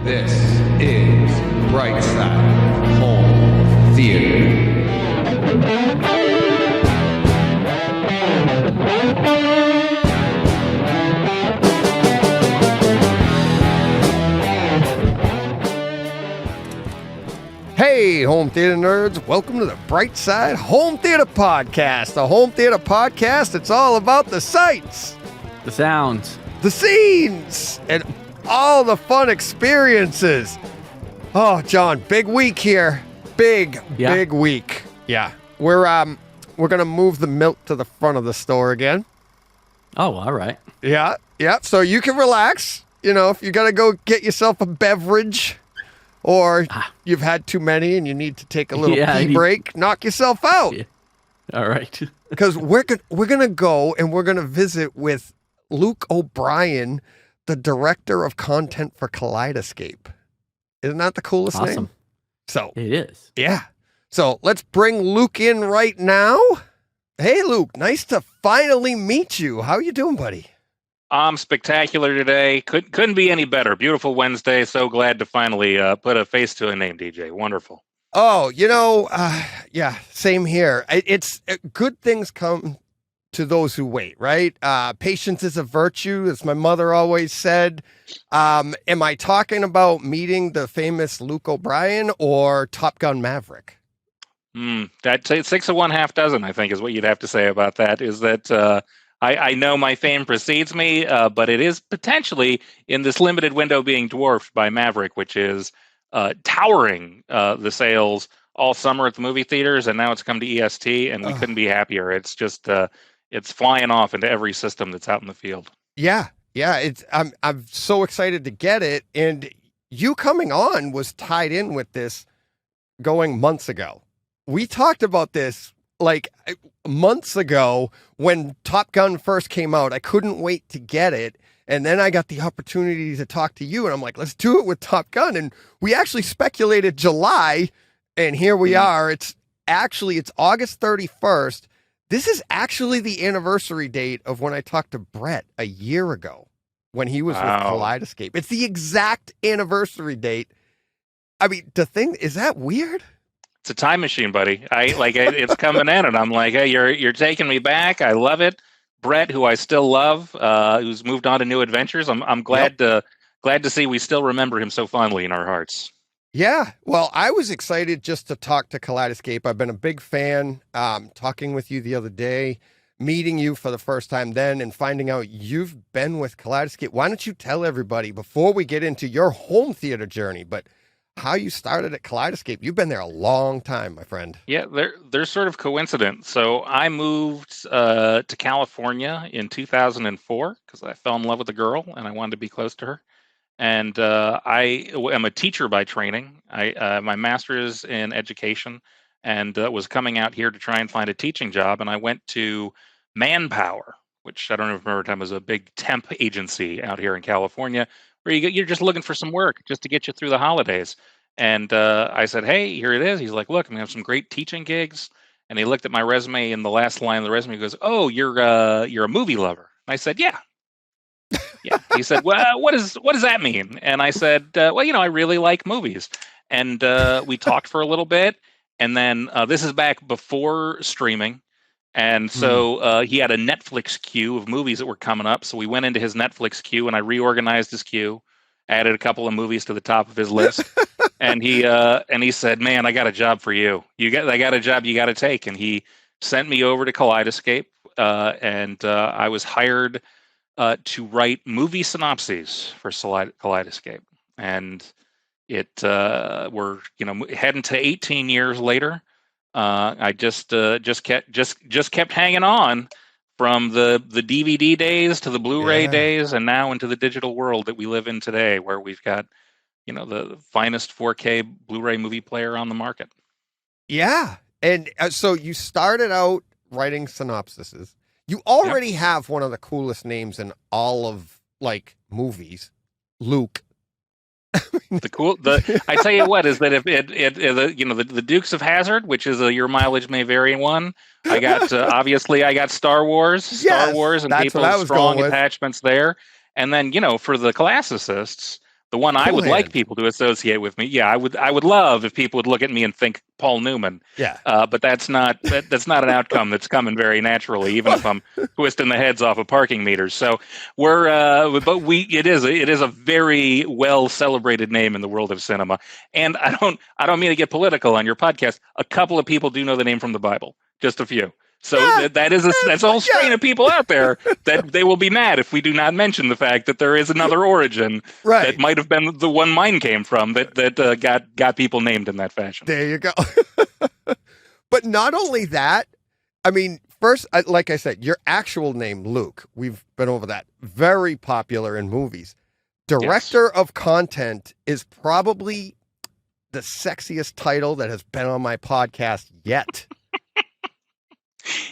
This is Brightside Home Theater. Hey, home theater nerds, welcome to the Brightside Home Theater Podcast. The home theater podcast, it's all about the sights, the sounds, the scenes, and all the fun experiences. Oh, John, big week here. Big week. Yeah. We're gonna move the milk to the front of the store again. Oh, all right. Yeah. So you can relax. You know, if you gotta go get yourself a beverage, or you've had too many and you need to take a little pee break, knock yourself out. Yeah. All right. Because we're gonna go and we're gonna visit with Luke O'Brien, the director of content for Kaleidescape. Isn't that the coolest name? So it is. Yeah. So let's bring Luke in right now. Hey, Luke, nice to finally meet you. How are you doing, buddy? I'm spectacular today. Couldn't be any better. Beautiful Wednesday. So glad to finally put a face to a name, DJ. Wonderful. Oh, yeah, same here. It's good things come to those who wait, right? Patience is a virtue, as my mother always said. Am I talking about meeting the famous Luke O'Brien or Top Gun Maverick? That's 6 of 1, half dozen, I think, is what you'd have to say about that. Is that I know my fame precedes me, but it is potentially in this limited window being dwarfed by Maverick, which is towering the sales all summer at the movie theaters, and now it's come to EST, and we couldn't be happier. It's just it's flying off into every system that's out in the field. Yeah. I'm so excited to get it, and you coming on was tied in with this going months ago. We talked about this like months ago when Top Gun first came out. I couldn't wait to get it. And then I got the opportunity to talk to you, and I'm like, let's do it with Top Gun. And we actually speculated July, and here we are. It's August 31st. This is actually the anniversary date of when I talked to Brett a year ago when he was with Kaleidescape. It's the exact anniversary date. I mean, is that weird? It's a time machine, buddy. It's coming in, and I'm like, hey, you're taking me back. I love it. Brett, who I still love, who's moved on to new adventures. I'm glad to see we still remember him so fondly in our hearts. Yeah. Well, I was excited just to talk to Kaleidescape. I've been a big fan. Talking with you the other day, meeting you for the first time then, and finding out you've been with Kaleidescape. Why don't you tell everybody before we get into your home theater journey, but how you started at Kaleidescape? You've been there a long time, my friend. Yeah, they're sort of coincident. So I moved to California in 2004 because I fell in love with a girl and I wanted to be close to her. And I am a teacher by training. My master's in education, and was coming out here to try and find a teaching job. And I went to Manpower, which I don't know if you remember, time was a big temp agency out here in California, where you're just looking for some work just to get you through the holidays. And I said, hey, here it is. He's like, look, I'm gonna have some great teaching gigs. And he looked at my resume, in the last line of the resume, he goes, oh, you're a movie lover. And I said, yeah. Yeah. He said, well, what does that mean? And I said, well, I really like movies. And we talked for a little bit. And then this is back before streaming. And so he had a Netflix queue of movies that were coming up. So we went into his Netflix queue, and I reorganized his queue, added a couple of movies to the top of his list. And he said, man, I got a job for you. I got a job you got to take. And he sent me over to Kaleidescape. And I was hired to write movie synopses for Kaleidescape. And we're heading to 18 years later. I just kept hanging on from the DVD days to the Blu-ray days, and now into the digital world that we live in today, where we've got the finest 4K Blu-ray movie player on the market. Yeah, and so you started out writing synopsises. You already have one of the coolest names in all of movies, Luke. I tell you what, is that if the Dukes of Hazzard, which is a Your Mileage May Vary one, I got obviously I got Star Wars, and people's strong attachments there, and then for the classicists, The one I Cool would like Hand. people to associate with me, yeah, I would love if people would look at me and think Paul Newman. Yeah. But that's not that's not an outcome that's coming very naturally, even if I'm twisting the heads off of parking meters. So but it is a very well celebrated name in the world of cinema. And I don't mean to get political on your podcast. A couple of people do know the name from the Bible, just a few. So Yeah, that's a whole strain of people out there that they will be mad if we do not mention the fact that there is another origin right. that might have been the one mine came from that got people named in that fashion. There you go. But not only that, I mean, first, like I said, your actual name, Luke, we've been over that. Very popular in movies. Director of content is probably the sexiest title that has been on my podcast yet.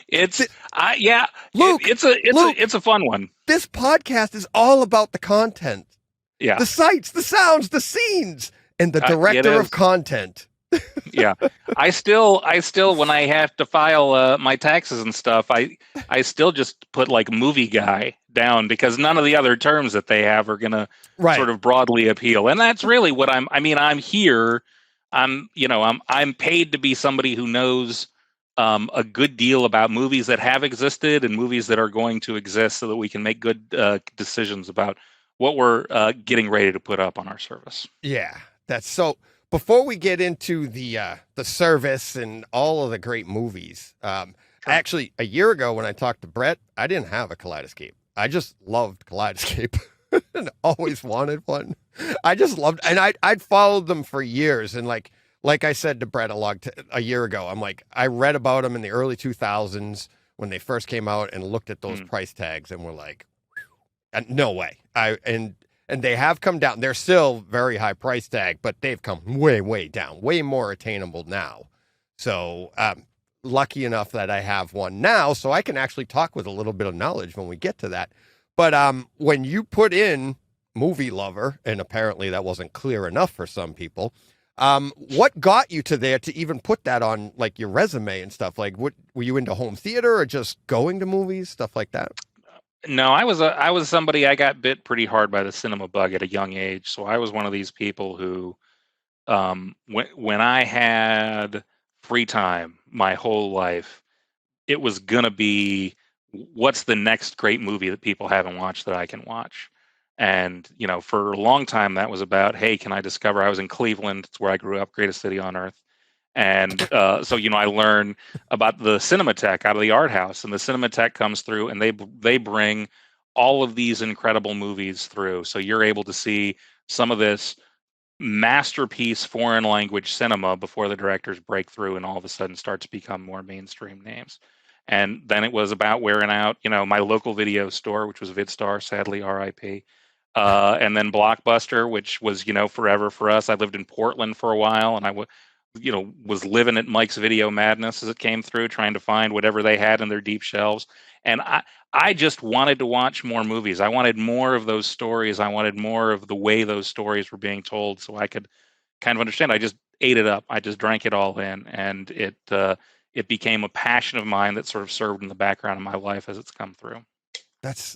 Luke, it's a fun one. This podcast is all about the content. Yeah. The sights, the sounds, the scenes, and the director of content. Yeah. I still when I have to file my taxes and stuff, I still just put like movie guy down because none of the other terms that they have are going to sort of broadly appeal. And that's really what I'm here. I'm paid to be somebody who knows a good deal about movies that have existed and movies that are going to exist so that we can make good decisions about what we're getting ready to put up on our service. Yeah, that's so. Before we get into the service and all of the great movies, actually, a year ago when I talked to Brett, I didn't have a Kaleidescape. I just loved Kaleidescape and always wanted one. I just loved, and I'd followed them for years. And like I said to Brett a year ago, I'm like, I read about them in the early 2000s when they first came out and looked at those price tags and were like, no way. And they have come down. They're still very high price tag, but they've come way, way down, way more attainable now. So lucky enough that I have one now, so I can actually talk with a little bit of knowledge when we get to that. But when you put in movie lover, and apparently that wasn't clear enough for some people, what got you to there to even put that on like your resume and stuff? Like, what were you into home theater or just going to movies, stuff like that? No, I was somebody, I got bit pretty hard by the cinema bug at a young age. So I was one of these people who, when I had free time my whole life, it was gonna be what's the next great movie that people haven't watched that I can watch. And for a long time that was about, hey, can I discover? I was in Cleveland, it's where I grew up, greatest city on earth. And so I learn about the Cinematheque out of the art house, and the Cinematheque comes through, and they bring all of these incredible movies through. So you're able to see some of this masterpiece foreign language cinema before the directors break through and all of a sudden start to become more mainstream names. And then it was about wearing out, my local video store, which was VidStar, sadly RIP. And then Blockbuster, which was, forever for us. I lived in Portland for a while, and I was living at Mike's Video Madness as it came through, trying to find whatever they had in their deep shelves. And I just wanted to watch more movies. I wanted more of those stories. I wanted more of the way those stories were being told so I could kind of understand. I just ate it up. I just drank it all in. And it became a passion of mine that sort of served in the background of my life as it's come through.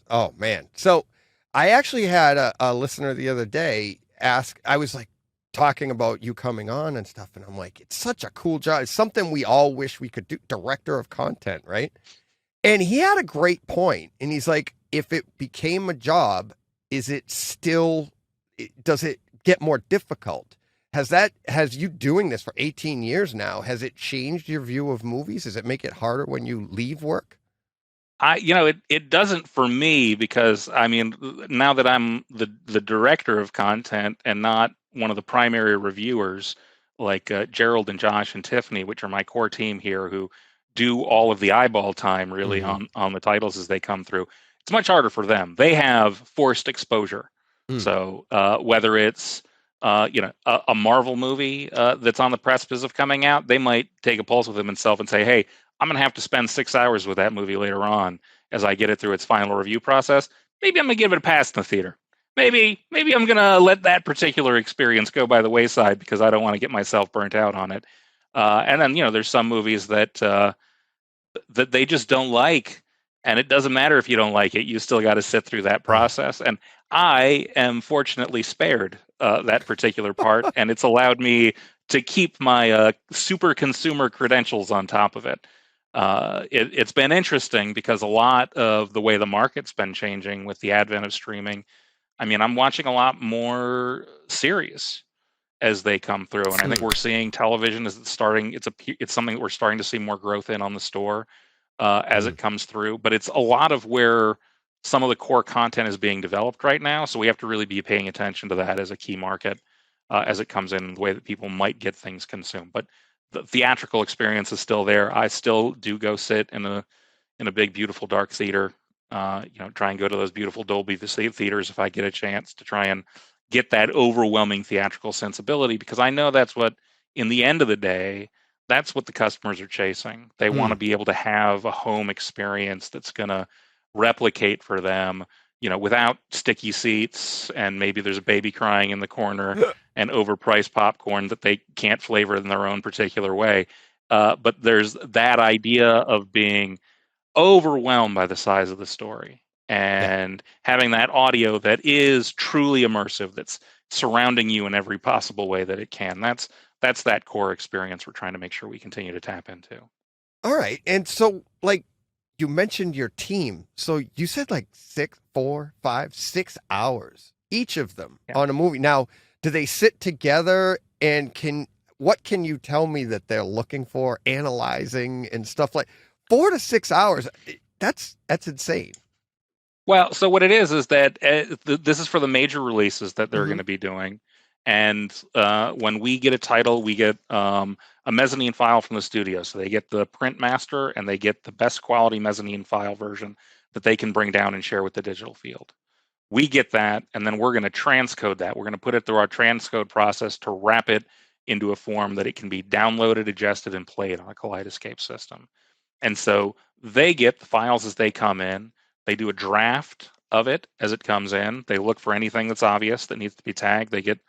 Oh, man. So I actually had a listener the other day ask, I was like, talking about you coming on and stuff, and I'm like, it's such a cool job. It's something we all wish we could do, director of content, right? And he had a great point, and he's like, if it became a job, does it get more difficult? Has you doing this for 18 years now, has it changed your view of movies? Does it make it harder when you leave work? It doesn't for me, because now that I'm the director of content and not one of the primary reviewers like Gerald and Josh and Tiffany, which are my core team here, who do all of the eyeball time really on the titles as they come through. It's much harder for them. They have forced exposure. So whether it's a Marvel movie that's on the precipice of coming out, they might take a pulse with themselves and say, hey, I'm going to have to spend 6 hours with that movie later on as I get it through its final review process. Maybe I'm going to give it a pass in the theater. Maybe I'm going to let that particular experience go by the wayside because I don't want to get myself burnt out on it. And then, there's some movies that they just don't like. And it doesn't matter if you don't like it. You still got to sit through that process. And I am fortunately spared that particular part, and it's allowed me to keep my super consumer credentials on top of it. It's been interesting because a lot of the way the market's been changing with the advent of streaming. I mean, I'm watching a lot more series as they come through, and I think we're seeing television as it's starting. It's something that we're starting to see more growth in on the store as it comes through. But it's a lot of where some of the core content is being developed right now. So we have to really be paying attention to that as a key market as it comes in the way that people might get things consumed. But the theatrical experience is still there. I still do go sit in a big, beautiful, dark theater. Try and go to those beautiful Dolby theaters if I get a chance to try and get that overwhelming theatrical sensibility, because I know that's what, in the end of the day, that's what the customers are chasing. They want to be able to have a home experience that's going to replicate for them, without sticky seats and maybe there's a baby crying in the corner and overpriced popcorn that they can't flavor in their own particular way. But there's that idea of being overwhelmed by the size of the story and having that audio that is truly immersive, that's surrounding you in every possible way that it can. That's that core experience we're trying to make sure we continue to tap into. All right. And so, like, you mentioned your team. So you said like 6 hours, each of them on a movie. Now, do they sit together and what can you tell me that they're looking for, analyzing and stuff like 4 to 6 hours? That's insane. Well, so what it is that this is for the major releases that they're going to be doing. And when we get a title, we get a mezzanine file from the studio. So they get the print master and they get the best quality mezzanine file version that they can bring down and share with the digital field. We get that, and then we're going to transcode that. We're going to put it through our transcode process to wrap it into a form that it can be downloaded, adjusted, and played on a Kaleidescape system. And so they get the files as they come in. They do a draft of it as it comes in. They look for anything that's obvious that needs to be tagged. They get,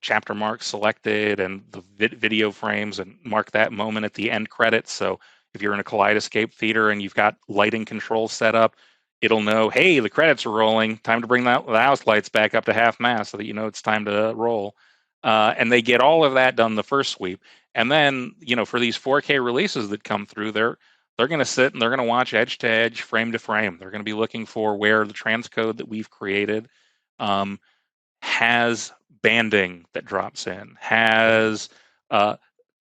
chapter marks selected and the video frames and mark that moment at the end credits. So if you're in a Kaleidescape theater and you've got lighting controls set up, it'll know, hey, the credits are rolling. Time to bring the house lights back up to half mast so that it's time to roll. And they get all of that done the first sweep. And then, for these 4K releases that come through, they're going to sit and they're going to watch edge to edge, frame to frame. They're going to be looking for where the transcode that we've created has banding that drops in, has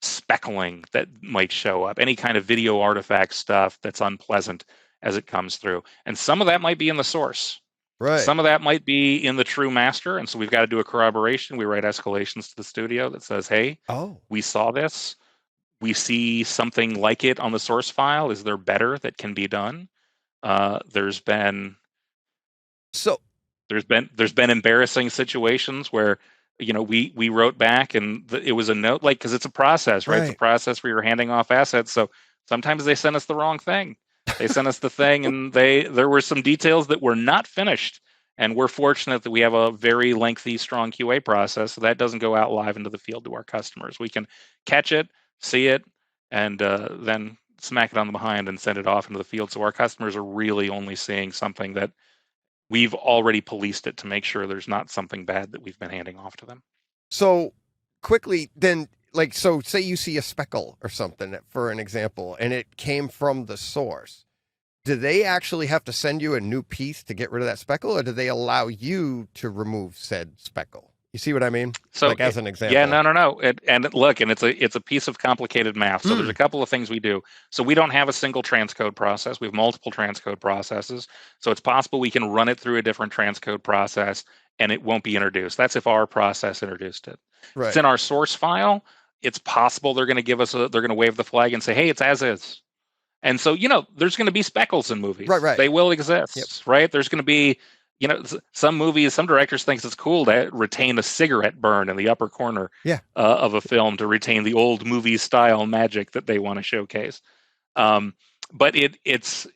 speckling that might show up, any kind of video artifact stuff that's unpleasant as it comes through. And some of that might be in the source. Right. Some of that might be in the true master. And so we've got to do a corroboration. We write escalations to the studio that says, hey, we saw this. We see something like it on the source file. Is there better that can be done? There's been embarrassing situations where we wrote back and it was a note, like, because it's a process, right? It's a process where you're handing off assets. So sometimes they send us the wrong thing. They sent us the thing and there were some details that were not finished. And we're fortunate that we have a very lengthy, strong QA process. So that doesn't go out live into the field to our customers. We can catch it, see it, and then smack it on the behind and send it off into the field. So our customers are really only seeing something that we've already policed it to make sure there's not something bad that we've been handing off to them. So quickly then, so say you see a speckle or something, for an example, and it came from the source. Do they actually have to send you a new piece to get rid of that speckle, or do they allow you to remove said speckle? You see what I mean? So, as an example. Yeah, no. It's a piece of complicated math. So there's a couple of things we do. So we don't have a single transcode process. We have multiple transcode processes. So it's possible we can run it through a different transcode process and it won't be introduced. That's if our process introduced it. Right. It's in our source file. It's possible they're going to wave the flag and say, hey, it's as is. And so, there's going to be speckles in movies. Right. They will exist, right? There's going to be, some movies, some directors think it's cool to retain a cigarette burn in the upper corner of a film to retain the old movie style magic that they want to showcase. But it's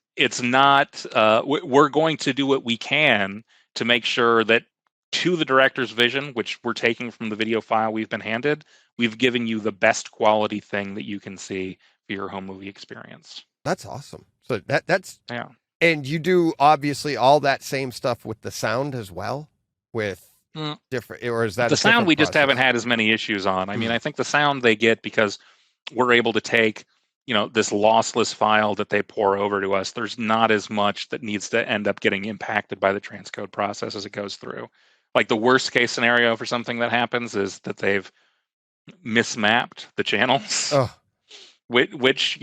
not, we're going to do what we can to make sure that to the director's vision, which we're taking from the video file we've been handed, we've given you the best quality thing that you can see for your home movie experience. That's awesome. So that's And you do obviously all that same stuff with the sound as well, with different, or is that the a sound different we just process? haven't had as many issues on. I mean, Hmm. I think the sound they get because we're able to take, this lossless file that they pour over to us. There's not as much that needs to end up getting impacted by the transcode process as it goes through. Like the worst case scenario for something that happens is that they've mismapped the channels. Oh, Which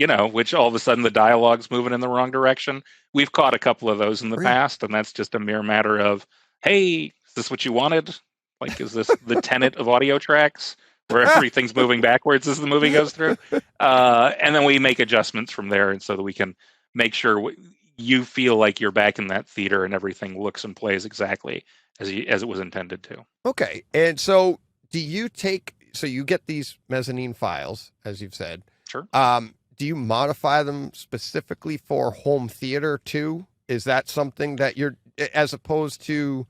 all of a sudden the dialogue's moving in the wrong direction. We've caught a couple of those in the really? past, and that's just a mere matter of, hey, is this what you wanted? Like, is this the tenet of audio tracks where everything's moving backwards as the movie goes through? And then we make adjustments from there, and so that we can make sure you feel like you're back in that theater and everything looks and plays exactly as it was intended to. Okay. And so you get these mezzanine files, as you've said. Sure. Do you modify them specifically for home theater too? Is that something that you're, as opposed to,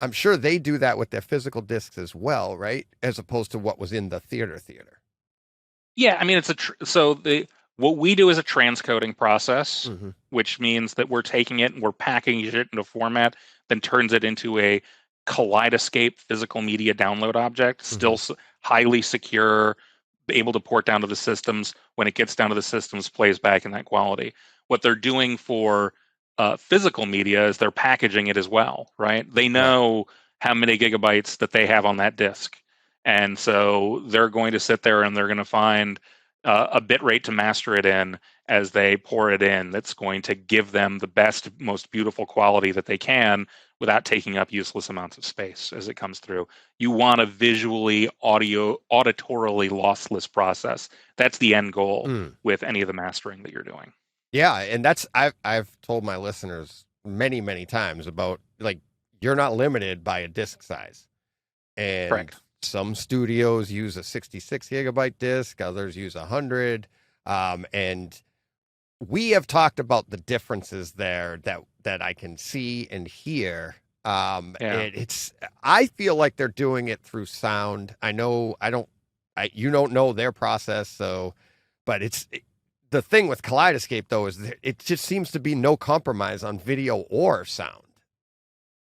I'm sure they do that with their physical discs as well, right? As opposed to what was in the theater. Yeah, I mean, what we do is a transcoding process, Mm-hmm. which means that we're taking it and we're packaging it into a format, then turns it into a Kaleidescape physical media download object, still highly secure, able to port down to the systems. When it gets down to the systems, plays back in that quality. What they're doing for physical media is they're packaging it as well, right? They know how many gigabytes that they have on that disk. And so they're going to sit there and they're going to find a bit rate to master it in as they pour it in that's going to give them the best, most beautiful quality that they can without taking up useless amounts of space as it comes through. You want a visually, auditorily lossless process. That's the end goal with any of the mastering that you're doing. Yeah, and I've told my listeners many, many times about, like, you're not limited by a disk size. And Correct. some studios use a 66 gigabyte disk, others use 100. And we have talked about the differences there that I can see and hear. I feel like they're doing it through sound. I know you don't know their process, but the thing with Kaleidescape though is that it just seems to be no compromise on video or sound.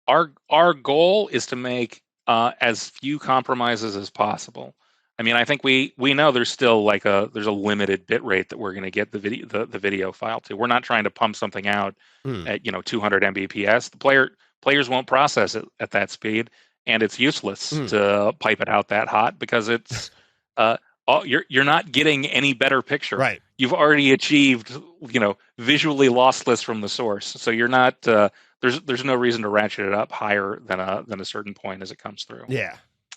Our goal is to make as few compromises as possible. I mean, I think we know there's still there's a limited bit rate that we're going to get the video file to. We're not trying to pump something out at 200 Mbps. The players won't process it at that speed, and it's useless to pipe it out that hot because it's you're not getting any better picture. Right. You've already achieved visually lossless from the source, so you're not. There's no reason to ratchet it up higher than a certain point as it comes through. Yeah.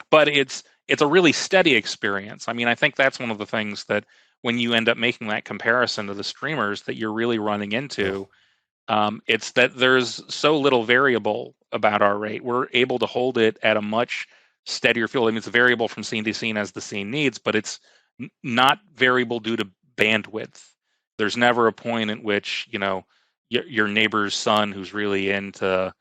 But it's a really steady experience. I mean, I think that's one of the things that when you end up making that comparison to the streamers that you're really running into, it's that there's so little variable about our rate. We're able to hold it at a much steadier feel. I mean, it's variable from scene to scene as the scene needs, but it's not variable due to bandwidth. There's never a point at which, your neighbor's son who's really into,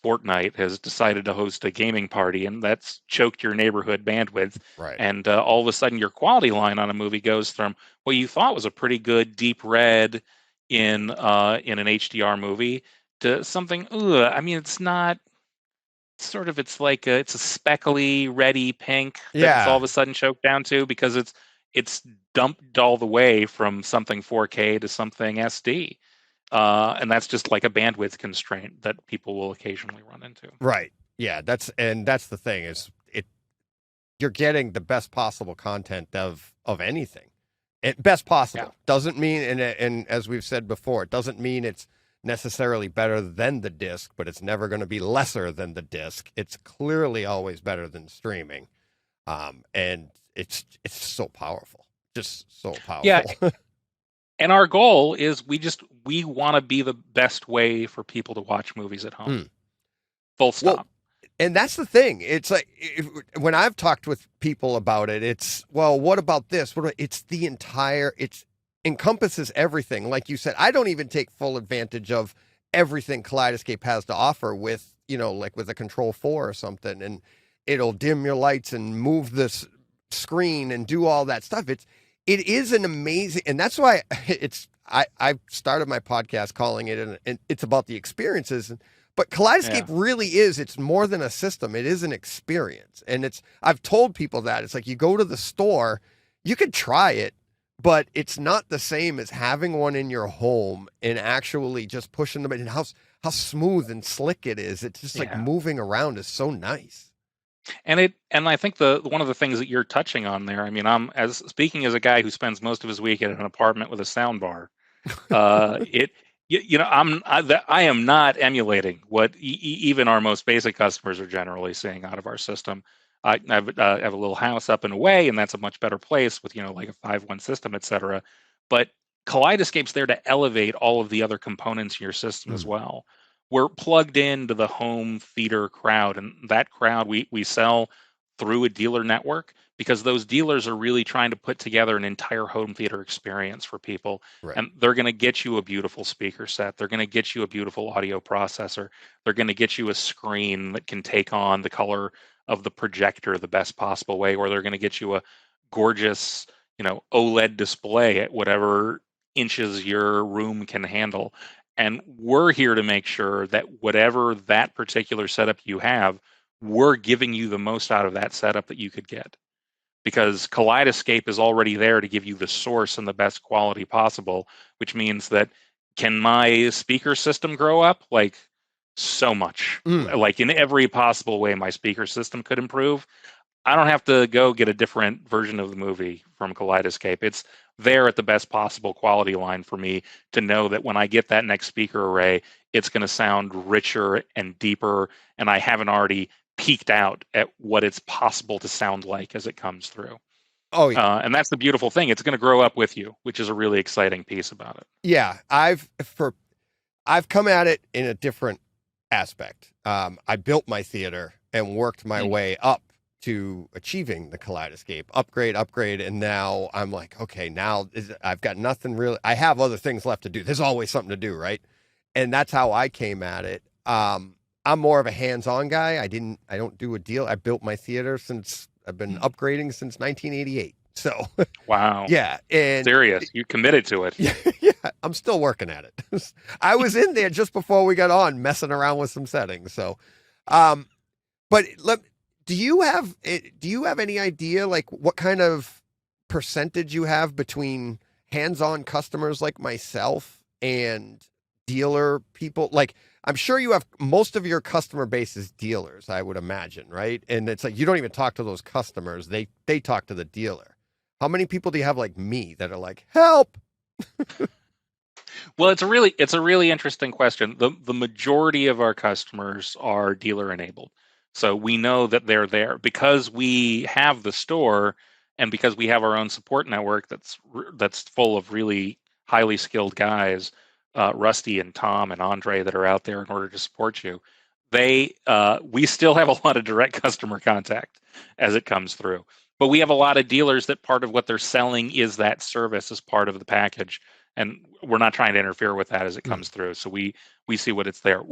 Fortnite has decided to host a gaming party, and that's choked your neighborhood bandwidth. Right. And all of a sudden, your quality line on a movie goes from what you thought was a pretty good deep red in an HDR movie to something. I mean, it's not. It's like it's a speckly, reddy pink that it's all of a sudden choked down to because it's dumped all the way from something 4K to something SD. And that's just like a bandwidth constraint that people will occasionally run into. Right. Yeah. That's the thing is you're getting the best possible content of anything. Best possible doesn't mean, and as we've said before, it doesn't mean it's necessarily better than the disc, but it's never going to be lesser than the disc. It's clearly always better than streaming. And it's so powerful, just so powerful. Yeah. And our goal is we want to be the best way for people to watch movies at home. Full stop. Well, and that's the thing. It's like when I've talked with people about it, it's, well, what about this? It's the entire, it encompasses everything. Like you said, I don't even take full advantage of everything Kaleidescape has to offer with, like with a Control 4 or something, and it'll dim your lights and move this screen and do all that stuff. It is an amazing, and that's why I started my podcast calling it, and it's about the experiences. But Kaleidescape really is, it's more than a system. It is an experience. And I've told people that. It's like you go to the store, you could try it, but it's not the same as having one in your home and actually just pushing them in. And how smooth and slick it is. It's just like moving around is so nice. And I think one of the things that you're touching on there, I mean, I'm speaking as a guy who spends most of his week in an apartment with a sound bar. I am not emulating what even our most basic customers are generally seeing out of our system. I have a little house up and away, and that's a much better place with like a 5.1 system, et cetera. But Kaleidescape's there to elevate all of the other components in your system as well. We're plugged into the home theater crowd, and that crowd we sell through a dealer network, because those dealers are really trying to put together an entire home theater experience for people. Right. And they're going to get you a beautiful speaker set. They're going to get you a beautiful audio processor. They're going to get you a screen that can take on the color of the projector the best possible way, or they're going to get you a gorgeous, OLED display at whatever inches your room can handle. And we're here to make sure that whatever that particular setup you have, we're giving you the most out of that setup that you could get. Because Kaleidescape is already there to give you the source and the best quality possible, which means that, can my speaker system grow up? Like, so much. Like, in every possible way my speaker system could improve. I don't have to go get a different version of the movie from Kaleidescape. It's there at the best possible quality line for me to know that when I get that next speaker array, it's going to sound richer and deeper, and I haven't already peaked out at what it's possible to sound like as it comes through. Oh, yeah. And that's the beautiful thing. It's going to grow up with you, which is a really exciting piece about it. Yeah, I've come at it in a different aspect. I built my theater and worked my way up to achieving the Kaleidescape upgrade, and now I'm like, okay, now I've got nothing really. I have other things left to do. There's always something to do, right? And that's how I came at it. I'm more of a hands-on guy. I don't do a deal. I built my theater since I've been upgrading since 1988. So wow, yeah, and serious. You committed to it. Yeah, I'm still working at it. I was in there just before we got on, messing around with some settings. So, but do you have any idea like what kind of percentage you have between hands-on customers like myself and dealer people? Like, I'm sure you have most of your customer base is dealers, I would imagine, right? And it's like you don't even talk to those customers; they talk to the dealer. How many people do you have like me that are like, help? Well, it's a really interesting question. The majority of our customers are dealer enabled. So we know that they're there because we have the store, and because we have our own support network that's full of really highly skilled guys, Rusty and Tom and Andre, that are out there in order to support you. We still have a lot of direct customer contact as it comes through. But we have a lot of dealers that part of what they're selling is that service as part of the package. And we're not trying to interfere with that as it comes through. So we see what it's there.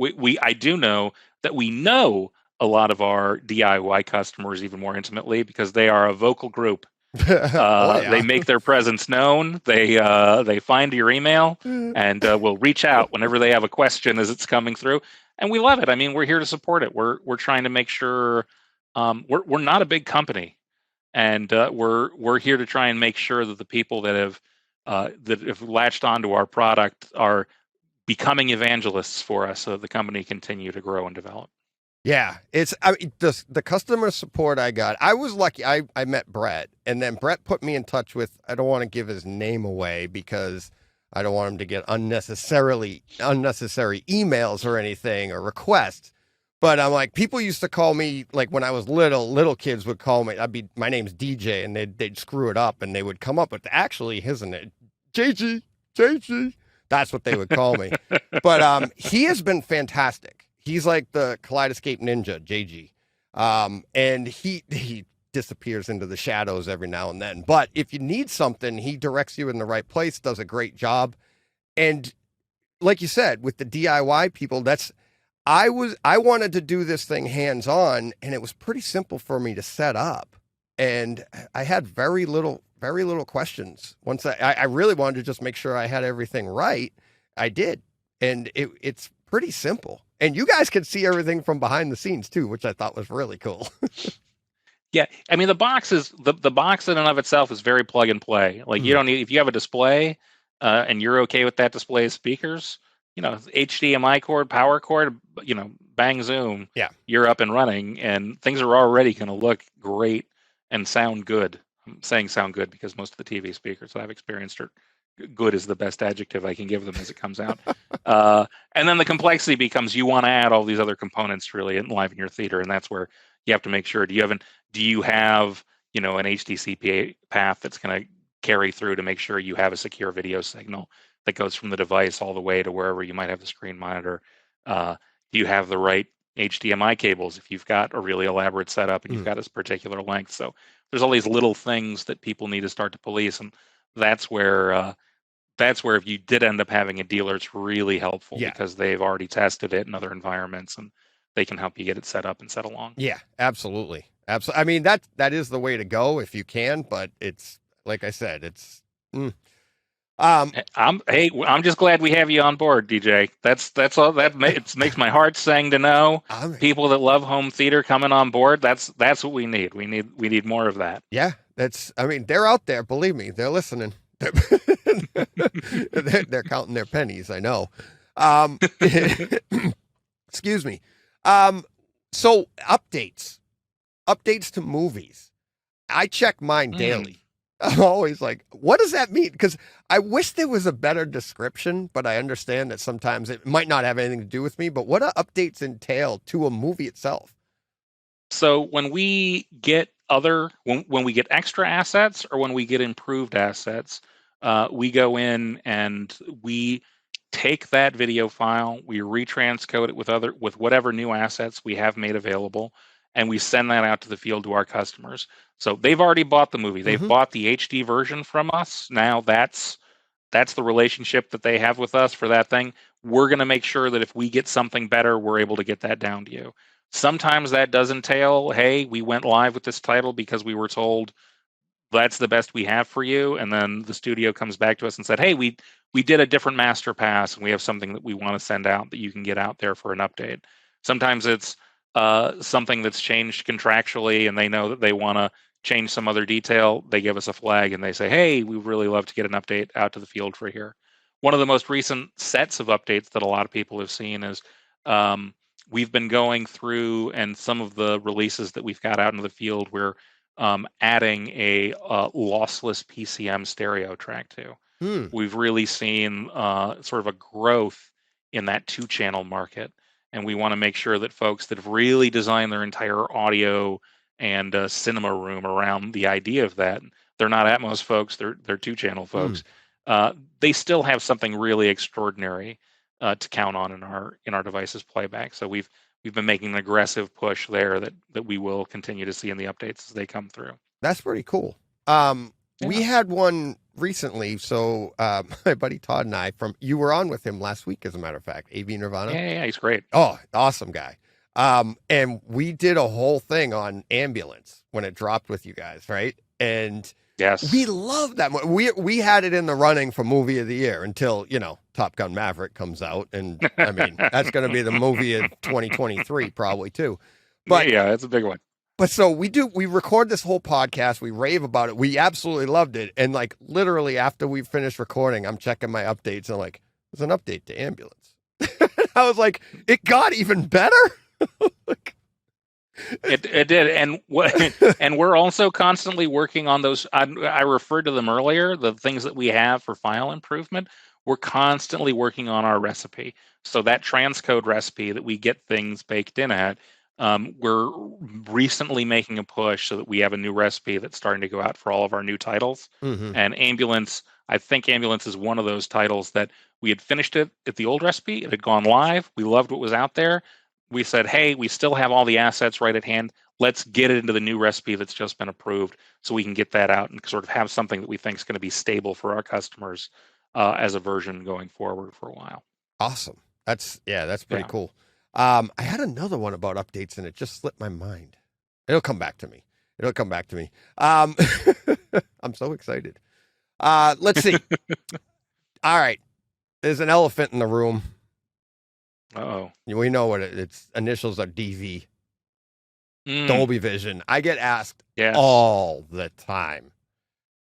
I do know that we know a lot of our DIY customers even more intimately, because they are a vocal group. They make their presence known. They find your email and will reach out whenever they have a question as it's coming through. And we love it. I mean, we're here to support it. We're trying to make sure we're not a big company. And we're here to try and make sure that the people that have latched onto our product are becoming evangelists for us, so the company continue to grow and develop. Yeah, the customer support I got. I was lucky. I met Brett, and then Brett put me in touch with. I don't want to give his name away because I don't want him to get unnecessary emails or anything or requests. But I'm like, people used to call me, like when I was little kids would call me, my name's DJ, and they'd screw it up, and they would come up with, actually, isn't it? JG. That's what they would call me. But he has been fantastic. He's like the Kaleidescape ninja, JG. And he disappears into the shadows every now and then. But if you need something, he directs you in the right place, does a great job. And like you said, with the DIY people, I wanted to do this thing hands-on, and it was pretty simple for me to set up. And I had very little very little questions. Once I really wanted to just make sure I had everything right. I did. And it's pretty simple. And you guys can see everything from behind the scenes too, which I thought was really cool. Yeah, I mean the box is the box in and of itself is very plug and play. Like you don't need, if you have a display and you're okay with that display of speakers, HDMI cord, power cord, bang zoom, Yeah, you're up and running, and things are already going to look great and sound good. I'm saying sound good because most of the TV speakers that I've experienced are good is the best adjective I can give them as it comes out. And then the complexity becomes you want to add all these other components to really enliven your theater, and that's where you have to make sure. Do you have an HDCP path that's going to carry through to make sure you have a secure video signal that goes from the device all the way to wherever you might have the screen monitor? Do you have the right HDMI cables if you've got a really elaborate setup and you've got a particular length? So there's all these little things that people need to start to police, and that's where if you did end up having a dealer, it's really helpful because they've already tested it in other environments and they can help you get it set up and set along. Yeah, absolutely. Absolutely. I mean, that is the way to go if you can, but it's like I said, it's I'm just glad we have you on board, DJ. That's all that makes my heart sing to know people that love home theater coming on board. That's what we need. We need more of that. Yeah, they're out there, believe me. They're listening. They're counting their pennies, I know. Excuse me. So updates to movies. I check mine daily. I'm always like, what does that mean? Because I wish there was a better description, but I understand that sometimes it might not have anything to do with me. But what do updates entail to a movie itself? So when we get when we get extra assets or when we get improved assets, we go in and we take that video file, we retranscode it with whatever new assets we have made available, and we send that out to the field to our customers. So they've already bought the movie. They've bought the HD version from us. Now that's the relationship that they have with us for that thing. We're going to make sure that if we get something better, we're able to get that down to you. Sometimes that does entail, hey, we went live with this title because we were told that's the best we have for you. And then the studio comes back to us and said, hey, we did a different master pass and we have something that we want to send out that you can get out there for an update. Sometimes it's something that's changed contractually and they know that they want to change some other detail. They give us a flag and they say, hey, we'd really love to get an update out to the field for here. One of the most recent sets of updates that a lot of people have seen is we've been going through, and some of the releases that we've got out into the field, we're adding a lossless PCM stereo track to. We've really seen sort of a growth in that 2-channel market, and we want to make sure that folks that have really designed their entire audio and cinema room around the idea of that, they're not Atmos folks, they're 2-channel folks. They still have something really extraordinary to count on in our devices playback. So we've been making an aggressive push there that we will continue to see in the updates as they come through. That's pretty cool. We had one recently. So my buddy Todd and you were on with him last week, as a matter of fact, AV Nirvana. Yeah, he's great. Oh, awesome guy. And we did a whole thing on Ambulance when it dropped with you guys, right? And yes, we love that movie. We had it in the running for movie of the year until, Top Gun Maverick comes out. And I mean, that's going to be the movie of 2023 probably too. But yeah, it's a big one. But so we record this whole podcast. We rave about it. We absolutely loved it. And like literally after we finished recording, I'm checking my updates and like, there's an update to Ambulance. I was like, it got even better. It did, and we're also constantly working on those. I referred to them earlier, the things that we have for file improvement. We're constantly working on our recipe. So that transcode recipe that we get things baked in at, we're recently making a push so that we have a new recipe that's starting to go out for all of our new titles. And Ambulance, I think Ambulance is one of those titles that we had finished it at the old recipe. It had gone live. We loved what was out there. We said, hey, we still have all the assets right at hand. Let's get it into the new recipe that's just been approved so we can get that out and sort of have something that we think is going to be stable for our customers as a version going forward for a while. Awesome. That's pretty cool. I had another one about updates and it just slipped my mind. It'll come back to me. I'm so excited. Let's see. All right. There's an elephant in the room. Uh-oh. We know what its initials are DV. Mm, Dolby Vision. I get asked yes. all the time,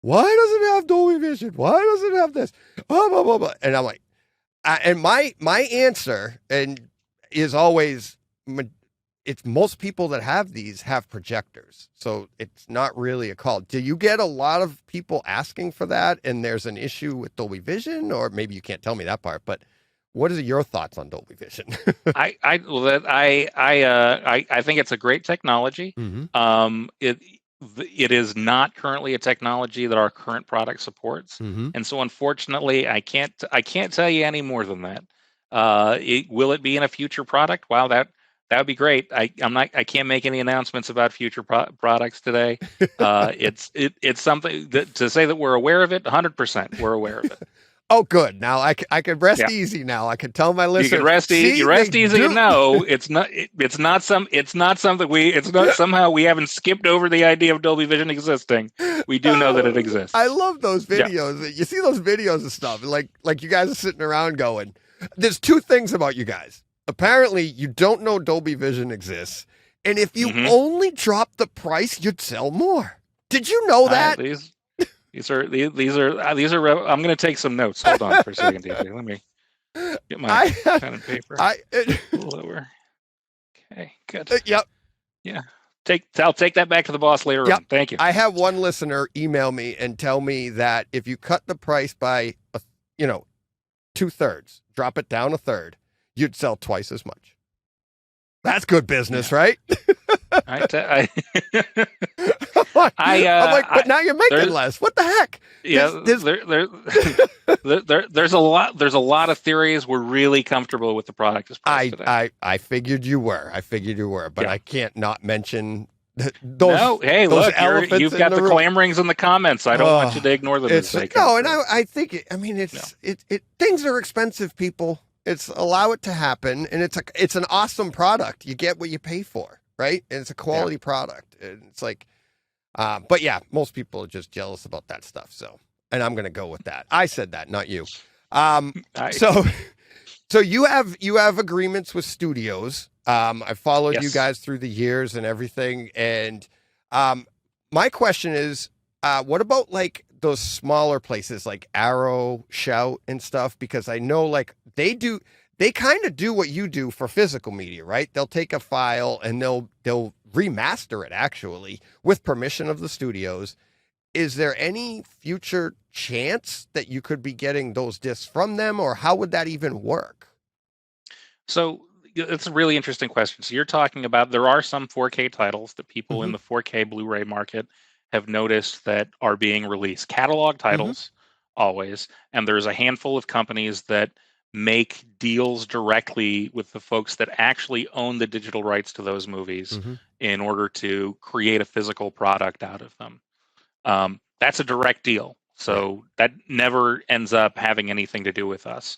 why does it have Dolby Vision? Why does it have this? Blah, blah, blah, blah. And I'm like, and my answer is always, it's most people that have these have projectors. So it's not really a call. Do you get a lot of people asking for that and there's an issue with Dolby Vision? Or maybe you can't tell me that part, but what are your thoughts on Dolby Vision? I think it's a great technology. Mm-hmm. It is not currently a technology that our current product supports, Mm-hmm. and so unfortunately, I can't tell you any more than that. Will it be in a future product? Wow, that would be great. I can't make any announcements about future products today. It's something that, to say that we're aware of it, 100% we're aware of it. Oh, good. Now I can rest easy. Now I can tell my listeners. You can rest easy. You rest easy. No, it's not somehow we haven't skipped over the idea of Dolby Vision existing. We do know that it exists. I love those videos. Yeah. You see those videos and stuff. Like you guys are sitting around going, "There's two things about you guys. Apparently, you don't know Dolby Vision exists, and if you only dropped the price, you'd sell more. Did you know that?" These are. I'm going to take some notes. Hold on for a second, DJ. Let me get my pen and paper. Lower. Okay, good. Yep. Yeah. I'll take that back to the boss later on. Thank you. I have one listener email me and tell me that if you cut the price by 2/3, drop it down 1/3, you'd sell twice as much. That's good business, right? I'm like, but now you're making less. What the heck? Yeah, there's a lot of theories. We're really comfortable with the product as priced today. I figured you were. But I can't not mention those. No, hey, those look, you've got the clamorings in the comments. I don't want you to ignore them. I think things are expensive, people. Allow it to happen, and it's an awesome product. You get what you pay for, right? And it's a quality product. And it's like, but yeah, most people are just jealous about that stuff. So, and I'm going to go with that. I said that, not you. So you have agreements with studios. I've followed you guys through the years and everything. And my question is, what about like those smaller places like Arrow, Shout, and stuff? Because I know like they kind of do what you do for physical media, right? They'll take a file and they'll remaster it actually with permission of the studios. Is there any future chance that you could be getting those discs from them, or how would that even work? So it's a really interesting question. So you're talking about, there are some 4K titles that people in the 4K Blu-ray market have noticed that are being released. Catalog titles, always. And there's a handful of companies that make deals directly with the folks that actually own the digital rights to those movies in order to create a physical product out of them. That's a direct deal. So that never ends up having anything to do with us.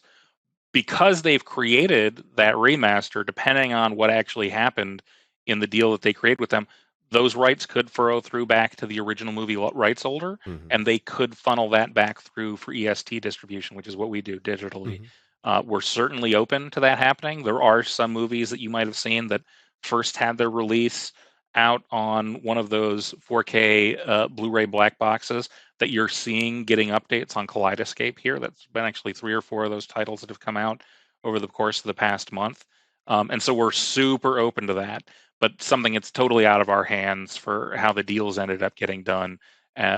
Because they've created that remaster, depending on what actually happened in the deal that they create with them, those rights could furrow through back to the original movie rights holder, and they could funnel that back through for EST distribution, which is what we do digitally. We're certainly open to that happening. There are some movies that you might have seen that first had their release out on one of those 4K Blu-ray black boxes that you're seeing getting updates on Kaleidescape here. That's been actually 3 or 4 of those titles that have come out over the course of the past month. And so we're super open to that, but something that's totally out of our hands for how the deals ended up getting done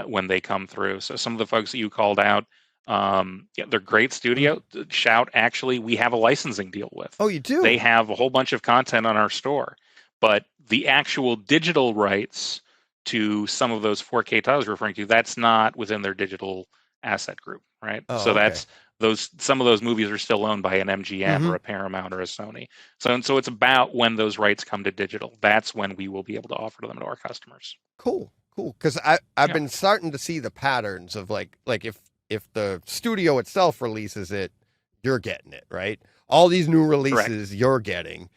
when they come through. So some of the folks that you called out, they're great studio. Shout, actually, we have a licensing deal with. Oh, you do? They have a whole bunch of content on our store, but the actual digital rights to some of those 4K titles you're referring to, that's not within their digital asset group, right? So that's some of those movies are still owned by an MGM or a Paramount or a Sony. So it's about when those rights come to digital. That's when we will be able to offer them to our customers. Cool. Because I've been starting to see the patterns of like if the studio itself releases it, you're getting it, right? All these new releases you're getting.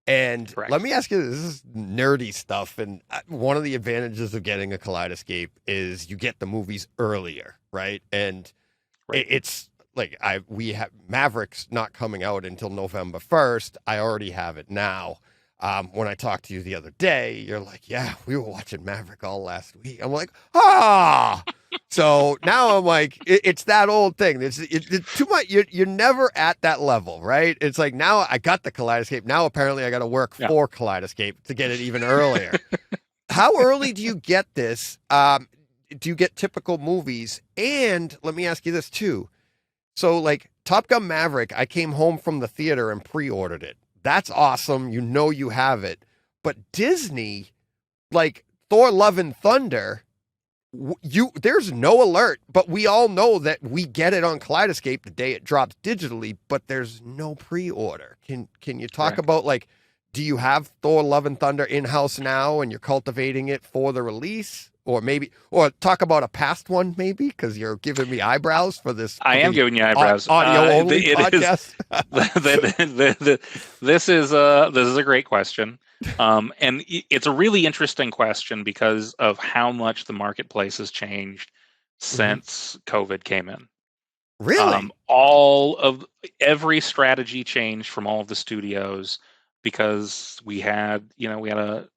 And Correct. let me ask you, this is nerdy stuff. And one of the advantages of getting a Kaleidescape is you get the movies earlier, right? And Right. it's like we have Maverick's not coming out until November 1st. I already have it now. When I talked to you the other day, you're like, yeah, we were watching Maverick all last week. I'm like, ah. So now I'm like, it's that old thing. It's too much. You're never at that level, right? It's like now I got the Kaleidescape. Now apparently I got to work for Kaleidescape to get it even earlier. How early do you get this? Do you get typical movies? And let me ask you this too. So like Top Gun Maverick, I came home from the theater and pre-ordered it. That's awesome. You know you have it. But Disney, like Thor Love and Thunder, there's no alert, but we all know that we get it on Kaleidescape the day it drops digitally, but there's no pre-order. Can you talk about like, do you have Thor Love and Thunder in-house now and you're cultivating it for the release? Or talk about a past one, maybe, because you're giving me eyebrows for this. I am giving you eyebrows. Audio only podcast. This is a great question, and it's a really interesting question because of how much the marketplace has changed since COVID came in. Really, every strategy changed from all of the studios because we had a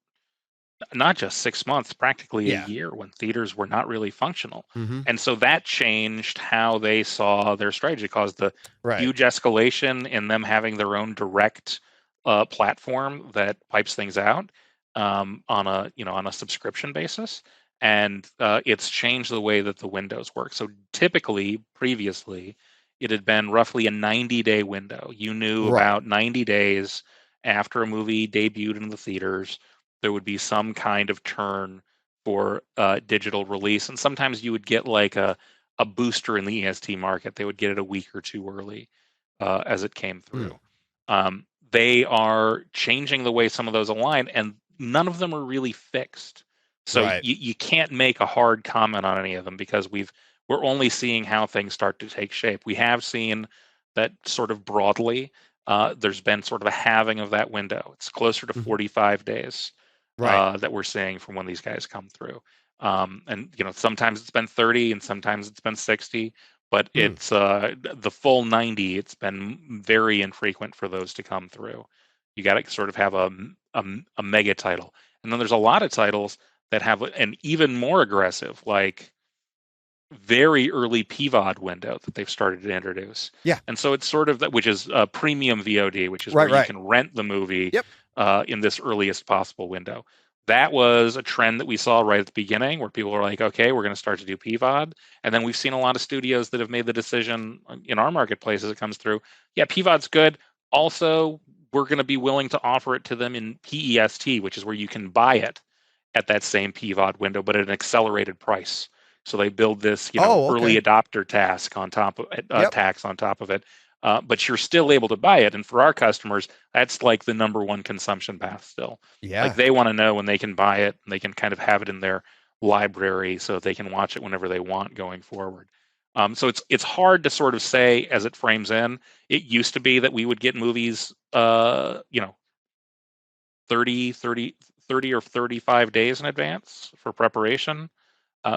not just 6 months, practically a year when theaters were not really functional. And so that changed how they saw their strategy, caused the huge escalation in them having their own direct platform that pipes things out on a subscription basis. And it's changed the way that the windows work. So typically, previously, it had been roughly a 90-day window. You knew about 90 days after a movie debuted in the theaters, there would be some kind of turn for digital release. And sometimes you would get like a booster in the EST market. They would get it a week or two early as it came through. They are changing the way some of those align, and none of them are really fixed. So you can't make a hard comment on any of them because we're only seeing how things start to take shape. We have seen that sort of broadly. There's been sort of a halving of that window. It's closer to 45 days. That we're seeing from when these guys come through. And sometimes it's been 30 and sometimes it's been 60, but it's the full 90. It's been very infrequent for those to come through. You got to sort of have a mega title. And then there's a lot of titles that have an even more aggressive, like very early PVOD window that they've started to introduce. Yeah. And so it's sort of that, which is premium VOD, which is where you can rent the movie in this earliest possible window. That was a trend that we saw right at the beginning where people were like, okay, we're going to start to do PVOD. And then we've seen a lot of studios that have made the decision in our marketplace as it comes through. Yeah, PVOD's good. Also, we're going to be willing to offer it to them in PEST, which is where you can buy it at that same PVOD window, but at an accelerated price. So they build this, early adopter tax on top of it. But you're still able to buy it. And for our customers, that's like the number one consumption path still. Yeah. Like they want to know when they can buy it and they can kind of have it in their library so that they can watch it whenever they want going forward. So it's hard to sort of say as it frames in. It used to be that we would get movies, 30 or 35 days in advance for preparation.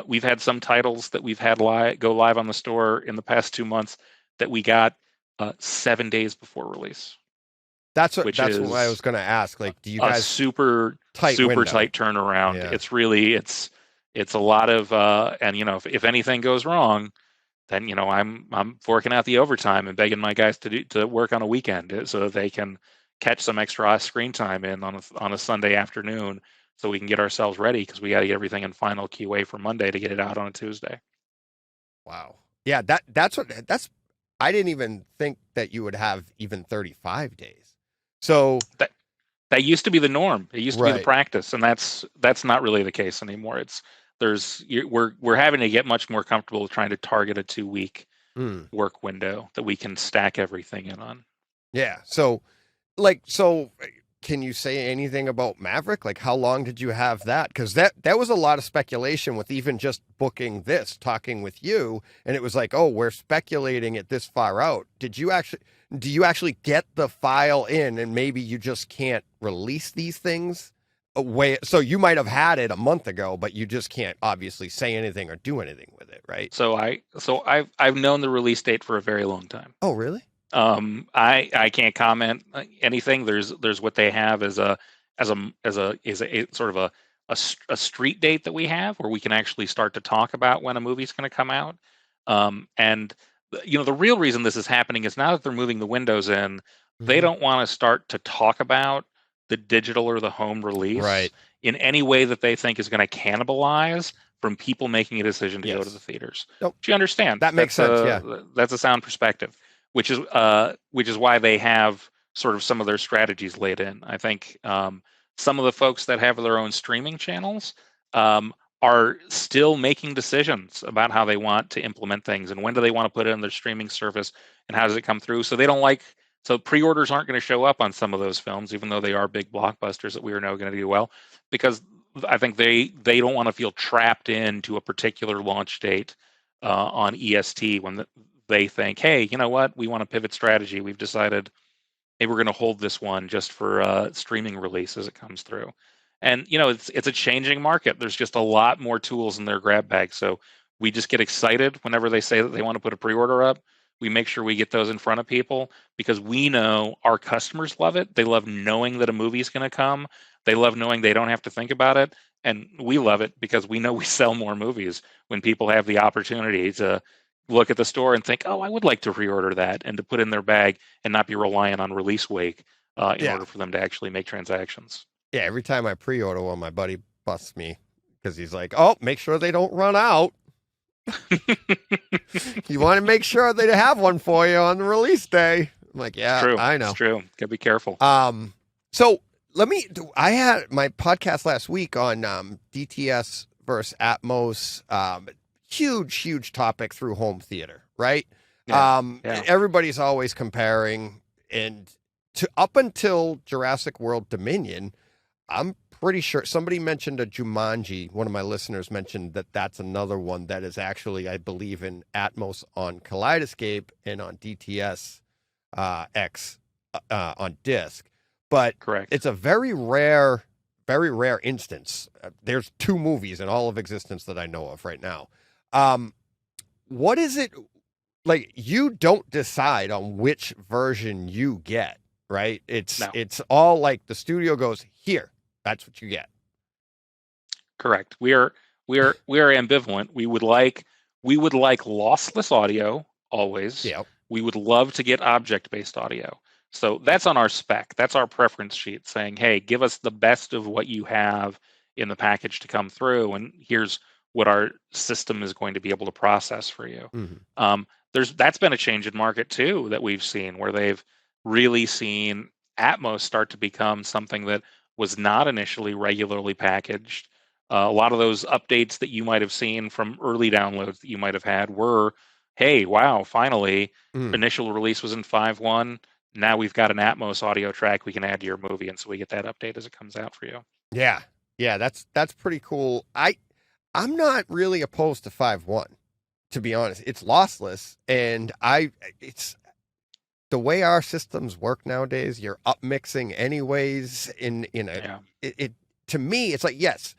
We've had some titles that we've had go live on the store in the past 2 months that we got 7 days before release. That's what I was going to ask. Like, do you guys a super tight turnaround? Yeah. It's really it's a lot of and if anything goes wrong, then I'm forking out the overtime and begging my guys to work on a weekend so that they can catch some extra screen time in on a Sunday afternoon so we can get ourselves ready because we got to get everything in final QA for Monday to get it out on a Tuesday. Wow. Yeah, that's I didn't even think that you would have even 35 days. So that used to be the norm. It used to be the practice, and that's not really the case anymore. We're having to get much more comfortable with trying to target a 2-week work window that we can stack everything in on. Yeah. So can you say anything about Maverick? Like, how long did you have that? Because that was a lot of speculation with even just booking this, talking with you, and it was like, oh, we're speculating it this far out. Did you actually? Do you actually get the file in, and maybe you just can't release these things away? So you might have had it a month ago, but you just can't obviously say anything or do anything with it, right? So I've known the release date for a very long time. Oh, really? I can't comment anything. There's what they have as a sort of a street date that we have where we can actually start to talk about when a movie's going to come out. And the real reason this is happening is now that they're moving the windows in, they don't want to start to talk about the digital or the home release Right. in any way that they think is going to cannibalize from people making a decision to go to Yes. the theaters. Nope. Do you understand? That makes sense, yeah. That's a sound perspective, which is why they have sort of some of their strategies laid in. I think some of the folks that have their own streaming channels are still making decisions about how they want to implement things and when do they want to put it in their streaming service and how does it come through. So pre-orders aren't going to show up on some of those films, even though they are big blockbusters that we are now going to do well, because I think they don't want to feel trapped into a particular launch date on EST when they think, hey, you know what, we want a pivot strategy. We've decided, hey, we're going to hold this one just for streaming release as it comes through. And it's a changing market. There's just a lot more tools in their grab bag. So we just get excited whenever they say that they want to put a pre-order up. We make sure we get those in front of people because we know our customers love it. They love knowing that a movie is going to come. They love knowing they don't have to think about it. And we love it because we know we sell more movies when people have the opportunity to look at the store and think, oh, I would like to reorder that, and to put in their bag and not be reliant on release week in order for them to actually make transactions. Yeah, every time I pre-order one, my buddy busts me because he's like, oh, make sure they don't run out. You want to make sure they have one for you on the release day. I'm like, yeah, True. I know. It's true. Gotta be careful. So I had my podcast last week on DTS versus Atmos. Huge topic through home theater, right? Yeah. Everybody's always comparing, and up until Jurassic World Dominion, I'm pretty sure somebody mentioned a Jumanji. One of my listeners mentioned that that's another one that is actually, I believe, in Atmos on Kaleidescape and on DTS X on disc. But Correct. It's a very rare instance. There's 2 movies in all of existence that I know of right now. What is it like? You don't decide on which version you get, right? It's all like the studio goes, here, that's what you get. Correct. We are ambivalent. We would like lossless audio always. Yeah. We would love to get object-based audio. So that's on our spec. That's our preference sheet saying, hey, give us the best of what you have in the package to come through, and here's what our system is going to be able to process for you. Mm-hmm. That's been a change in market too that we've seen, where they've really seen Atmos start to become something that was not initially regularly packaged. A lot of those updates that you might have seen from early downloads that you might have had were, hey, wow, finally, initial release was in 5.1. Now we've got an Atmos audio track we can add to your movie, and so we get that update as it comes out for you. Yeah, that's pretty cool. I'm not really opposed to 5.1, to be honest. It's lossless, and it's the way our systems work nowadays. You're upmixing anyways. To me, it's like, yes,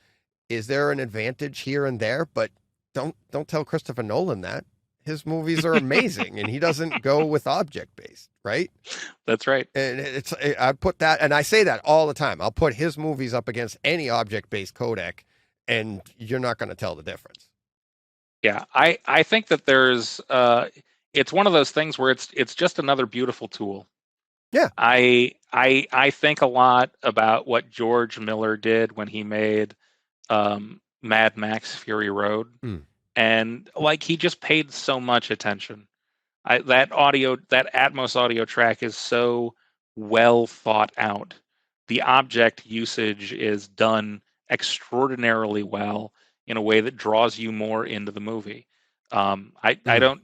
is there an advantage here and there? But don't tell Christopher Nolan that. His movies are amazing, and he doesn't go with object-based, right? That's right. And I put that, and I say that all the time. I'll put his movies up against any object-based codec, and you're not going to tell the difference. Yeah, I think that there's it's one of those things where it's just another beautiful tool. Yeah. I think a lot about what George Miller did when he made Mad Max Fury Road. And like, he just paid so much attention. That Atmos audio track is so well thought out. The object usage is done extraordinarily well in a way that draws you more into the movie. I don't,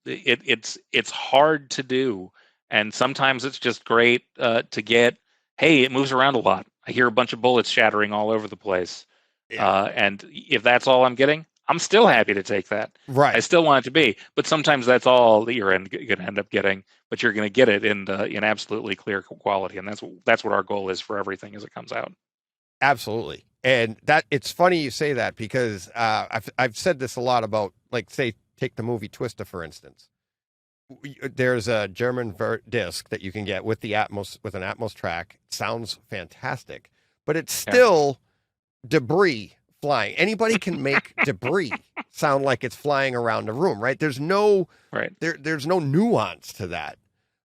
it's hard to do, and sometimes it's just great to get. Hey, it moves around a lot. I hear a bunch of bullets shattering all over the place. Yeah. And if that's all I'm getting, I'm still happy to take that. I Right. still want it to be, but sometimes that's all that you're going to end up getting. But you're going to get it in absolutely clear quality, and that's what our goal is for everything as it comes out. Absolutely. And that it's funny you say that because I've said this a lot about, like, say, take the movie Twister, for instance. There's a German disc that you can get with the Atmos, with an Atmos track. It sounds fantastic, but it's still debris flying. Anybody can make debris sound like it's flying around a room, right? There's no there's no nuance to that.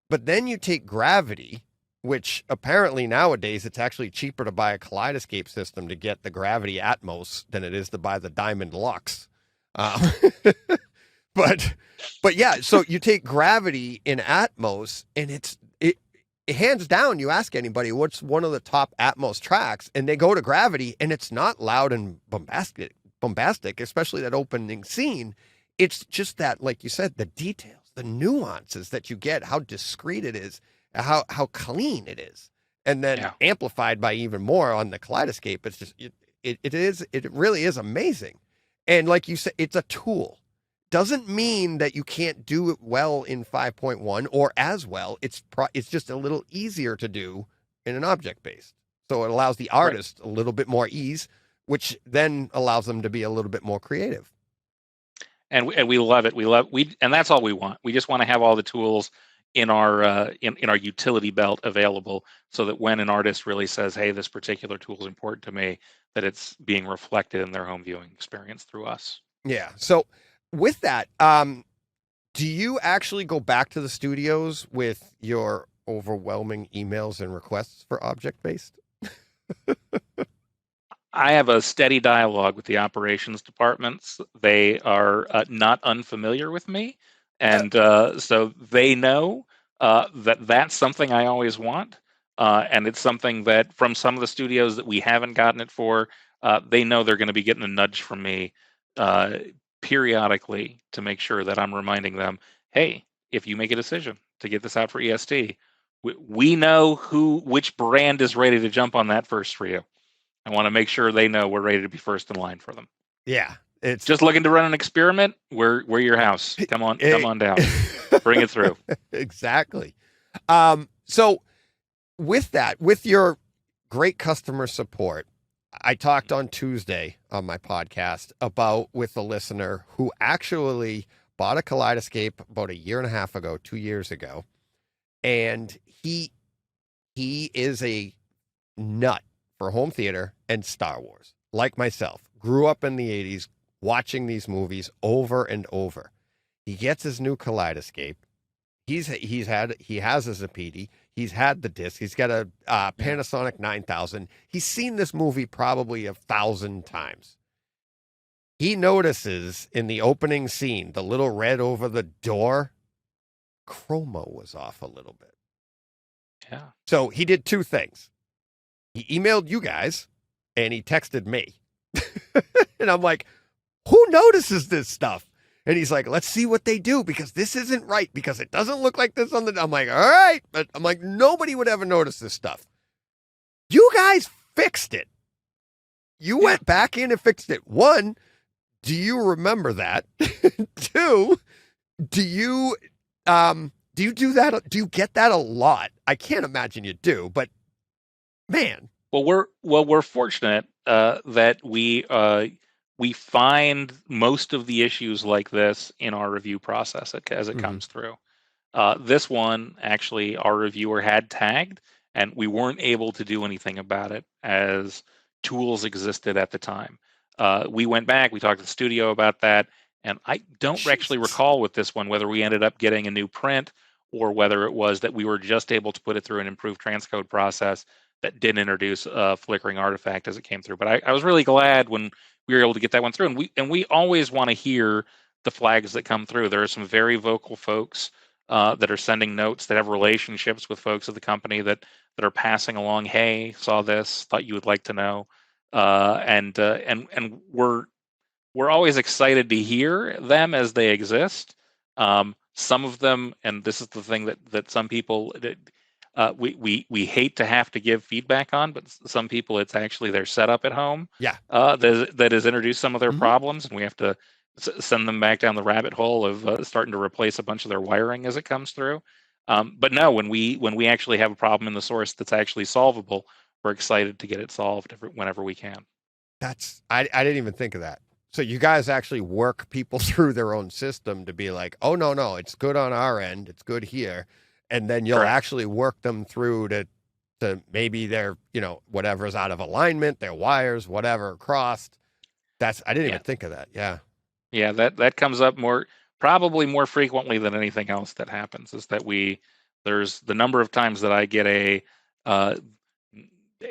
But then you take gravity, which apparently nowadays it's actually cheaper to buy a Kaleidescape system to get the gravity Atmos than it is to buy the Diamond Lux. But yeah, so you take gravity in Atmos, and it hands down. You ask anybody what's one of the top Atmos tracks, and they go to gravity, and it's not loud and bombastic, especially that opening scene. It's just that, like you said, the details, the nuances that you get, how discreet it is, how clean it is, and then amplified by even more on the Kaleidescape. It's just it really is amazing. And like you said, it's a tool. Doesn't mean that you can't do it well in 5.1 or as well. It's just a little easier to do in an object based. So it allows the artist a little bit more ease, which then allows them to be a little bit more creative. And we love it. And that's all we want. We just want to have all the tools in our in our utility belt available, so that when an artist really says, "Hey, this particular tool is important to me," that it's being reflected in their home viewing experience through us. Yeah. So with that, do you actually go back to the studios with your overwhelming emails and requests for object-based? I have a steady dialogue with the operations departments. They are not unfamiliar with me, and so they know that that's something I always want, and it's something that from some of the studios that we haven't gotten it for, they know they're going to be getting a nudge from me periodically to make sure that I'm reminding them, hey, if you make a decision to get this out for EST, we know which brand is ready to jump on that first for you. I want to make sure they know we're ready to be first in line for them. Yeah, it's just looking to run an experiment. We're your house. Come on down. Bring it through. Exactly. So with that, with your great customer support, I talked on Tuesday on my podcast about with a listener who actually bought a Kaleidescape about 1.5 years ago, 2 years ago. And he is a nut for home theater and Star Wars, like myself. Grew up in the 80s watching these movies over and over. He gets his new Kaleidescape. He has his Zapedi. He's had the disc. He's got a Panasonic 9000. He's seen this movie probably 1,000 times. He notices in the opening scene, the little red over the door, chroma was off a little bit. Yeah. So he did two things. He emailed you guys and he texted me. And I'm like, who notices this stuff? And he's like, let's see what they do, because this isn't right, because it doesn't look like this on the... I'm like, all right. But I'm like, nobody would ever notice this stuff. You guys fixed it. You went back in and fixed it. One, do you remember that? Two, do you do that? Do you get that a lot? I can't imagine you do, but man. Well, we're fortunate that we find most of the issues like this in our review process as it comes through. This one, actually, our reviewer had tagged, and we weren't able to do anything about it as tools existed at the time. We went back, we talked to the studio about that, and I don't actually recall with this one whether we ended up getting a new print or whether it was that we were just able to put it through an improved transcode process that didn't introduce a flickering artifact as it came through. But I was really glad when we were able to get that one through. And we always want to hear the flags that come through. There are some very vocal folks that are sending notes, that have relationships with folks at the company that are passing along, hey, saw this, thought you would like to know. And we're always excited to hear them as they exist. Some of them, and this is the thing that some people we hate to have to give feedback on, but some people it's actually their setup at home. Yeah. That has introduced some of their Mhm. problems, and we have to send them back down the rabbit hole of starting to replace a bunch of their wiring as it comes through. But no, when we actually have a problem in the source that's actually solvable, we're excited to get it solved whenever we can. I didn't even think of that. So you guys actually work people through their own system to be like, oh no, it's good on our end, it's good here, and then you'll Correct. actually work them through to maybe their whatever's out of alignment, their wires, whatever crossed. I didn't even think of that. Yeah. Yeah, that comes up probably more frequently than anything else that happens, is that there's the number of times that I get a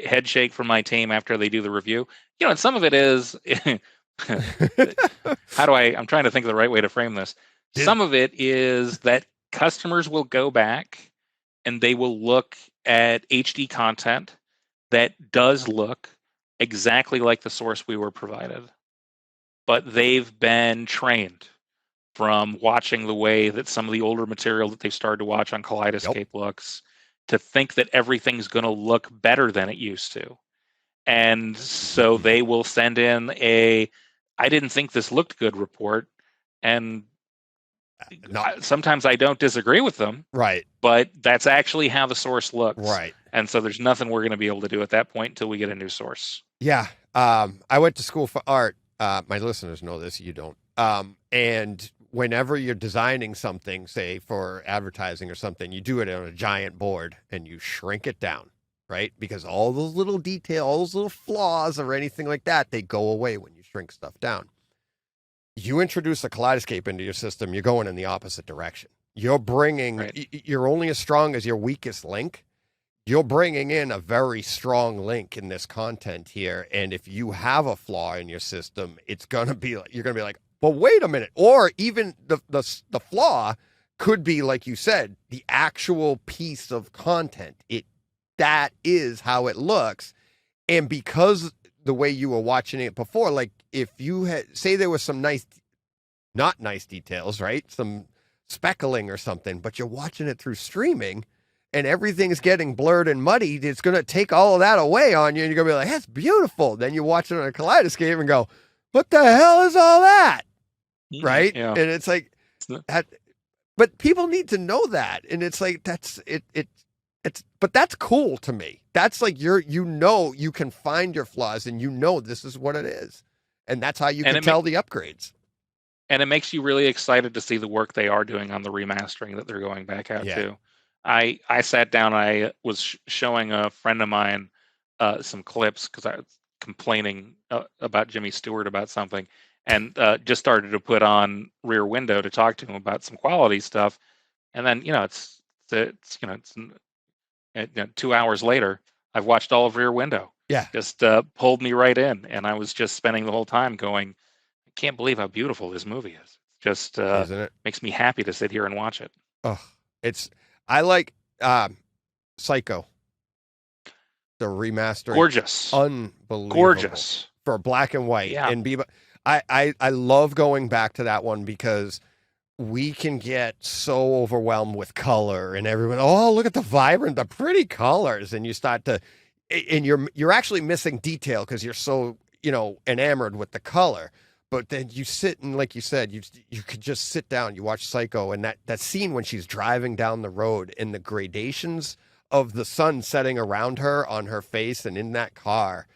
head shake from my team after they do the review. And some of it is I'm trying to think of the right way to frame this. Some of it is that customers will go back and they will look at HD content that does look exactly like the source we were provided, but they've been trained from watching the way that some of the older material that they've started to watch on Kaleidescape looks, to think that everything's going to look better than it used to. And so they will send in I didn't think this looked good report. And sometimes I don't disagree with them. Right. But that's actually how the source looks. Right. And so there's nothing we're going to be able to do at that point until we get a new source. Yeah. I went to school for art. My listeners know this, you don't. And whenever you're designing something, say for advertising or something, you do it on a giant board and you shrink it down, right? Because all those little details, all those little flaws or anything like that, they go away when you shrink stuff down. You introduce a Kaleidescape into your system, you're going in the opposite direction. You're bringing, you're only as strong as your weakest link. You're bringing in a very strong link in this content here. And if you have a flaw in your system, you're going to be like, well, wait a minute. Or even the flaw could be, like you said, the actual piece of content. That is how it looks. And because the way you were watching it before, like if you had, say there was some not nice details, right? Some speckling or something, but you're watching it through streaming and everything's getting blurred and muddied, it's going to take all of that away on you. And you're going to be like, that's beautiful. Then you watch it on a Kaleidescape and go, what the hell is all that? Right. Yeah. And it's like that, but people need to know that. And it's like, but that's cool to me. That's like you can find your flaws and this is what it is. And that's how you can tell the upgrades. And it makes you really excited to see the work they are doing on the remastering that they're going back out to. I sat down, I was showing a friend of mine some clips because I was complaining about Jimmy Stewart about something, and just started to put on Rear Window to talk to him about some quality stuff. And then, it's 2 hours later, I've watched all of Rear Window. Yeah. Just pulled me right in. And I was just spending the whole time going, I can't believe how beautiful this movie is. Just Isn't it? Makes me happy to sit here and watch it. Oh, I like Psycho. The remaster. Gorgeous. Unbelievable. Gorgeous. For black and white. Yeah. And I love going back to that one because we can get so overwhelmed with color and everyone, oh, look at the pretty colors. And you start to, and you're actually missing detail because you're so, enamored with the color. But then you sit and, like you said, you could just sit down, you watch Psycho, and that scene when she's driving down the road and the gradations of the sun setting around her on her face and in that car,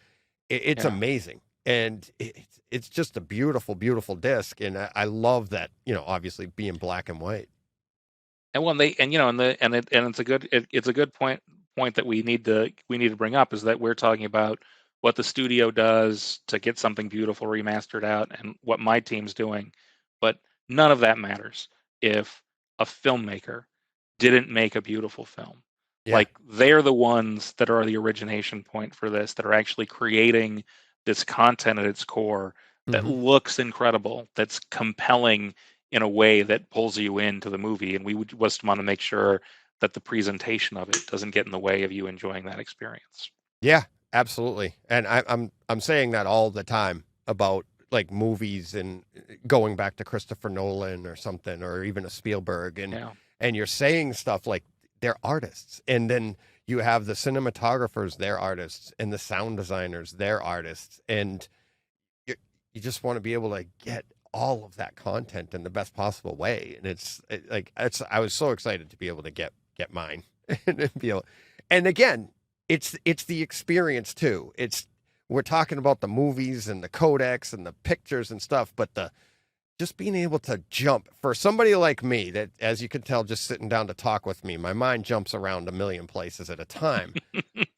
it's amazing. And it's just a beautiful, beautiful disc. And I love that, obviously being black and white. And it's a good point that we need to bring up, is that we're talking about what the studio does to get something beautiful remastered out and what my team's doing. But none of that matters if a filmmaker didn't make a beautiful film. Yeah. Like, they're the ones that are the origination point for this, that are actually creating this content at its core that looks incredible, that's compelling in a way that pulls you into the movie. And we just want to make sure that the presentation of it doesn't get in the way of you enjoying that experience. Yeah. Absolutely. And I'm saying that all the time about like movies and going back to Christopher Nolan or something, or even a Spielberg. And you're saying stuff like they're artists. And then you have the cinematographers, they're artists, and the sound designers, they're artists. And you just want to be able to get all of that content in the best possible way. And I was so excited to be able to get mine and be able, and again, it's the experience too. We're talking about the movies and the codecs and the pictures and stuff, but just being able to jump for somebody like me that, as you can tell, just sitting down to talk with me, my mind jumps around a million places at a time.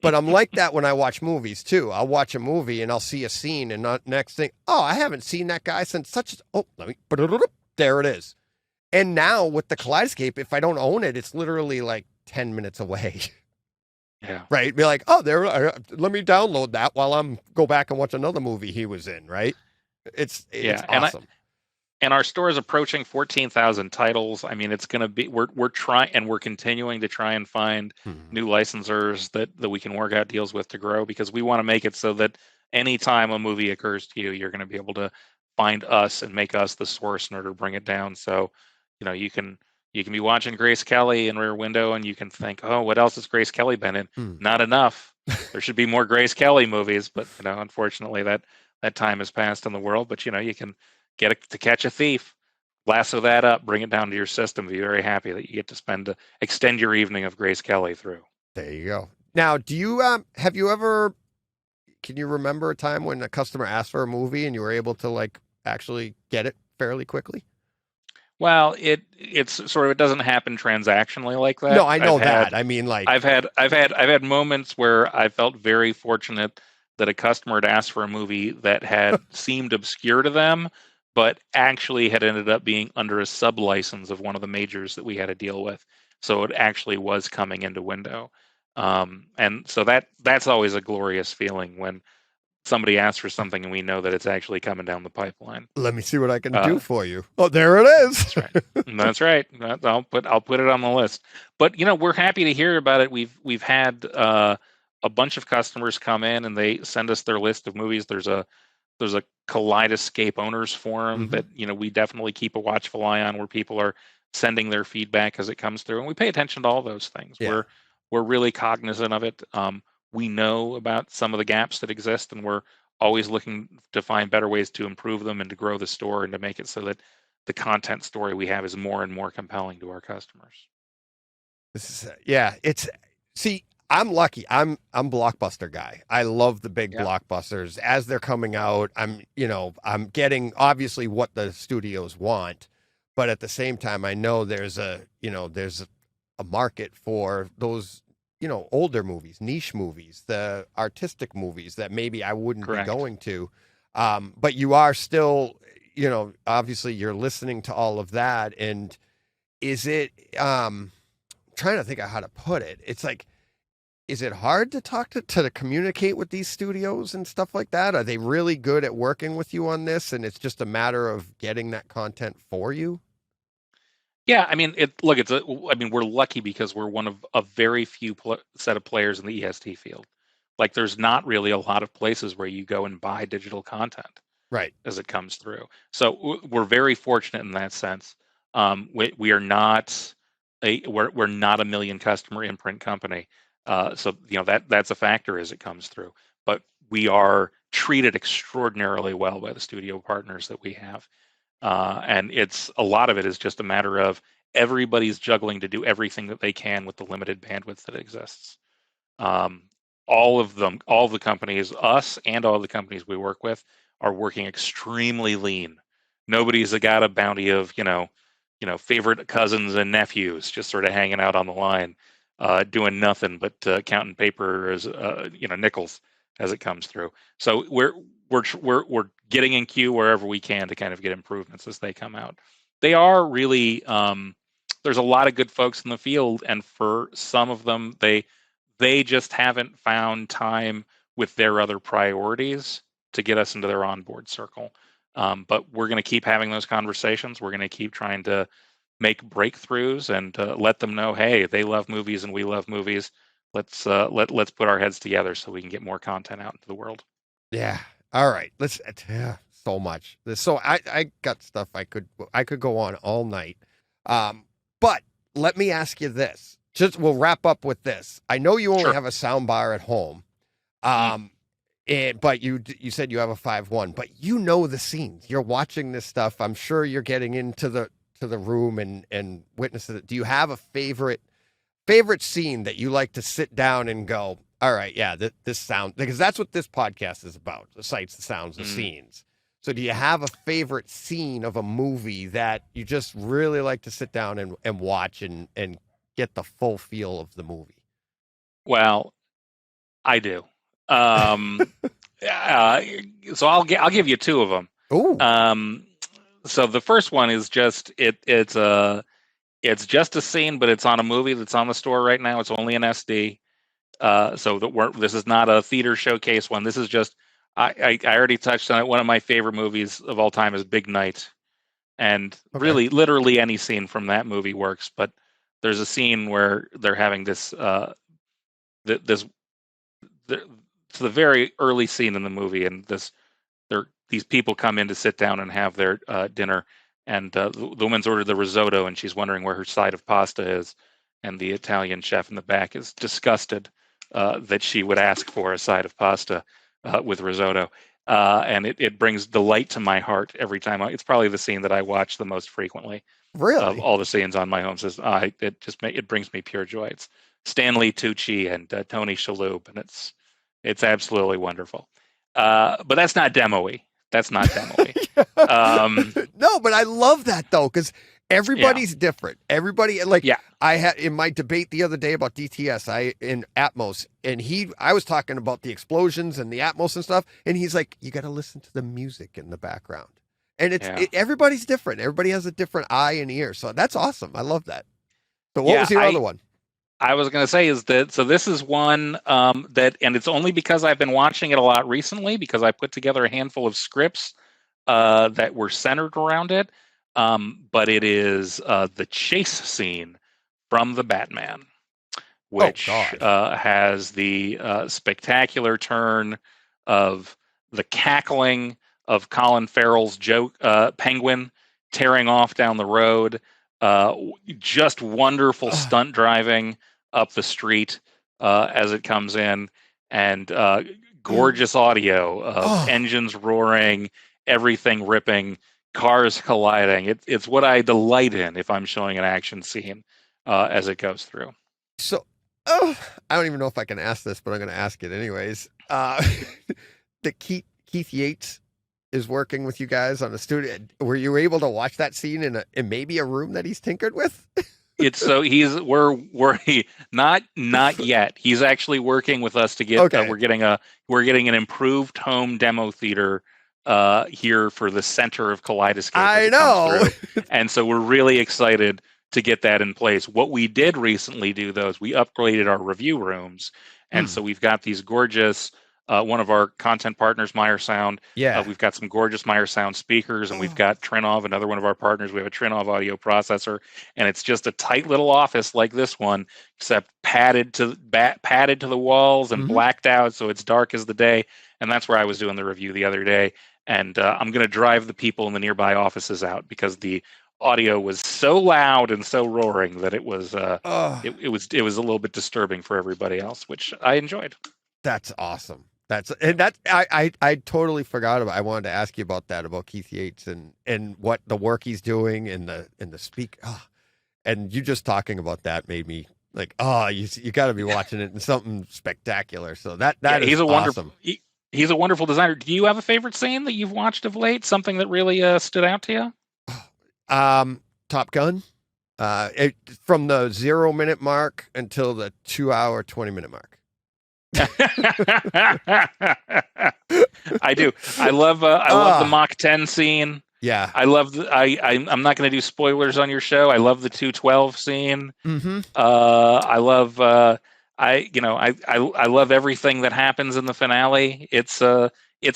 But I'm like that when I watch movies too. I'll watch a movie and I'll see a scene and next thing, oh, I haven't seen that guy since there it is. And now with the Kaleidescape, if I don't own it, it's literally like 10 minutes away. Yeah. Right. Be like, oh, let me download that while go back and watch another movie he was in. Right. It's awesome. And our store is approaching 14,000 titles. I mean, it's going to be, we're trying, and we're continuing to try and find new licensors that we can work out deals with to grow, because we want to make it so that anytime a movie occurs to you, you're going to be able to find us and make us the source in order to bring it down. So, you can be watching Grace Kelly in Rear Window and you can think, oh, what else has Grace Kelly been in? Not enough. There should be more Grace Kelly movies, but unfortunately that time has passed in the world. But you can get To Catch a Thief, lasso that up, bring it down to your system. Be very happy that you get to extend your evening of Grace Kelly through. There you go. Now, do you can you remember a time when a customer asked for a movie and you were able to actually get it fairly quickly? Well, it's sort of, it doesn't happen transactionally like that. No, I know that. I mean, I've had moments where I felt very fortunate that a customer had asked for a movie that had seemed obscure to them, but actually had ended up being under a sub-license of one of the majors that we had to deal with. So it actually was coming into window. And so that's always a glorious feeling when somebody asks for something and we know that it's actually coming down the pipeline. Let me see what I can do for you. Oh, there it is. That's right. That's right. I'll put it on the list. But we're happy to hear about it. We've had a bunch of customers come in and they send us their list of movies. There's a Kaleidescape owners forum that we definitely keep a watchful eye on, where people are sending their feedback as it comes through, and we pay attention to all those things. Yeah. We're really cognizant of it. We know about some of the gaps that exist, and we're always looking to find better ways to improve them and to grow the store and to make it so that the content story we have is more and more compelling to our customers. I'm lucky. I'm blockbuster guy. I love the big blockbusters as they're coming out. I'm getting obviously what the studios want, but at the same time, I know there's a market for those, older movies, niche movies, the artistic movies that maybe I wouldn't be going to. But you are still, obviously you're listening to all of that. And is it, trying to think of how to put it. It's like, is it hard to talk to communicate with these studios and stuff like that? Are they really good at working with you on this, and it's just a matter of getting that content for you? Yeah, I mean, we're lucky because we're one of a very few set of players in the EST field. There's not really a lot of places where you go and buy digital content, right, as it comes through. So we're very fortunate in that sense. We are not we're not a million customer imprint company. So that's a factor as it comes through. But we are treated extraordinarily well by the studio partners that we have. And a lot of it is just a matter of everybody's juggling to do everything that they can with the limited bandwidth that exists. All of the companies, us and all the companies we work with, are working extremely lean. Nobody's got a bounty of, favorite cousins and nephews just sort of hanging out on the line, doing nothing but counting paper as nickels as it comes through. So we're getting in queue wherever we can to kind of get improvements as they come out. They are really there's a lot of good folks in the field, and for some of them, they just haven't found time with their other priorities to get us into their onboard circle. But we're going to keep having those conversations. We're going to keep trying to make breakthroughs and let them know, hey, they love movies and we love movies. Let's put our heads together so we can get more content out into the world. Yeah. All right. Let's. So much. So I got stuff I could go on all night. But let me ask you this: we'll wrap up with this. I know you only Sure. have a sound bar at home. But you said you have a 5.1, but you know the scenes. You're watching this stuff. I'm sure you're getting into the room and witnessing it. Do you have a favorite scene that you like to sit down and go, all right, yeah, this sound, because that's what this podcast is about: the sights, the sounds, the scenes. So do you have a favorite scene of a movie that you just really like to sit down and watch and get the full feel of the movie? Well, I do. So I'll give you two of them. Ooh. So the first one is just it's just a scene, but it's on a movie that's on the store right now. It's only an SD. This is not a theater showcase one. This is just I already touched on it. One of my favorite movies of all time is Big Night, and really, literally any scene from that movie works. But there's a scene where they're having this it's the very early scene in the movie, and these people come in to sit down and have their dinner, and the woman's ordered the risotto, and she's wondering where her side of pasta is, and the Italian chef in the back is disgusted that she would ask for a side of pasta with risotto, and it brings delight to my heart every time. It's probably the scene that I watch the most frequently. Really? Of all the scenes on my home, it brings me pure joy. It's Stanley Tucci and Tony Shalhoub, and it's absolutely wonderful. But that's not demo-y. That's not demo-y. No, but I love that though, because everybody's different. Everybody, I had in my debate the other day about DTS, in Atmos, and I was talking about the explosions and the Atmos and stuff, and he's like, you got to listen to the music in the background. And everybody's different. Everybody has a different eye and ear. So that's awesome. I love that. So what was your other one? I was going to say is that, so this is one that, and it's only because I've been watching it a lot recently, because I put together a handful of scripts that were centered around it. But it is the chase scene from The Batman, which has the spectacular turn of the cackling of Colin Farrell's Penguin tearing off down the road. Just wonderful stunt driving up the street as it comes in, and gorgeous audio of engines roaring, everything ripping, cars colliding. It's what I delight in if I'm showing an action scene as it goes through. So, I don't even know if I can ask this, but I'm going to ask it anyways. The Keith Yates is working with you guys on a studio. Were you able to watch that scene in maybe a room that he's tinkered with? We're not yet. He's actually working with us to get. We're getting an improved home demo theater here for the center of Kaleidescape. I know, and so we're really excited to get that in place. What we did recently do, though, is we upgraded our review rooms, and so we've got these gorgeous. One of our content partners, Meyer Sound. We've got some gorgeous Meyer Sound speakers, and we've got Trinov, another one of our partners. We have a Trinov audio processor, and it's just a tight little office like this one, except padded to the walls and blacked out, so it's dark as the day. And that's where I was doing the review the other day. And I'm going to drive the people in the nearby offices out because the audio was so loud and so roaring that it was it was a little bit disturbing for everybody else, which I enjoyed. That's awesome. I totally forgot about. I wanted to ask you about that, about Keith Yates and what the work he's doing and the speak. And you just talking about that made me like, you got to be watching it in something spectacular. So that is awesome. He's a wonderful designer. Do you have a favorite scene that you've watched of late? Something that really stood out to you? Top Gun. From the 0 minute mark until the 2 hour 20-minute mark. I do. I love the Mach 10 scene. Yeah. I love I'm not going to do spoilers on your show. I love the 212 scene. I love I love everything that happens in the finale. It's a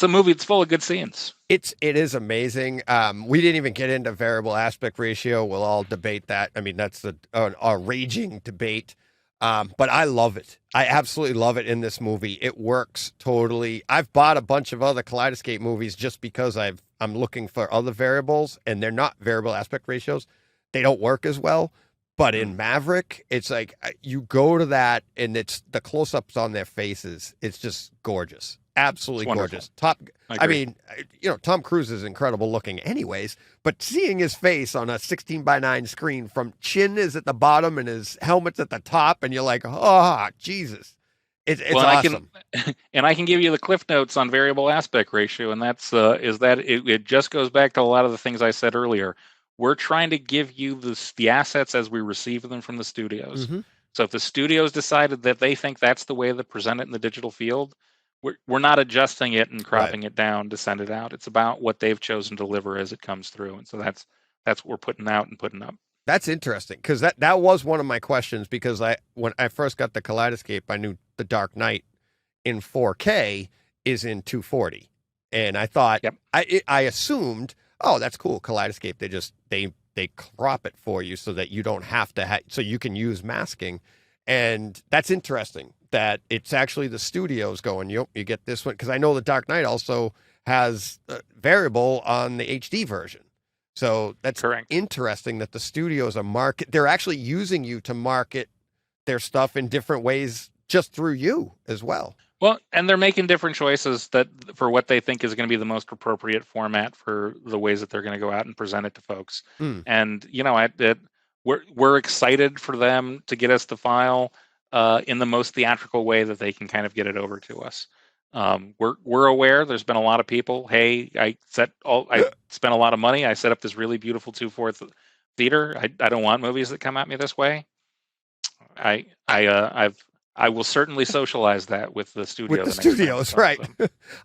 movie that's full of good scenes. It is amazing. We didn't even get into variable aspect ratio. We'll all debate that. I mean, that's a raging debate. But I love it. I absolutely love it in this movie. It works totally. I've bought a bunch of other Kaleidescape movies just because I'm looking for other variables, and they're not variable aspect ratios. They don't work as well. But in Maverick, it's like you go to that and it's the close-ups on their faces. It's just gorgeous. Absolutely gorgeous. I mean, Tom Cruise is incredible looking anyways, but seeing his face on a 16:9 screen from chin is at the bottom and his helmet's at the top, and you're like, oh, Jesus. It's awesome. I can give you the cliff notes on variable aspect ratio, and that's it just goes back to a lot of the things I said earlier. We're trying to give you the assets as we receive them from the studios. Mm-hmm. So if the studios decided that they think that's the way to present it in the digital field, we're not adjusting it and cropping it down to send it out. It's about what they've chosen to deliver as it comes through, and so that's what we're putting out and putting up. That's interesting, because that was one of my questions, because when I first got the Kaleidescape, I knew the Dark Knight in 4K is in 240, and I thought, I assumed, oh, that's cool, Kaleidescape, they crop it for you so that you don't have to so you can use masking, and that's interesting that it's actually the studios going, you get this one, because I know the Dark Knight also has variable on the HD version. So that's correct. Interesting that the studios they're actually using you to market their stuff in different ways just through you as well. Well, and they're making different choices for what they think is going to be the most appropriate format for the ways that they're going to go out and present it to folks. And, we're excited for them to get us the file in the most theatrical way that they can kind of get it over to us. We're aware there's been a lot of people. Hey, I spent a lot of money. I set up this really beautiful 2/4 theater. I don't want movies that come at me this way. I will certainly socialize that with the studio. With the studios, right?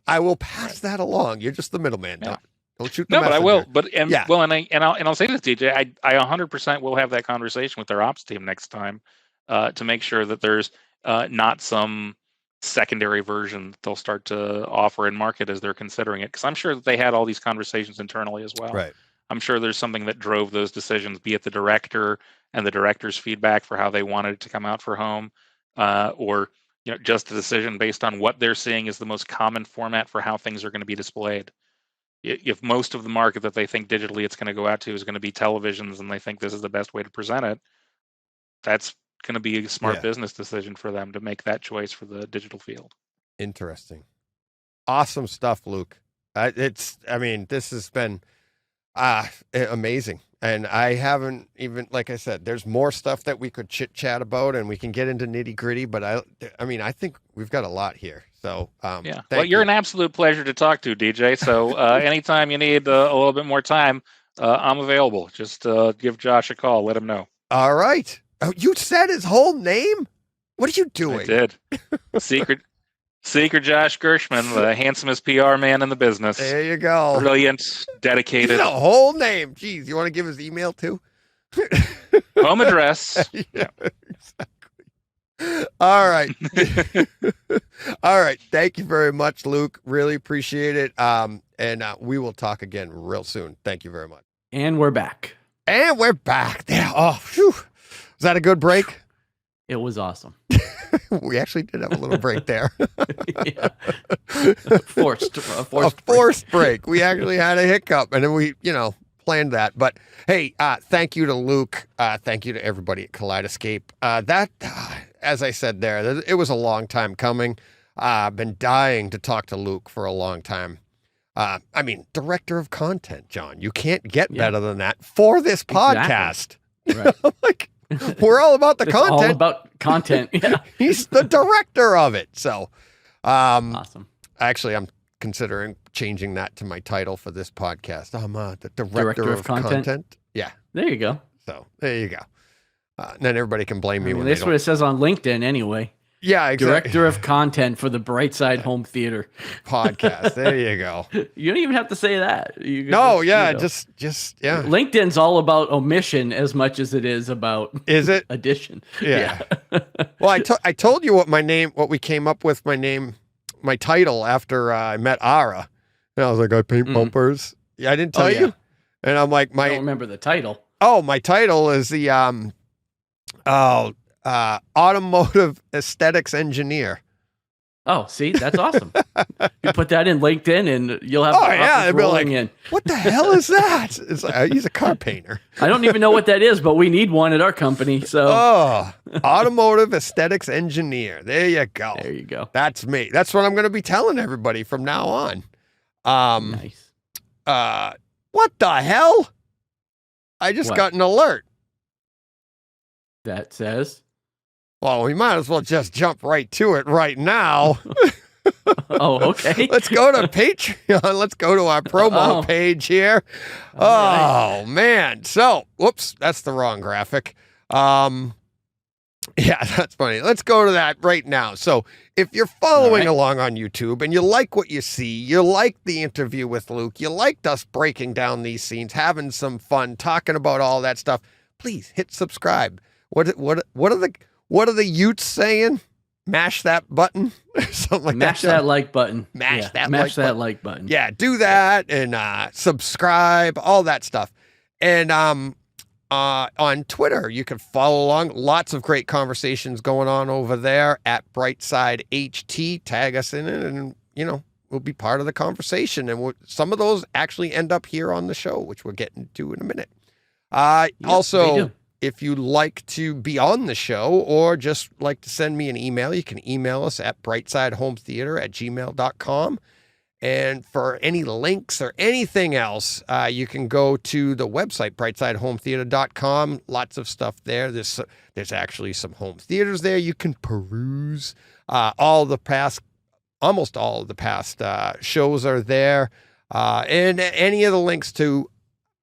I will pass that along. You're just the middleman. Yeah. Don't shoot the messenger. But I will. I'll say this, DJ. I 100% will have that conversation with their ops team next time to make sure that there's not some secondary version they'll start to offer and market as they're considering it, because I'm sure that they had all these conversations internally as well. Right. I'm sure there's something that drove those decisions, be it the director and the director's feedback for how they wanted it to come out for home, or just a decision based on what they're seeing is the most common format for how things are going to be displayed. If most of the market that they think digitally it's going to go out to is going to be televisions, and they think this is the best way to present it, that's going to be a smart business decision for them to make that choice for the digital field. Interesting. Awesome stuff, Luke. This has been amazing. And I haven't even, like I said, there's more stuff that we could chit chat about and we can get into nitty gritty, but I think we've got a lot here. So, well, you're an absolute pleasure to talk to, DJ. So anytime you need a little bit more time, I'm available. Just give Josh a call. Let him know. All right. Oh, you said his whole name? What are you doing? I did. Secret Josh Gershman, the handsomest PR man in the business. There you go. Brilliant, dedicated. The whole name. Jeez, you want to give his email too? Home address. Yeah, exactly. All right. All right. Thank you very much, Luke. Really appreciate it. And we will talk again real soon. Thank you very much. And we're back. And we're back. There. Oh, whew. Was that a good break? It was awesome. We actually did have a little break there. Forced break. We actually had a hiccup, and then we, planned that. But hey, thank you to Luke. Thank you to everybody at Kaleidescape. As I said there, it was a long time coming. I've been dying to talk to Luke for a long time. Director of content, John. You can't get better than that for this podcast. Right. Like, we're all about the content. All about content. Yeah. He's the director of it. So, awesome. Actually, I'm considering changing that to my title for this podcast. I'm the director of content. Yeah. There you go. So there you go. Then everybody can blame me. That's what it says on LinkedIn anyway. Yeah, exactly. Director of content for the Brightside Home Theater podcast. There you go. You don't even have to say that. Just LinkedIn's all about omission as much as it is about addition. Yeah. Well, I told you what we came up with my title after I met Ara. And I was like, I paint bumpers. Yeah, I didn't tell you. And I'm like, I don't remember the title. Oh, my title is the automotive aesthetics engineer. Oh, see, that's awesome. You put that in LinkedIn, and you'll have. Oh yeah, they'd be like, in. "What the hell is that?" It's like, he's a car painter. I don't even know what that is, but we need one at our company. So, automotive aesthetics engineer. There you go. There you go. That's me. That's what I'm going to be telling everybody from now on. Nice. What the hell? I just got an alert. That says. Well, we might as well just jump right to it right now. Oh, okay. Let's go to Patreon. Let's go to our promo page here. Right. Man. So, whoops, that's the wrong graphic. Yeah, that's funny. Let's go to that right now. So, if you're following along on YouTube and you like what you see, you like the interview with Luke, you liked us breaking down these scenes, having some fun, talking about all that stuff, please hit subscribe. What are the Utes saying? Mash that button, something like that. Mash that like button. Mash that like button. Yeah, do that and subscribe, all that stuff. And on Twitter, you can follow along. Lots of great conversations going on over there at Brightside HT. Tag us in it, and we'll be part of the conversation. And some of those actually end up here on the show, which we're getting to in a minute. Also, if you'd like to be on the show or just like to send me an email, you can email us at brightsidehometheater@gmail.com. And for any links or anything else, you can go to the website, brightsidehometheater.com. Lots of stuff there. There's actually some home theaters there you can peruse. Almost all of the past shows are there. And any of the links to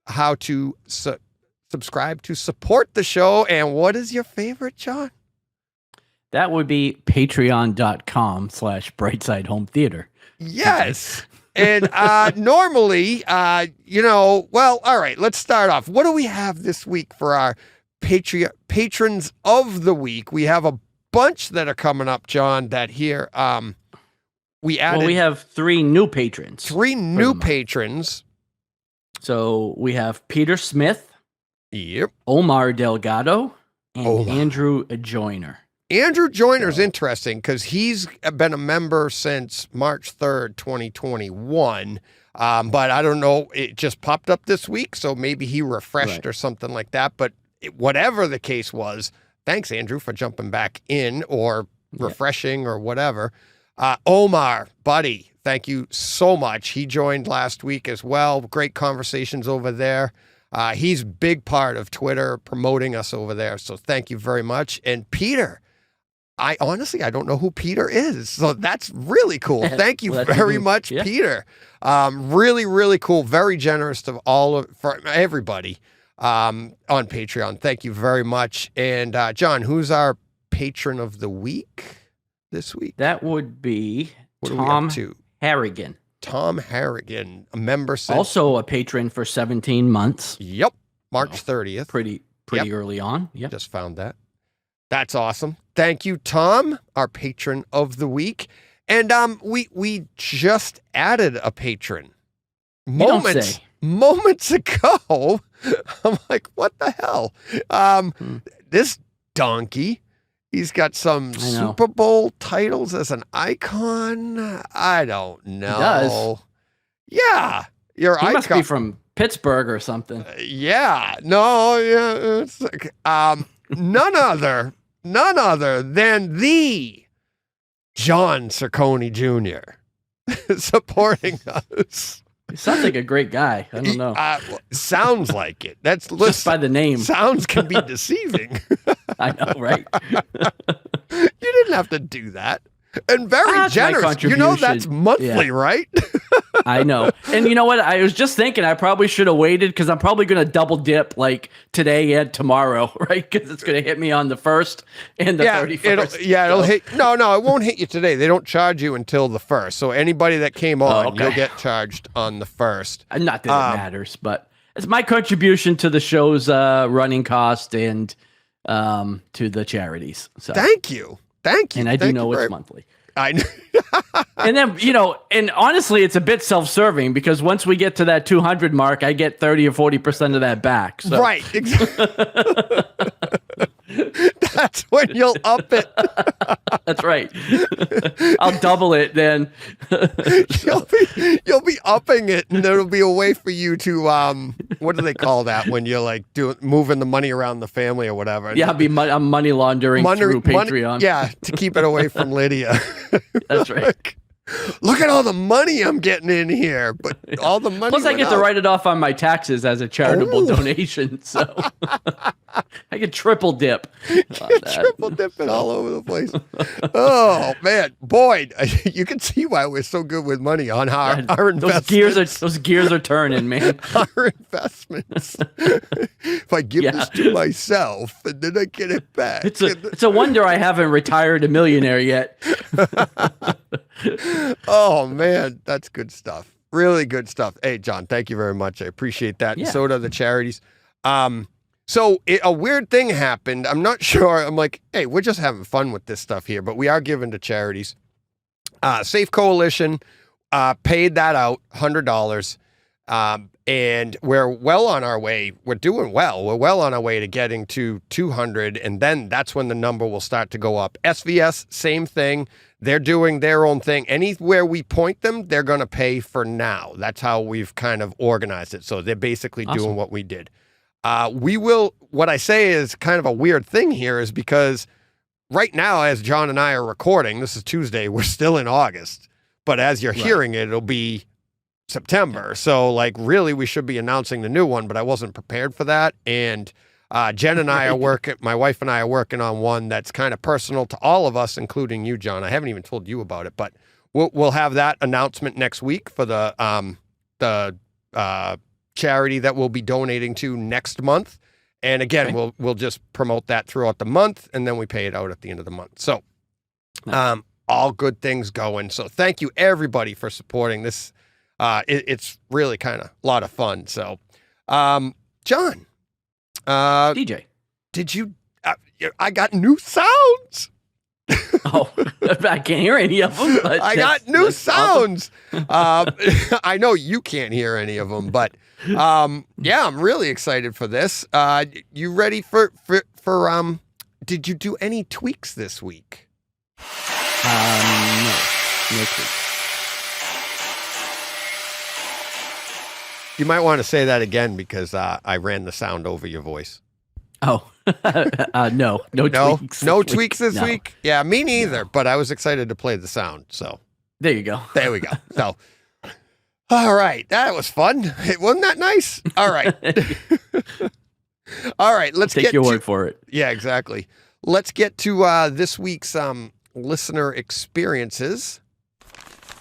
how to subscribe to support the show. And what is your favorite, John? That would be patreon.com/brightsidehometheater. Yes. And normally, all right, let's start off. What do we have this week for our patrons of the week? We have a bunch that are coming up, John, that here we have 3 new patrons. 3 new patrons. So we have Peter Smith. Yep. Omar Delgado and Andrew Joyner. Andrew Joyner's interesting because he's been a member since March 3rd, 2021. But I don't know, it just popped up this week, so maybe he refreshed or something like that. But whatever the case was, thanks, Andrew, for jumping back in or refreshing or whatever. Omar, buddy, thank you so much. He joined last week as well. Great conversations over there. He's a big part of Twitter promoting us over there. So thank you very much. And Peter, I don't know who Peter is. So that's really cool. Thank you very much, Peter. Really, really cool. Very generous to for everybody on Patreon. Thank you very much. And John, who's our patron of the week this week? That would be Tom Harrigan. Tom Harrigan, a member since... Also a patron for 17 months. Yep. March 30th. Pretty early on. Yep. Just found that. That's awesome. Thank you, Tom, our patron of the week. And we just added a patron. Moments ago. I'm like, what the hell? This donkey... He's got some Super Bowl titles as an icon. I don't know. He does. Yeah. He must be from Pittsburgh or something. It's like, none other than the John Ciccone Jr. supporting us. He sounds like a great guy. I don't know. Sounds like it. That's just by the name. Sounds can be deceiving. I know, right? You didn't have to do that. And very generous. That's monthly, right? I know. And you know what? I was just thinking I probably should have waited because I'm probably going to double dip like today and tomorrow, right? Because it's going to hit me on the 1st and the 31st. It'll hit. No, it won't hit you today. They don't charge you until the 1st. So anybody that came on, you'll get charged on the 1st. Not that it matters, but it's my contribution to the show's running cost and to the charities. So thank you. And I do know it's monthly. I know. And then, and honestly, it's a bit self-serving because once we get to that 200 mark, I get 30 or 40% of that back. So. Right. Exactly. That's when you'll up it. That's right. I'll double it then. You'll be upping it, and there'll be a way for you to what do they call that when you're like moving the money around the family or whatever? Yeah, I'm money laundering through Patreon. Yeah, to keep it away from Lydia. That's right. Like, look at all the money I'm getting in here, but all the money. Plus, I get to write it off on my taxes as a charitable donation, so I get triple dip. Triple dipping all over the place. Oh man, Boyd, you can see why we're so good with money on our investments. Those gears are turning, man. Our investments. If I give this to myself and then I get it back, it's a wonder I haven't retired a millionaire yet. Oh man, that's good stuff. Really good stuff. Hey, John, thank you very much. I appreciate that. Yeah. So do the charities. So a weird thing happened. I'm not sure. I'm like, hey, we're just having fun with this stuff here, but we are giving to charities. Safe Coalition paid that out, $100. And we're well on our way. We're doing well. We're well on our way to getting to 200. And then that's when the number will start to go up. SVS, same thing. They're doing their own thing. Anywhere we point them, they're going to pay for now. That's how we've kind of organized it. So they're basically doing what we did. What I say is kind of a weird thing here is because right now, as John and I are recording, this is Tuesday, we're still in August. But as you're hearing it, it'll be September. So like really we should be announcing the new one, but I wasn't prepared for that. And Jen and I my wife and I are working on one that's kind of personal to all of us, including you, John. I haven't even told you about it, but we'll have that announcement next week for the charity that we'll be donating to next month. And again, we'll just promote that throughout the month, and then we pay it out at the end of the month. So all good things going. So thank you everybody for supporting this. It's really kind of a lot of fun. So, John, DJ, did you? I got new sounds. Oh, I can't hear any of them. But I got new sounds. Awesome. I know you can't hear any of them, but yeah, I'm really excited for this. You ready for did you do any tweaks this week? No tweaks. You might want to say that again because I ran the sound over your voice. Oh, no tweaks. No tweaks this week? Yeah, me neither, but I was excited to play the sound, so. There you go. There we go. So, all right, that was fun. Wasn't that nice? All right. All right, let's take your word for it. Yeah, exactly. Let's get to this week's listener experiences.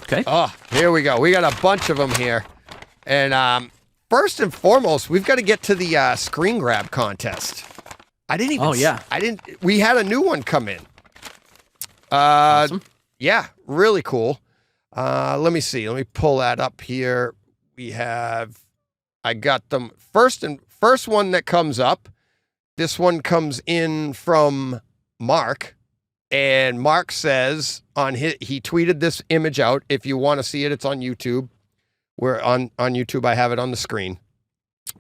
Okay. Oh, here we go. We got a bunch of them here. And first and foremost, we've got to get to the screen grab contest. I didn't even. Oh yeah. We had a new one come in. Awesome. Yeah, really cool. Let me see. Let me pull that up here. I got them first one that comes up. This one comes in from Mark, and Mark says he tweeted this image out. If you want to see it, it's on YouTube. We're on YouTube. I have it on the screen.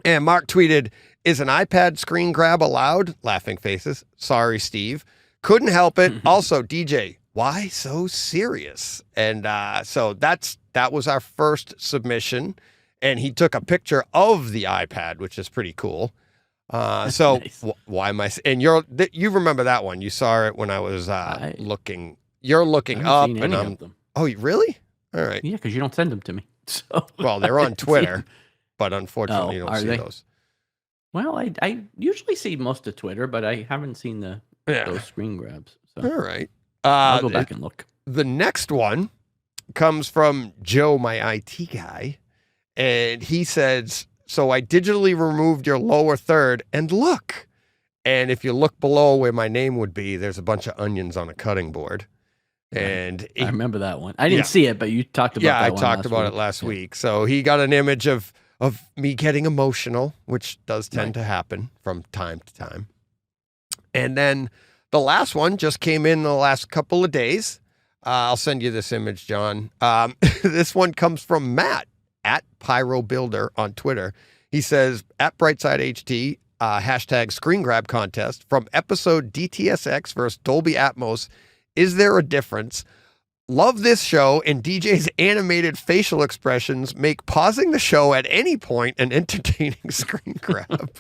And Mark tweeted, "Is an iPad screen grab allowed?" Laughing faces. Sorry, Steve. Couldn't help it. Also, DJ, why so serious? And so that was our first submission. And he took a picture of the iPad, which is pretty cool. So nice. Why am I? And you remember that one? You saw it when I was looking. You're looking up, and I'm. Oh, really? All right. Yeah, because you don't send them to me. So well, they're on Twitter, but unfortunately, you don't see those. Well, I usually see most of Twitter, but I haven't seen those screen grabs. So. All right. I'll go back and look. The next one comes from Joe, my IT guy, and he says, "So I digitally removed your lower third, and look. And if you look below where my name would be, there's a bunch of onions on a cutting board." And I remember that one. I didn't see it, but you talked about that one. Yeah, I talked about it last week. So he got an image of me getting emotional, which does tend to happen from time to time. And then the last one just came in the last couple of days. I'll send you this image, John. This one comes from Matt at Pyro Builder on Twitter. He says, "At Brightside HT, hashtag screen grab contest from episode DTSX versus Dolby Atmos. Is there a difference? Love this show, and DJ's animated facial expressions make pausing the show at any point an entertaining screen grab.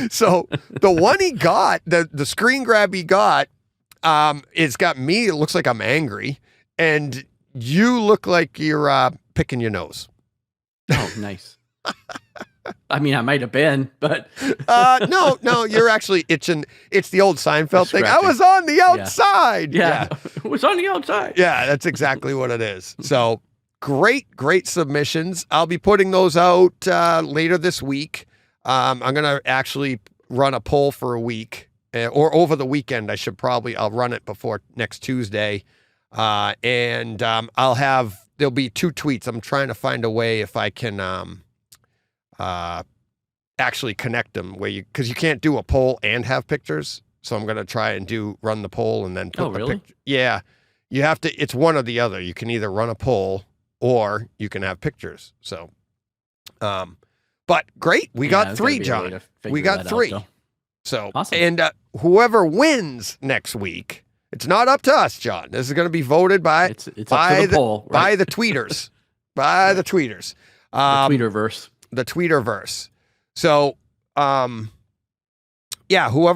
So the one he got, the screen grab he got, it's got me. It looks like I'm angry, and you look like you're picking your nose. Oh, nice. I mean, I might have been, but no, you're actually itching. It's the old Seinfeld thing. I was on the outside. Yeah. It was on the outside. Yeah, that's exactly what it is. So great submissions. I'll be putting those out later this week. I'm gonna actually run a poll for a week, or over the weekend. I'll run it before next Tuesday, and there'll be 2 tweets. I'm trying to find a way if I can actually connect them because you can't do a poll and have pictures. So I'm going to try and run the poll and then put the picture. Yeah. You have to, it's one or the other. You can either run a poll or you can have pictures. So, but great. We got 3, John. We got 3. So, awesome. And whoever wins next week, it's not up to us, John. This is going to be voted by, it's by the poll, right? By the tweeters, by the tweeters. The tweeterverse. The tweeterverse. So, whoever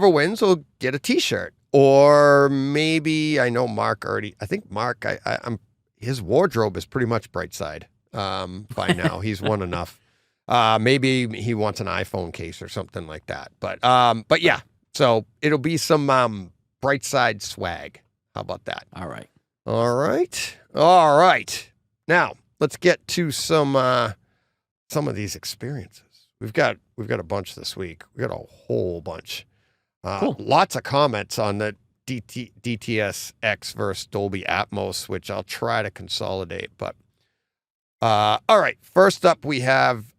wins will get a t-shirt, or maybe I know Mark already. I think Mark, his wardrobe is pretty much Brightside by now. He's won enough. Maybe he wants an iPhone case or something like that. But yeah, so it'll be some Brightside swag. How about that? All right. Now let's get to some of these experiences. We've got a bunch this week. We got a whole bunch. Cool. Lots of comments on the DTSX versus Dolby Atmos, which I'll try to consolidate. But all right, first up we have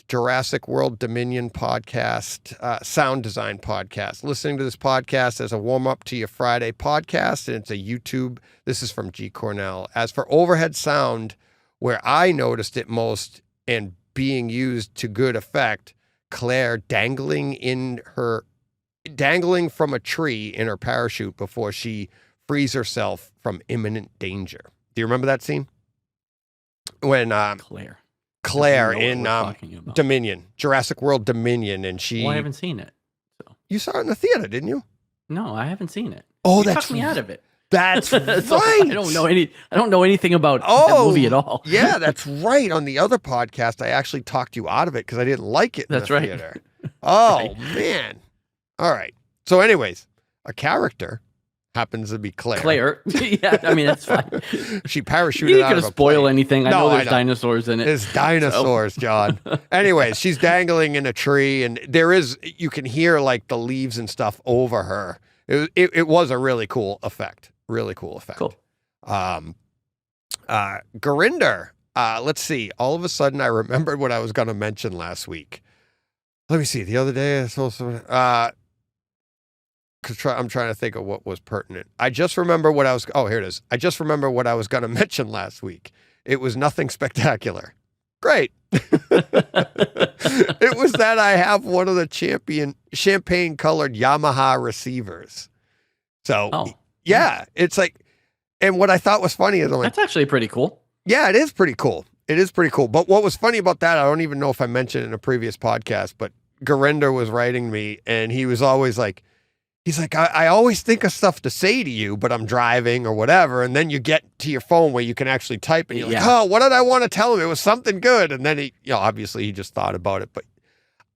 Jurassic World Dominion podcast, sound design podcast. Listening to this podcast as a warm up to your Friday podcast, and it's a YouTube. This is from G Cornell. As for overhead sound, where I noticed it most and being used to good effect, Claire dangling from a tree in her parachute before she frees herself from imminent danger. Do you remember that scene? When Claire in Dominion, Jurassic World Dominion, and she. Well, I haven't seen it. So. You saw it in the theater, didn't you? No, I haven't seen it. Oh, you that's took me out of it. That's so right. I don't know anything about that movie at all. Yeah, that's right. On the other podcast, I actually talked you out of it because I didn't like it in the theater. Oh, right. Man. All right. So anyways, a character happens to be Claire. Yeah, I mean, that's fine. She parachuted you out could of a spoil plane. anything. I know there's dinosaurs in it. There's dinosaurs, John. Anyways, she's dangling in a tree, and you can hear like the leaves and stuff over her. It was a really cool effect. Really cool effect. Cool. Gurinder. Let's see. All of a sudden, I remembered what I was going to mention last week. Let me see. The other day, I'm trying to think of what was pertinent. I just remember what I was. Oh, here it is. I just remember what I was going to mention last week. It was nothing spectacular. Great. It was that I have one of the champagne colored Yamaha receivers. So, yeah, it's like, and what I thought was funny is that's actually pretty cool. Yeah, it is pretty cool. But what was funny about that, I don't even know if I mentioned it in a previous podcast, but Gurinder was writing me and he was always like, I always think of stuff to say to you, but I'm driving or whatever. And then you get to your phone where you can actually type and you're like, oh, what did I want to tell him? It was something good. And then obviously he just thought about it, but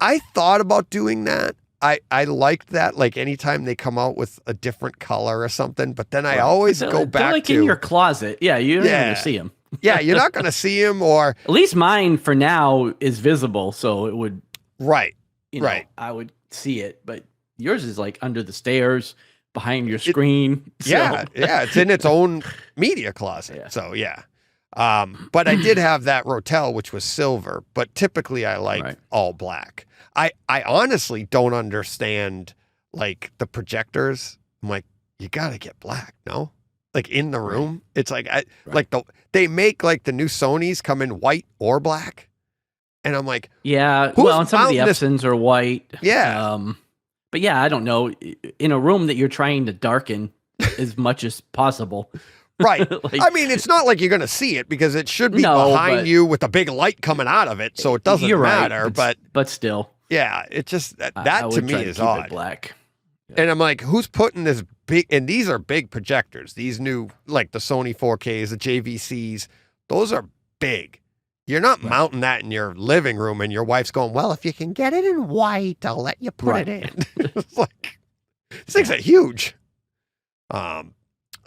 I thought about doing that. I liked that. Like anytime they come out with a different color or something, but then I always go back like in your closet. Yeah. You're not going to see them. Yeah. You're not going to see him or at least mine for now is visible. So it would, right. I would see it, but yours is like under the stairs behind your screen. Yeah. It's in its own media closet. Yeah. So yeah. But I did have that Rotel, which was silver, but typically I like all black. I honestly don't understand like the projectors. I'm like, you got to get black. No, like in the room. It's like, like they make like the new Sonys come in white or black. And I'm like, Yeah, who's well, and some of the mounting this? Epsons are white. Yeah. But yeah, I don't know. In a room that you're trying to darken as much as possible. Right. Like, I mean, it's not like you're going to see it because it should be No, behind but- you with a big light coming out of it, so it doesn't You're right, matter. But still, yeah, it just I that to would me try to is keep it odd. black. And I'm like, who's putting this big? And these are big projectors. These new, like the Sony 4Ks, the JVCs, those are big. You're not mounting that in your living room, and your wife's going, "Well, if you can get it in white, I'll let you put it in." It's like these things are huge. All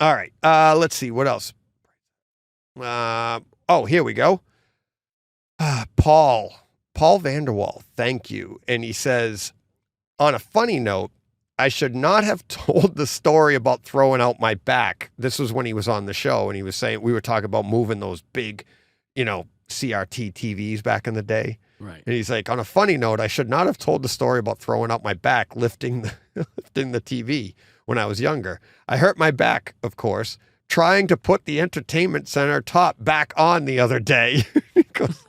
right. Let's see what else. Oh, here we go. Paul Vanderwall, thank you. And he says, on a funny note, I should not have told the story about throwing out my back. This was when he was on the show, and he was saying, we were talking about moving those big, CRT TVs back in the day. Right. And he's like, on a funny note, I should not have told the story about throwing out my back, lifting the TV when I was younger. I hurt my back, of course, trying to put the entertainment center top back on the other day. He goes,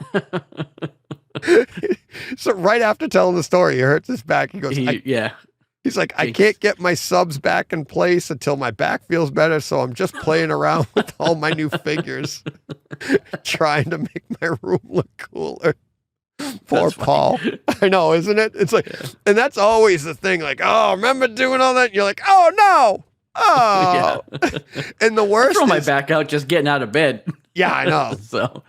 so right after telling the story, he hurts his back. He goes, he's like, I can't get my subs back in place until my back feels better, so I'm just playing around with all my new figures, trying to make my room look cooler. Poor Paul. I know, isn't it? It's like, and that's always the thing, like, oh, remember doing all that? And you're like, oh, no. Oh. And the worst I throw my back out just getting out of bed. Yeah, I know. So,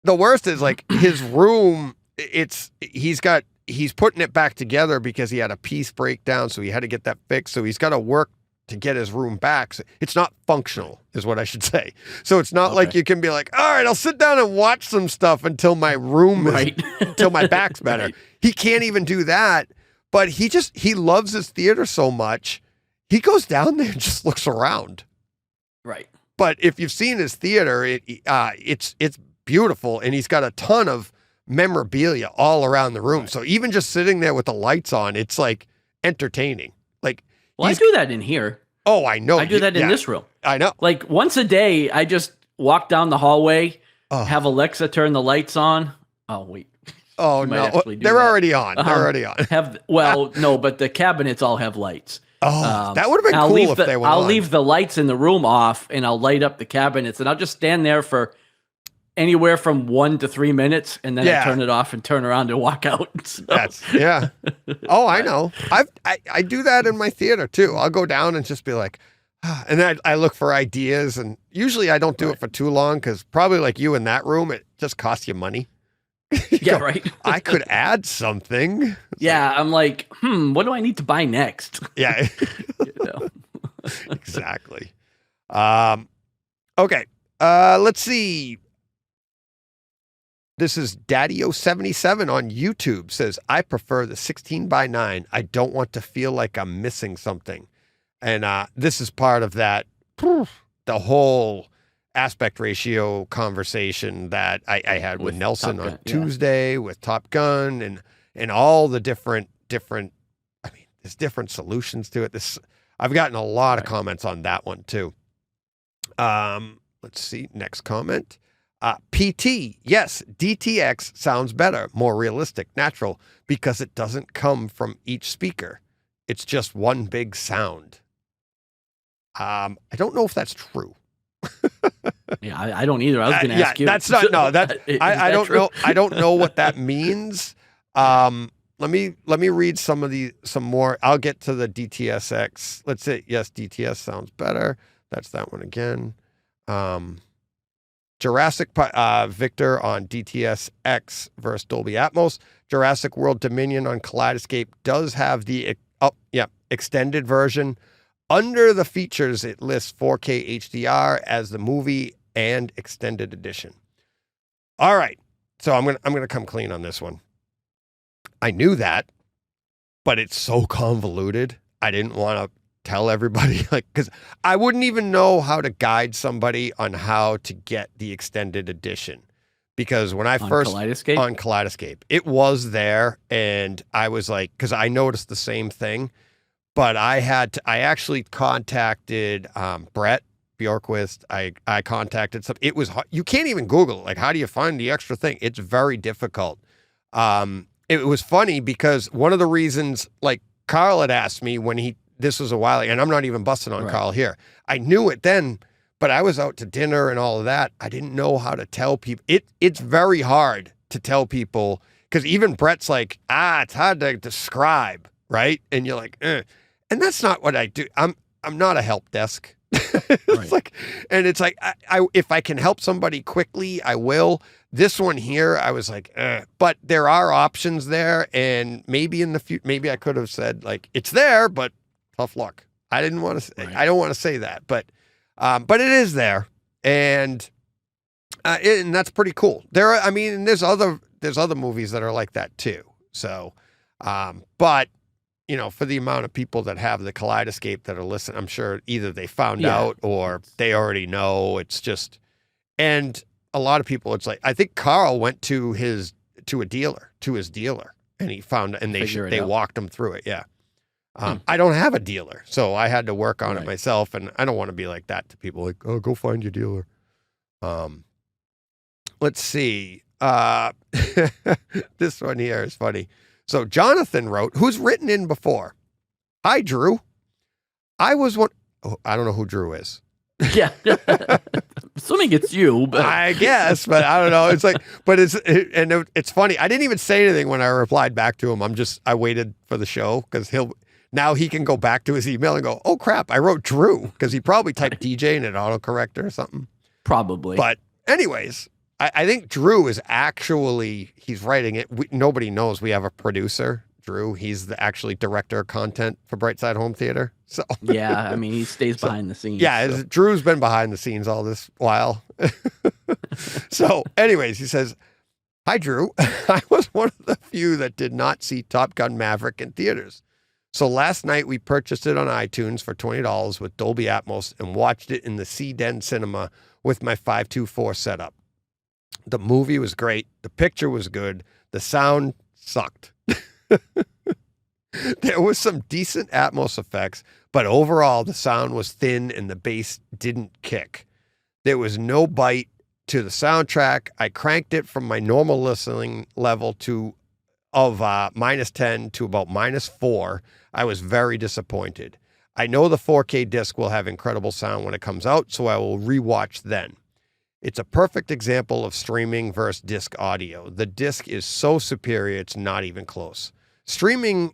the worst is like his room, he's putting it back together because he had a piece breakdown, so he had to get that fixed. So he's got to work to get his room back. So it's not functional, is what I should say. So it's not like you can be like, all right, I'll sit down and watch some stuff until my room until my back's better. Right. He can't even do that. But he loves his theater so much, he goes down there and just looks around. Right. But if you've seen his theater, it's beautiful, and he's got a ton of memorabilia all around the room. Right. So even just sitting there with the lights on, it's like entertaining. Like, well, I do that in here. Oh, I know. I do that in this room. I know. Like once a day, I just walk down the hallway, have Alexa turn the lights on. Oh, wait. Oh, no. They're already on. They're already on. No, but the cabinets all have lights. Oh, that would have been cool if they were I'll on. leave the lights in the room off, and I'll light up the cabinets, and I'll just stand there for anywhere from 1 to 3 minutes, and then I turn it off and turn around and walk out. So. Oh, I know. I do that in my theater too. I'll go down and just be like, and then I look for ideas, and usually I don't do it for too long because probably like you in that room, it just costs you money. Right. I could add something. I'm like, what do I need to buy next? Yeah. Exactly. Okay. Let's see. This is Daddio77 on YouTube says, I prefer the 16:9. I don't want to feel like I'm missing something. And this is part of that, the whole aspect ratio conversation that I had with Nelson on Tuesday with Top Gun and all the different, I mean, there's different solutions to it. I've gotten a lot of comments on that one too. Let's see. Next comment. PT. Yes. DTX sounds better, more realistic, natural, because it doesn't come from each speaker. It's just one big sound. I don't know if that's true. I don't either. I was going to ask you. That's not, no, I don't know. I don't know what that means. Let me read some more. I'll get to the DTSX. Let's say, yes, DTS sounds better. That's that one again. Jurassic Victor on DTSX versus Dolby Atmos. Jurassic World Dominion on Kaleidescape does have the extended version. Under the features, it lists 4K HDR as the movie and extended edition. All right, so I'm gonna come clean on this one. I knew that, but it's so convoluted. I didn't want to tell everybody, because I wouldn't even know how to guide somebody on how to get the extended edition. Because when I first on Kaleidescape, it was there, and I was like, because I noticed the same thing. But I actually contacted Brett Bjorkquist. I contacted some. It was you can't even Google it. Like, how do you find the extra thing? It's very difficult. It was funny because one of the reasons, like Carl had asked me when this was a while, and I'm not even busting on Carl here. I knew it then, but I was out to dinner and all of that. I didn't know how to tell people. It's very hard to tell people because even Brett's like, it's hard to describe, right? And you're like, and that's not what I do. I'm not a help desk. It's like, and it's like, I if I can help somebody quickly, I will. This one here, I was like, but there are options there, and maybe in the future, maybe I could have said like, it's there, but tough luck. I didn't want to. I don't want to say that, but it is there, and that's pretty cool. There's other movies that are like that too. So, but for the amount of people that have the Kaleidescape that are listening, I'm sure either they found out or they already know. It's just, and a lot of people, it's like, I think Carl went to his dealer, and he found, and they walked him through it. Yeah. I don't have a dealer, so I had to work on it myself, and I don't want to be like that to people, like, oh, go find your dealer. Let's see. This one here is funny. So Jonathan wrote, who's written in before? Hi, Drew. I was one. Oh, I don't know who Drew is. Yeah. Assuming it's you, but I guess, but I don't know. It's like, but it's funny. I didn't even say anything when I replied back to him. I waited for the show because now he can go back to his email and go, oh crap, I wrote Drew, because he probably typed DJ in an autocorrector or something. Probably. But anyways, I think Drew is actually, he's writing it. Nobody knows we have a producer, Drew. He's the actually director of content for Brightside Home Theater. So yeah, he stays behind the scenes. Yeah, so. Drew's been behind the scenes all this while. So anyways, he says, hi, Drew. I was one of the few that did not see Top Gun Maverick in theaters. So last night we purchased it on iTunes for $20 with Dolby Atmos and watched it in the C-Den cinema with my 524 setup. The movie was great. The picture was good. The sound sucked. There was some decent Atmos effects, but overall the sound was thin and the bass didn't kick. There was no bite to the soundtrack. I cranked it from my normal listening level of -10 to about -4. I was very disappointed. I know the 4K disc will have incredible sound when it comes out, so I will rewatch then. It's a perfect example of streaming versus disc audio. The disc is so superior, it's not even close. Streaming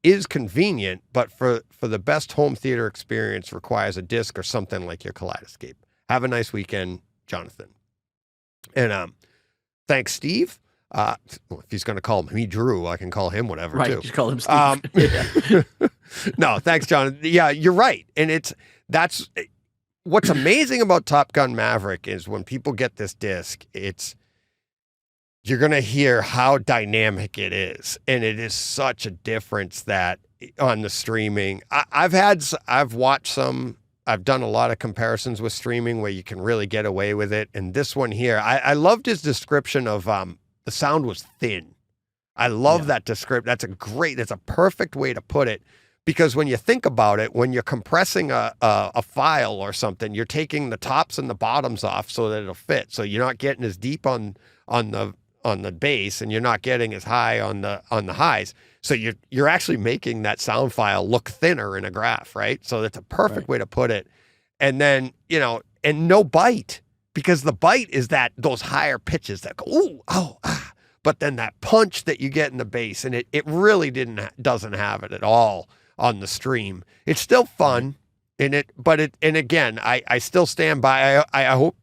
is convenient, but for the best home theater experience requires a disc or something like your Kaleidescape. Have a nice weekend, Jonathan. And thanks, Steve. If he's going to call me Drew, I can call him whatever, too. Right, just call him Steve. No, thanks, Jonathan. Yeah, you're right. And that's what's amazing about Top Gun Maverick is when people get this disc, you're going to hear how dynamic it is. And it is such a difference that on the streaming, I've watched some, I've done a lot of comparisons with streaming where you can really get away with it. And this one here, I loved his description of, the sound was thin. I love that description. That's a perfect way to put it. Because when you think about it, when you're compressing a file or something, you're taking the tops and the bottoms off so that it'll fit. So you're not getting as deep on the bass, and you're not getting as high on the highs. So you're actually making that sound file look thinner in a graph, right? So that's a perfect way to put it. And then, and no bite, because the bite is those higher pitches that go, ooh, oh, ah. But then that punch that you get in the bass, and it really doesn't have it at all on the stream. It's still fun and again, I still stand by. I hope,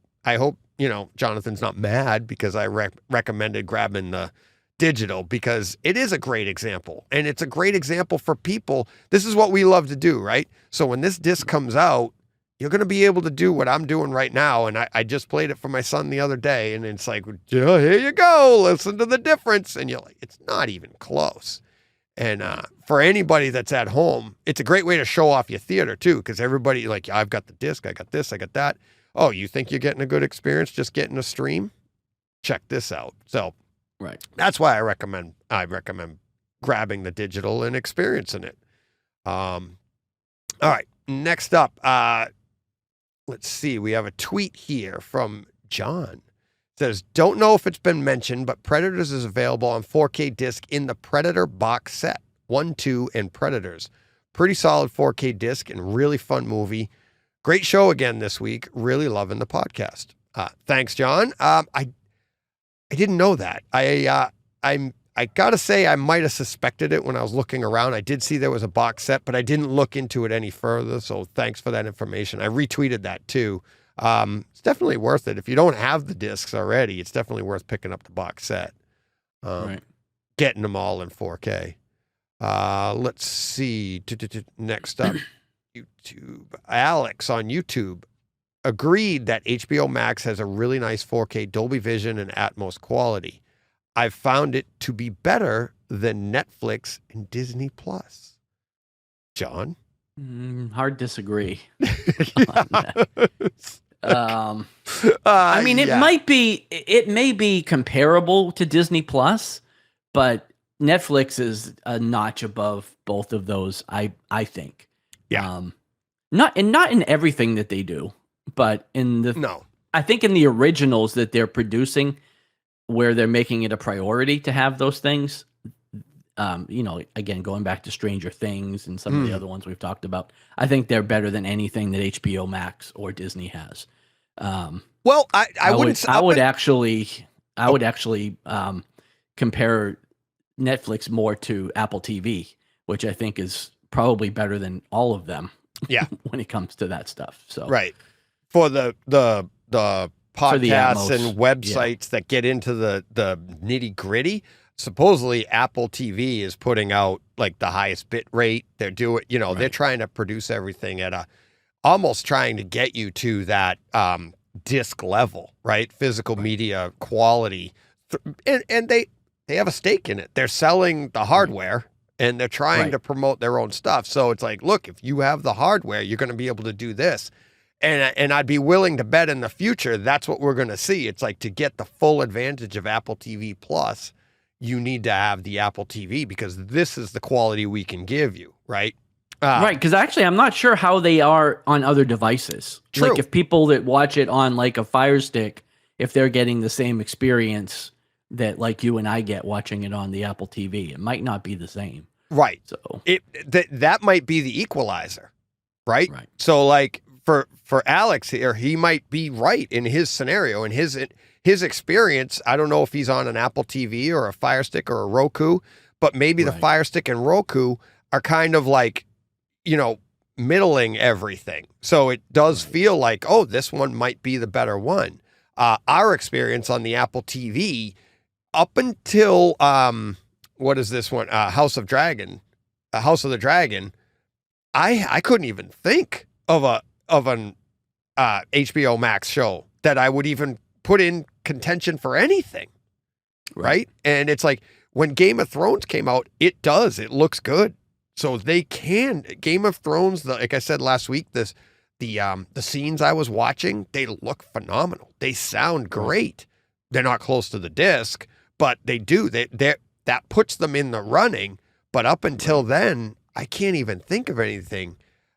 Jonathan's not mad because I recommended grabbing the digital, because it is a great example, and it's a great example for people. This is what we love to do, right? So when this disc comes out, you're going to be able to do what I'm doing right now. And I just played it for my son the other day, and it's like, here you go. Listen to the difference. And you're like, it's not even close. And for anybody that's at home, it's a great way to show off your theater too, because everybody like, I've got the disc, I got this, I got that. Oh, you think you're getting a good experience just getting a stream? Check this out. So that's why I recommend grabbing the digital and experiencing it. All right, next up, let's see. We have a tweet here from John. It says, don't know if it's been mentioned, but Predators is available on 4K disc in the Predator box set. 1, 2, and Predators. Pretty solid 4K disc and really fun movie. Great show again this week. Really loving the podcast. Thanks, John. I didn't know that. I gotta say I might have suspected it when I was looking around. I did see there was a box set, but I didn't look into it any further. So thanks for that information. I retweeted that too. It's definitely worth it. If you don't have the discs already, it's definitely worth picking up the box set. Right. Getting them all in 4K. Let's see. Next up, YouTube. Alex on YouTube agreed that HBO Max has a really nice 4K Dolby Vision and Atmos quality. I've found it to be better than Netflix and Disney Plus. John? Hard disagree. I mean, it may be comparable to Disney Plus, but Netflix is a notch above both of those, I think. Yeah. Not in everything that they do, but I think in the originals that they're producing, where they're making it a priority to have those things. Again, going back to Stranger Things and some of the other ones we've talked about, I think they're better than anything that HBO Max or Disney has. Well, I would actually compare Netflix more to Apple TV, which I think is probably better than all of them. Yeah, when it comes to that stuff. So right for the podcasts and websites that get into the nitty gritty. Supposedly Apple TV is putting out like the highest bit rate. They're doing, they're trying to produce everything at almost trying to get you to that disc level, right? Physical media quality. And they have a stake in it. They're selling the hardware and they're trying to promote their own stuff. So it's like, look, if you have the hardware, you're going to be able to do this. And I'd be willing to bet in the future that's what we're going to see. It's like to get the full advantage of Apple TV Plus, you need to have the Apple TV because this is the quality we can give you, right? Right, because actually I'm not sure how they are on other devices. True. Like if people that watch it on like a Fire Stick, if they're getting the same experience that like you and I get watching it on the Apple TV, it might not be the same. Right. So that might be the equalizer, right? Right. So like for Alex here, he might be right in his scenario, in his experience. I don't know if he's on an Apple TV or a Fire Stick or a Roku, but maybe the Fire Stick and Roku are kind of like, middling everything. So it does feel like, oh, this one might be the better one. Our experience on the Apple TV up until, what is this one? House of the Dragon. I couldn't even think of an HBO Max show that I would even put in contention for anything. Right. And it's like when Game of Thrones came out, it looks good. So they can Game of Thrones, like I said last week, the scenes I was watching, they look phenomenal. They sound great. They're not close to the disc, but they do. That puts them in the running. But up until then, I can't even think of anything.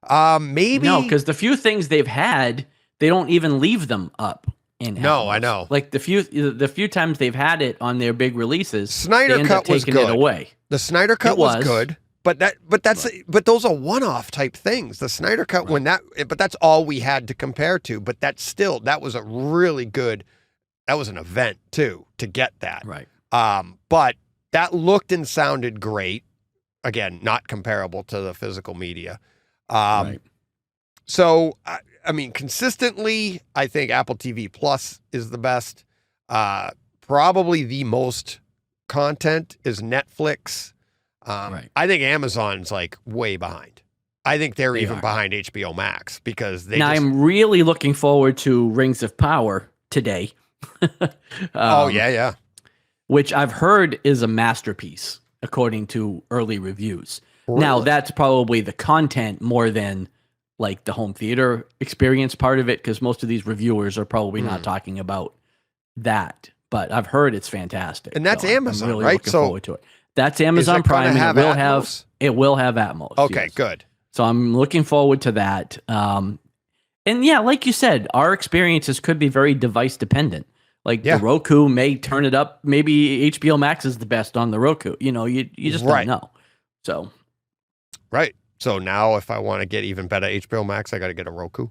Maybe no, because the few things they've had, they don't even leave them up. No, I know. Like the few times they've had it on their big releases, Snyder Cut was good. It away. The Snyder Cut was good, but those are one-off type things. The Snyder Cut but that's all we had to compare to. But that was a really good. That was an event too to get that. Right. But that looked and sounded great. Again, not comparable to the physical media. So, I mean, consistently, I think Apple TV Plus is the best. Probably the most content is Netflix. I think Amazon's like way behind. I think they're even behind HBO Max because I'm really looking forward to Rings of Power today. Yeah. Which I've heard is a masterpiece, according to early reviews. Really? Now, that's probably the content more than like the home theater experience part of it, because most of these reviewers are probably not talking about that. But I've heard it's fantastic. And that's Amazon, I'm really right? looking forward to it. That's Amazon Prime, and it will have Atmos. Okay, yes. good. So I'm looking forward to that. And yeah, like you said, our experiences could be very device dependent. Like Yeah. the Roku may turn it up. Maybe HBO Max is the best on the Roku. You know, you just don't know. So, right. So now if I want to get even better HBO Max, I got to get a Roku.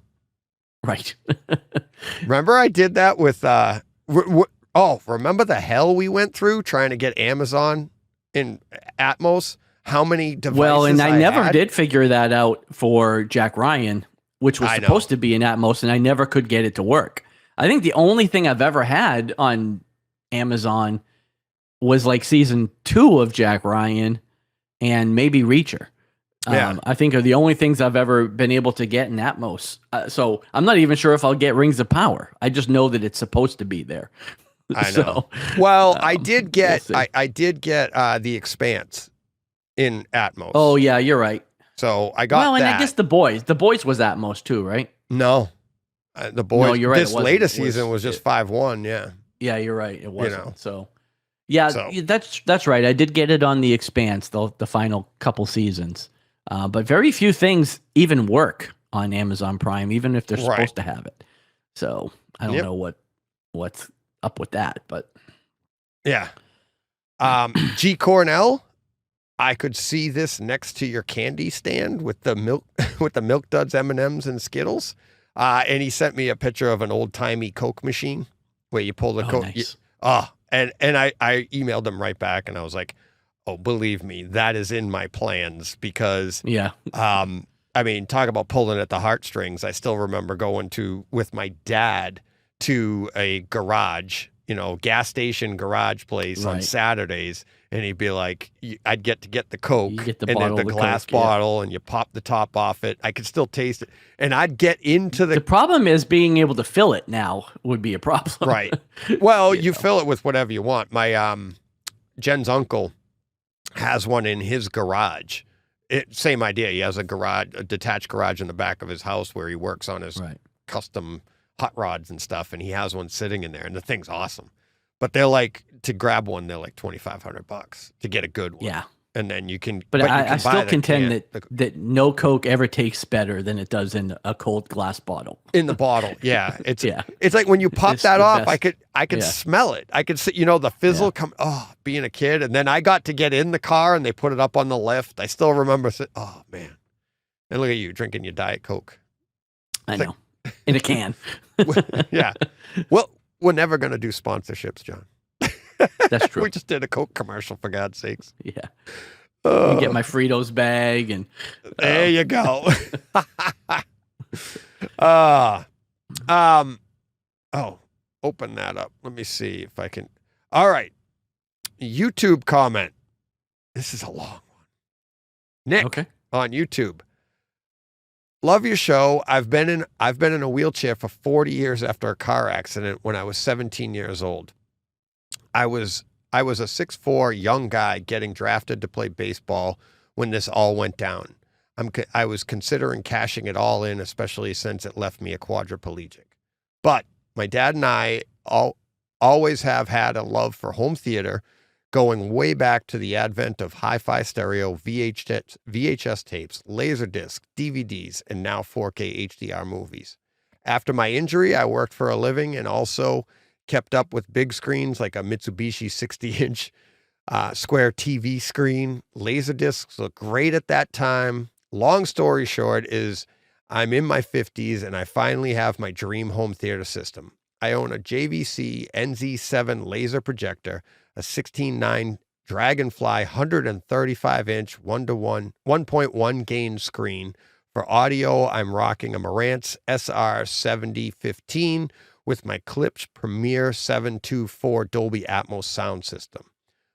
Right. Remember I did that with, remember the hell we went through trying to get Amazon in Atmos? How many devices Well, and I never had? did figure that out for Jack Ryan, which was supposed to be in Atmos, and I never could get it to work. I think the only thing I've ever had on Amazon was like season 2 of Jack Ryan and maybe Reacher. I think are the only things I've ever been able to get in Atmos. So I'm not even sure if I'll get Rings of Power. I just know that it's supposed to be there. I know. Well, I did get we'll I did get The Expanse in Atmos. Oh yeah, you're right. So I got well, and that. I guess The Boys was Atmos too, right? No, The Boys. No, you're right. This latest season was just 5.1. Yeah. Yeah, you're right. It wasn't. So, yeah, that's right. I did get it on The Expanse, the final couple seasons. But very few things even work on Amazon Prime, even if they're supposed to have it. So I don't know what's up with that, but yeah. G. Cornell, I could see this next to your candy stand with the Milk Duds, M&Ms, and Skittles. And he sent me a picture of an old timey Coke machine where you pull the Coke. Nice. And I emailed him right back, and I was like, oh, believe me, that is in my plans because, I mean, talk about pulling at the heartstrings. I still remember going with my dad to a garage, gas station garage place on Saturdays. And he'd be like, I'd get the Coke and then the glass Coke, bottle and you pop the top off it. I could still taste it. And I'd get into the problem is being able to fill it now would be a problem. Right. Well, you fill it with whatever you want. My Jen's uncle has one in his garage. Same idea. He has a detached garage in the back of his house where he works on his custom hot rods and stuff. And he has one sitting in there, and the thing's awesome. But they're like, to grab one, they're like $2,500 to get a good one. Yeah. And then you can. But I still contend that no Coke ever tastes better than it does in a cold glass bottle. In the bottle, yeah. It's like when you pop that off, best. I could smell it. I could see, the fizzle come. Oh, being a kid, and then I got to get in the car, and they put it up on the lift. I still remember. Oh man! And look at you drinking your Diet Coke. I know, in a can. Yeah. Well, we're never going to do sponsorships, John. That's true. We just did a Coke commercial, for God's sakes. Yeah. You get my Fritos bag and there you go. Open that up. Let me see if I can. All right. YouTube comment. This is a long one. Nick on YouTube. Love your show. I've been in a wheelchair for 40 years after a car accident when I was 17 years old. I was a 6'4" young guy getting drafted to play baseball when this all went down. I was considering cashing it all in, especially since it left me a quadriplegic. But my dad and I always have had a love for home theater, going way back to the advent of hi-fi stereo, VHS tapes, Laserdisc, DVDs, and now 4K HDR movies. After my injury, I worked for a living and also kept up with big screens like a Mitsubishi 60-inch square TV screen. Laserdiscs looked great at that time. Long story short is I'm in my 50s and I finally have my dream home theater system. I own a JVC NZ7 laser projector, a 16:9 Dragonfly 135-inch 1.1 gain screen. For audio, I'm rocking a Marantz SR7015 with my Klipsch Premier 724 Dolby Atmos sound system.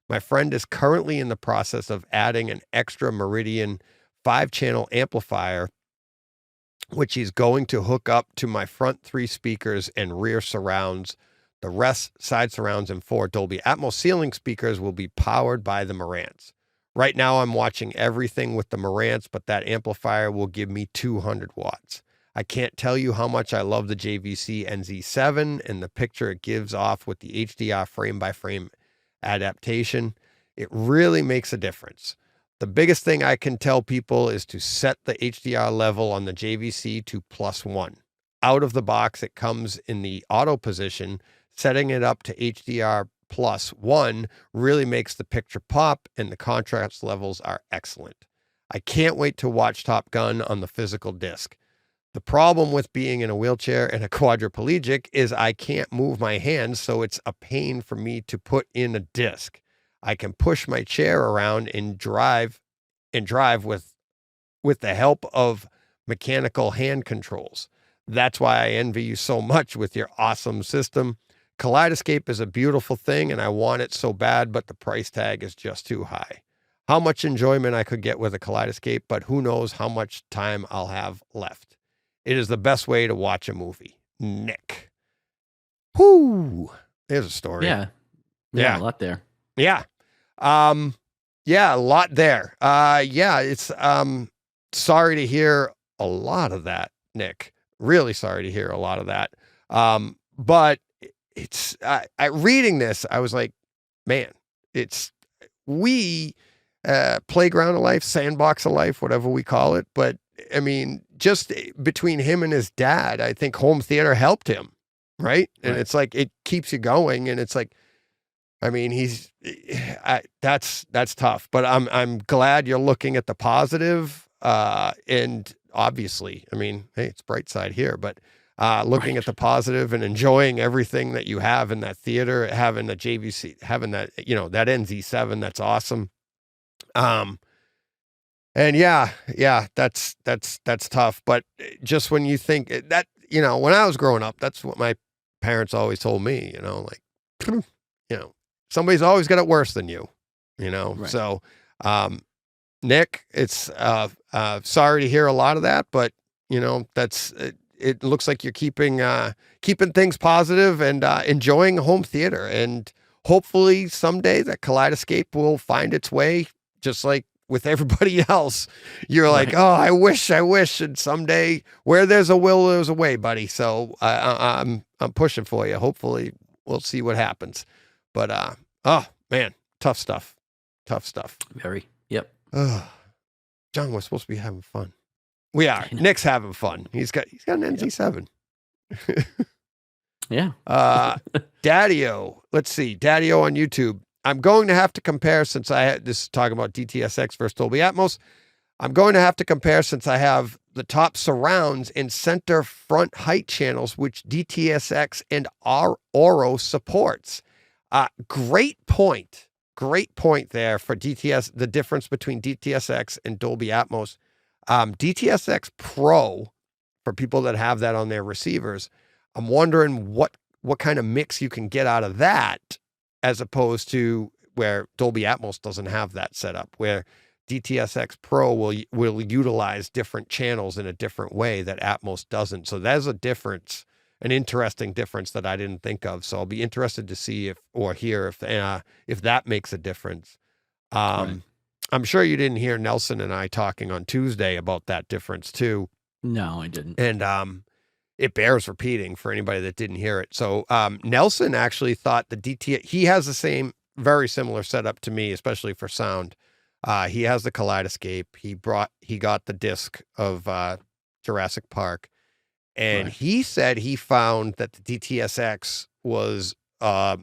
My friend is currently in the process of adding an extra Meridian 5-channel amplifier, which he's going to hook up to my front 3 speakers and rear surrounds. The rest, side surrounds, and 4 Dolby Atmos ceiling speakers will be powered by the Marantz. Right now, I'm watching everything with the Marantz, but that amplifier will give me 200 watts. I can't tell you how much I love the JVC NZ7 and the picture it gives off with the HDR frame-by-frame adaptation. It really makes a difference. The biggest thing I can tell people is to set the HDR level on the JVC to +1. out of the box, it comes in the auto position. Setting it up to HDR +1 really makes the picture pop, and the contrast levels are excellent. I can't wait to watch Top Gun on the physical disc. The problem with being in a wheelchair and a quadriplegic is I can't move my hands, so it's a pain for me to put in a disc. I can push my chair around and drive with the help of mechanical hand controls. That's why I envy you so much with your awesome system. Kaleidescape is a beautiful thing, and I want it so bad, but the price tag is just too high. How much enjoyment I could get with a Kaleidescape, but who knows how much time I'll have left. It is the best way to watch a movie. Nick. Whoo! There's a story. Yeah, a lot there. Yeah. Yeah, a lot there. Yeah, it's sorry to hear a lot of that, Nick. Really sorry to hear a lot of that. But it's reading this, I was like, man, it's playground of life, sandbox of life, whatever we call it. But I mean, just between him and his dad, I think home theater helped him, right? And it's like it keeps you going, and it's like, I mean, that's tough. But I'm glad you're looking at the positive, and obviously, I mean, hey, it's bright side here, but looking at the positive and enjoying everything that you have in that theater, having the JVC, having that, that NZ7, that's awesome. And yeah, that's tough. But just when you think that, when I was growing up, that's what my parents always told me, like, somebody's always got it worse than you, Right. So, Nick, it's, sorry to hear a lot of that, but that's, it looks like you're keeping things positive and, enjoying home theater, and hopefully someday that Kaleidescape will find its way, just like with everybody else. You're like, oh, I wish, and someday where there's a will, there's a way, buddy. So I'm pushing for you. Hopefully we'll see what happens, but, oh man, tough stuff. Very. Yep. John, we're supposed to be having fun. We are. Nick's having fun. He's got an NZ7. Yeah. Daddy-O. Let's see. Daddy-O on YouTube. I'm going to have to compare since this is talking about DTSX versus Dolby Atmos. I'm going to have to compare since I have the top surrounds and center front height channels, which DTSX and Oro supports. Great point. Great point there for DTS, the difference between DTSX and Dolby Atmos. DTSX Pro, for people that have that on their receivers, I'm wondering what kind of mix you can get out of that, as opposed to where Dolby Atmos doesn't have that set up, where DTSX Pro will utilize different channels in a different way that Atmos doesn't. So there's a difference, an interesting difference that I didn't think of. So I'll be interested to see if that makes a difference. Right. I'm sure you didn't hear Nelson and I talking on Tuesday about that difference too. No, I didn't. And it bears repeating for anybody that didn't hear it. So Nelson actually thought he has the same, very similar setup to me, especially for sound. He has the Kaleidescape. He got the disc of Jurassic Park, and he said he found that the DTSX was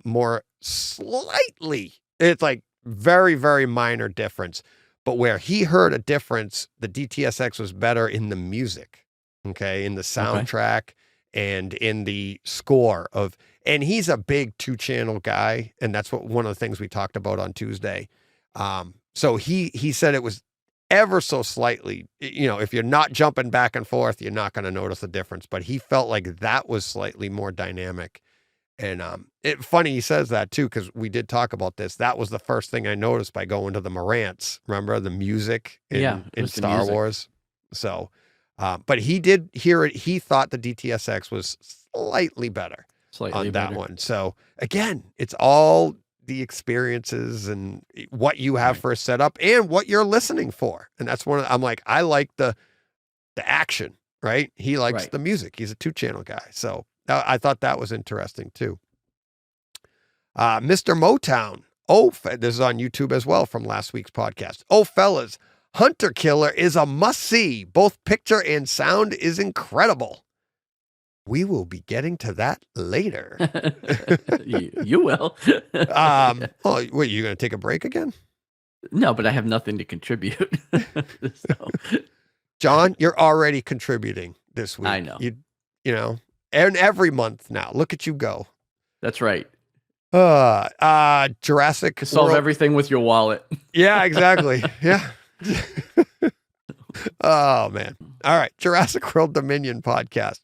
more slightly, it's like very, very minor difference, but where he heard a difference, the DTSX was better in the music, okay, in the soundtrack and in the score and he's a big 2-channel guy, and that's one of the things we talked about on Tuesday. So he said it was ever so slightly, if you're not jumping back and forth, you're not going to notice the difference, but he felt like that was slightly more dynamic. And funny he says that too, because we did talk about this. That was the first thing I noticed by going to the Marantz. Remember the music in Star Wars? So, but he did hear it. He thought the DTSX was slightly better on that one. So again, it's all the experiences and what you have for a setup and what you're listening for. And that's I'm like, I like the action, right? He likes the music. He's a 2-channel guy. So I thought that was interesting too. Mr. Motown. This is on YouTube as well from last week's podcast. Oh, fellas, Hunter Killer is a must-see. Both picture and sound is incredible. We will be getting to that later. you will. Oh, wait, you going to take a break again? No, but I have nothing to contribute. So. John, you're already contributing this week. I know. You know, and every month now. Look at you go. That's right. Jurassic Solve World. everything with your wallet. Yeah, exactly. Yeah. Oh, man. All right. Jurassic World Dominion podcast.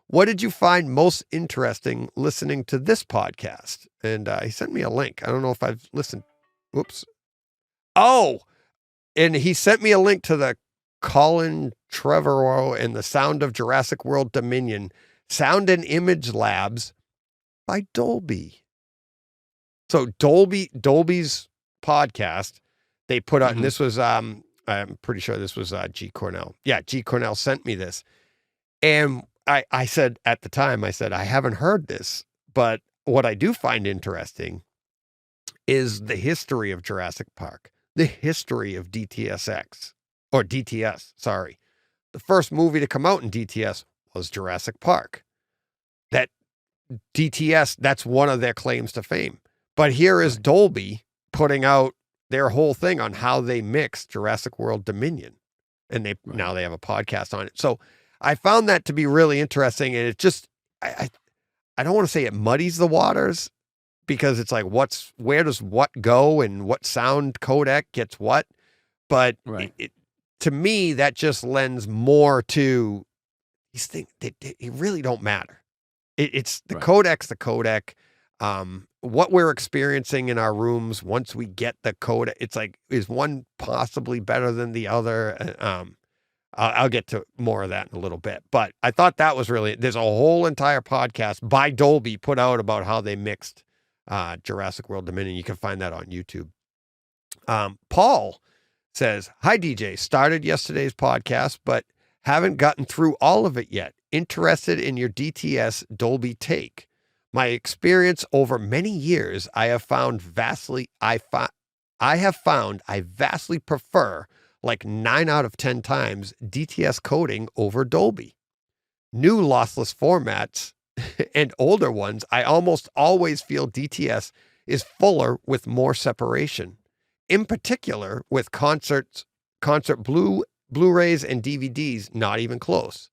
What did you find most interesting listening to this podcast? And he sent me a link. I don't know if I've listened. Whoops. Oh, and he sent me a link to the Colin Trevorrow and the Sound of Jurassic World Dominion Sound and Image Labs by Dolby. So Dolby's podcast, they put out, and this was, I'm pretty sure this was G. Cornell. Yeah, G. Cornell sent me this. And I said at the time, I said, I haven't heard this, but what I do find interesting is the history of Jurassic Park, the history of DTSX, or DTS, sorry. The first movie to come out in DTS was Jurassic Park. That DTS, that's one of their claims to fame. But here is Dolby putting out their whole thing on how they mix Jurassic World Dominion. And now they have a podcast on it. So I found that to be really interesting. And it just, I don't want to say it muddies the waters, because it's like, where does what go and what sound codec gets what? But to me, that just lends more to these things. They really don't matter. It's the codec's the codec. What we're experiencing in our rooms, once we get the codec, it's like, is one possibly better than the other? I'll get to more of that in a little bit. But I thought that was there's a whole entire podcast by Dolby put out about how they mixed Jurassic World Dominion. You can find that on YouTube. Paul says, hi, DJ. Started yesterday's podcast, but haven't gotten through all of it yet. Interested in your DTS Dolby take. My experience over many years, I have found I vastly prefer, like 9 out of 10 times, DTS coding over Dolby. New lossless formats and older ones, I almost always feel DTS is fuller with more separation. In particular, with concert Blu-rays and DVDs, not even close.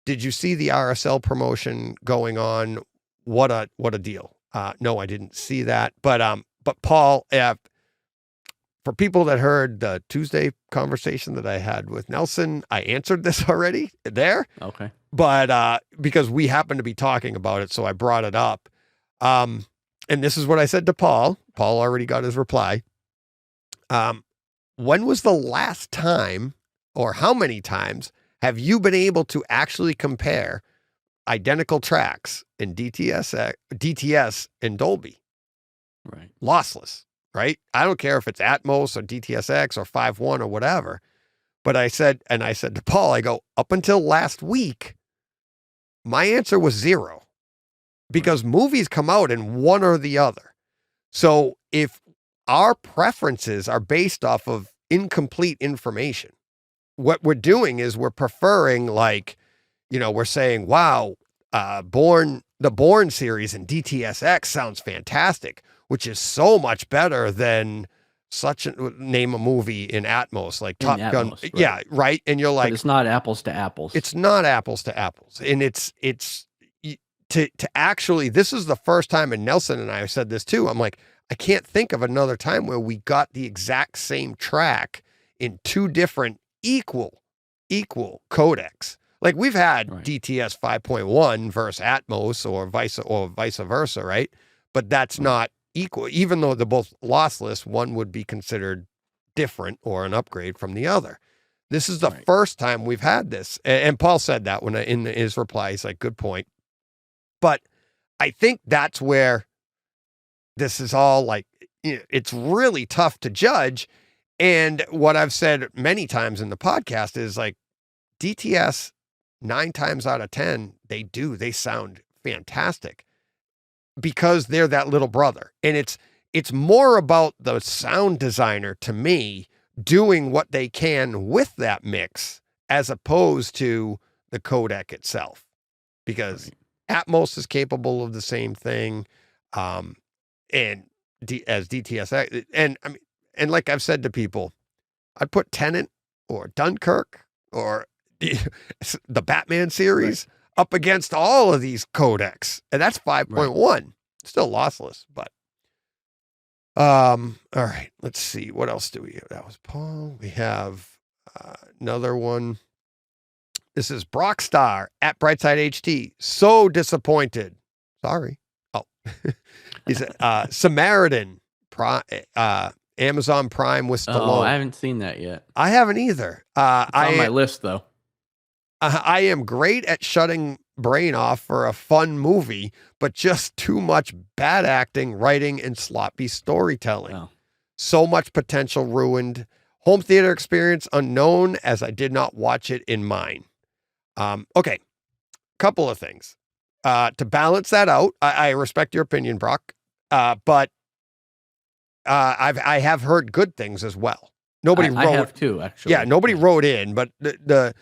Did you see the RSL promotion going on? What a deal. No, I didn't see that. But Paul, for people that heard the Tuesday conversation that I had with Nelson, I answered this already there. Okay. But because we happened to be talking about it, so I brought it up. And this is what I said to Paul. Paul already got his reply. When was the last time, or how many times, have you been able to actually compare identical tracks in DTS and Dolby? Right. Lossless, right? I don't care if it's Atmos or DTSX or 5.1 or whatever. But I said to Paul, I go, up until last week, my answer was 0. Because movies come out in one or the other. So if our preferences are based off of incomplete information, what we're doing is we're preferring, like, we're saying, wow, the Bourne series in DTSX sounds fantastic, which is so much better than name a movie in Atmos, like Top Gun. Right. Yeah, right. And you're like, but it's not apples to apples. It's not apples to apples. And it's to actually, this is the first time, and Nelson and I have said this too. I'm like, I can't think of another time where we got the exact same track in 2 different equal codecs. Like we've had DTS 5.1 versus Atmos or vice versa, right? But that's not equal. Even though they're both lossless, one would be considered different or an upgrade from the other. This is the first time we've had this. And Paul said that in his reply. He's like, good point. But I think that's where this is all like, it's really tough to judge. And what I've said many times in the podcast is like, DTS 9 times out of 10, they sound fantastic because they're that little brother. And it's more about the sound designer, to me, doing what they can with that mix as opposed to the codec itself. because Atmos is capable of the same thing. And as DTSX, and I mean, and like I've said to people, I'd put Tenet or Dunkirk or the Batman series up against all of these codecs, and that's 5.1. Still lossless, but all right. Let's see, what else do we have? That was Paul. We have another one. This is Brockstar at Brightside HT. So disappointed. Sorry. Oh, he's Samaritan. Amazon Prime with Stallone. Oh, I haven't seen that yet. I haven't either. It's on my list, though. I am great at shutting brain off for a fun movie, but just too much bad acting, writing, and sloppy storytelling. Oh. So much potential ruined. Home theater experience unknown, as I did not watch it in mine. Okay, couple of things. To balance that out, I respect your opinion, Brock, but I have heard good things as well. Nobody wrote. I have too, actually. Yeah, nobody wrote in, but the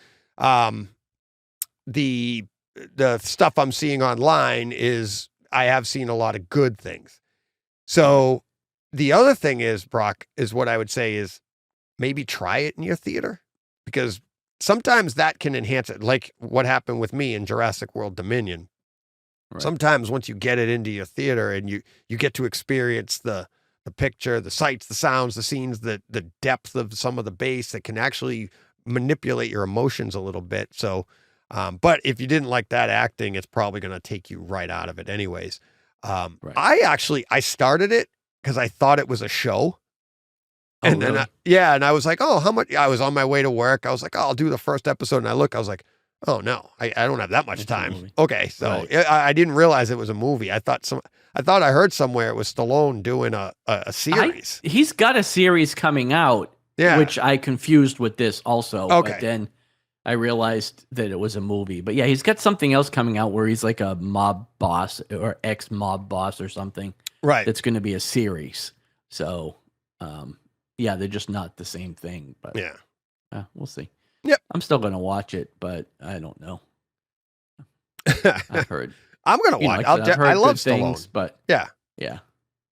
stuff I'm seeing online is I have seen a lot of good things. So the other thing is, Brock, is what I would say is maybe try it in your theater, because sometimes that can enhance it. Like what happened with me in Jurassic World Dominion. Right. Sometimes once you get it into your theater and you get to experience the picture, the sights, the sounds, the scenes, the depth of some of the bass, that can actually manipulate your emotions a little bit. So, but if you didn't like that acting, it's probably going to take you right out of it anyways. I started it because I thought it was a show. And then, really? And I was like, oh, how much? I was on my way to work. I was like, oh, I'll do the first episode. And I was like, oh no, I don't have that much time. Okay. So I didn't realize it was a movie. I thought I heard somewhere it was Stallone doing a series. He's got a series coming out, which I confused with this also. Okay. But then I realized that it was a movie. But yeah, he's got something else coming out where he's like a mob boss or ex-mob boss or something. Right. That's going to be a series. So, yeah, they're just not the same thing. But we'll see. Yep. I'm still going to watch it, but I don't know. I've heard. I'm going to watch. I love Stallone, but yeah.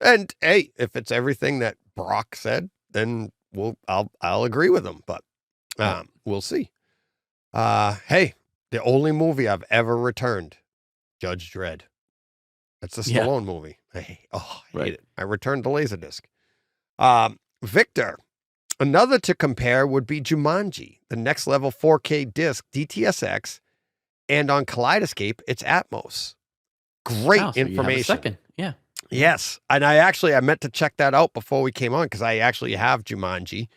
And hey, if it's everything that Brock said, then I'll agree with him. But we'll see. Hey, the only movie I've ever returned, Judge Dredd. That's a Stallone movie. I hate it. I returned the Laserdisc. Victor, another to compare would be Jumanji, the next level 4K disc, DTSX, and on Kaleidescape, it's Atmos. Great information. You have a second. Yeah. Yes. And I meant to check that out before we came on, because I actually have Jumanji.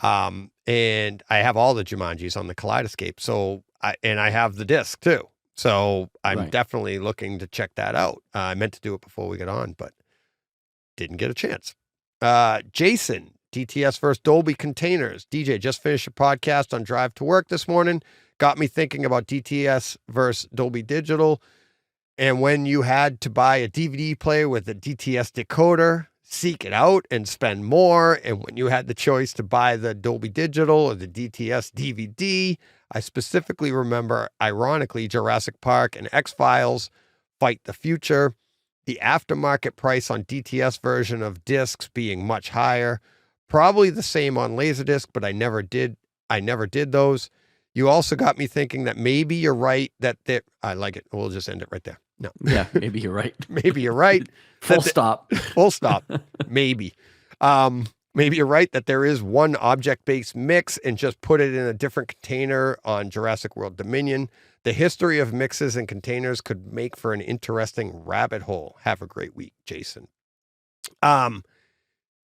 And I have all the Jumanjis on the Kaleidescape. So I have the disc too. So I'm definitely looking to check that out. I meant to do it before we got on, but didn't get a chance. Jason, DTS versus Dolby containers. DJ, just finished a podcast on Drive to Work this morning. Got me thinking about DTS versus Dolby Digital. And when you had to buy a DVD player with a DTS decoder, seek it out and spend more. And when you had the choice to buy the Dolby Digital or the DTS DVD, I specifically remember, ironically, Jurassic Park and X-Files, Fight the Future, the aftermarket price on DTS version of discs being much higher, probably the same on Laserdisc, but I never did those. You also got me thinking that maybe you're right that I like it. We'll just end it right there. No. Yeah, maybe you're right. Maybe you're right. Full stop. Full stop. Maybe. Maybe you're right that there is one object-based mix and just put it in a different container on Jurassic World Dominion. The history of mixes and containers could make for an interesting rabbit hole. Have a great week, Jason.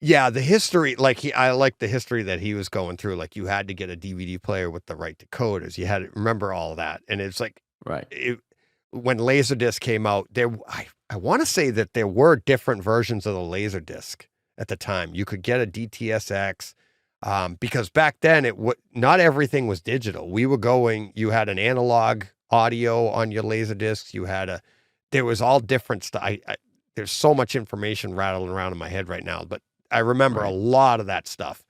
Yeah, the history, I like the history that he was going through. Like, you had to get a DVD player with the right decoders. You had to remember all of that. And it's like, when Laserdisc came out, I want to say that there were different versions of the Laserdisc at the time. You could get a DTSX, because back then not everything was digital. You had an analog audio on your Laserdiscs. There was all different stuff. There's so much information rattling around in my head right now, but I remember a lot of that stuff.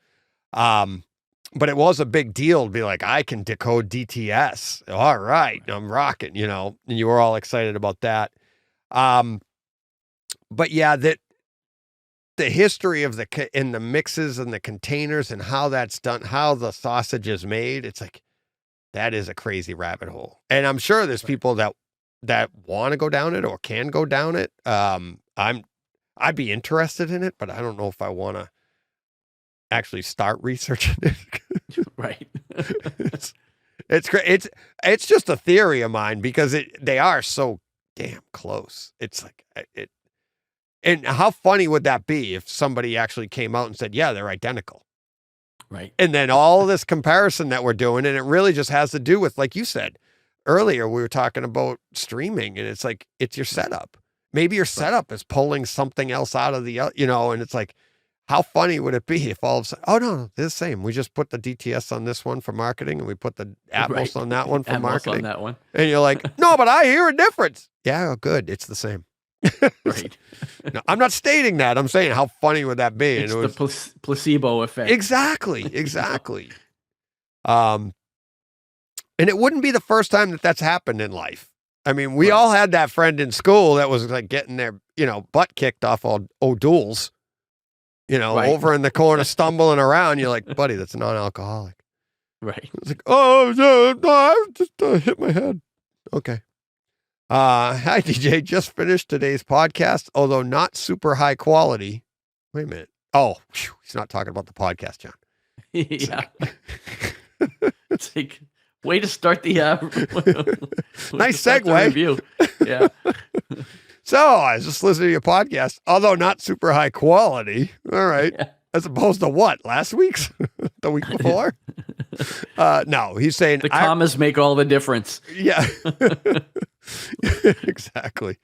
but it was a big deal to be like, I can decode DTS. All right, I'm rocking, and you were all excited about that. But yeah, that the history of in the mixes and the containers and how that's done, how the sausage is made, it's like, that is a crazy rabbit hole. And I'm sure there's people that want to go down it or can go down it. I'd be interested in it, but I don't know if I want to actually start researching it. Right. It's great. It's just a theory of mine because they are so damn close. It's like it. And how funny would that be if somebody actually came out and said, yeah, they're identical. Right. And then all this comparison that we're doing, and it really just has to do with, like you said earlier, we were talking about streaming, and it's like, it's your setup. Maybe your setup is pulling something else out of the, and it's like, how funny would it be if all of a sudden, oh no, they're the same. We just put the DTS on this one for marketing, and we put the Atmos on that one for Atmos marketing. on that one. And you're like, no, but I hear a difference. Yeah, good. It's the same. Right. No, I'm not stating that. I'm saying how funny would that be? It's the placebo effect. Exactly. And it wouldn't be the first time that's happened in life. I mean, we all had that friend in school that was like getting their, butt kicked off on O'Doul's, over in the corner stumbling around. You're like, buddy, that's non-alcoholic. Right. It's like, oh, no, I just hit my head. Okay. Hi, DJ. Just finished today's podcast, although not super high quality. Wait a minute. Oh, he's not talking about the podcast, John. Yeah. It's like, way to start the nice segue. Review. Yeah. So I was just listening to your podcast, although not super high quality. All right. Yeah. As opposed to what? Last week's? The week before? No, he's saying the commas make all the difference. Yeah. Exactly.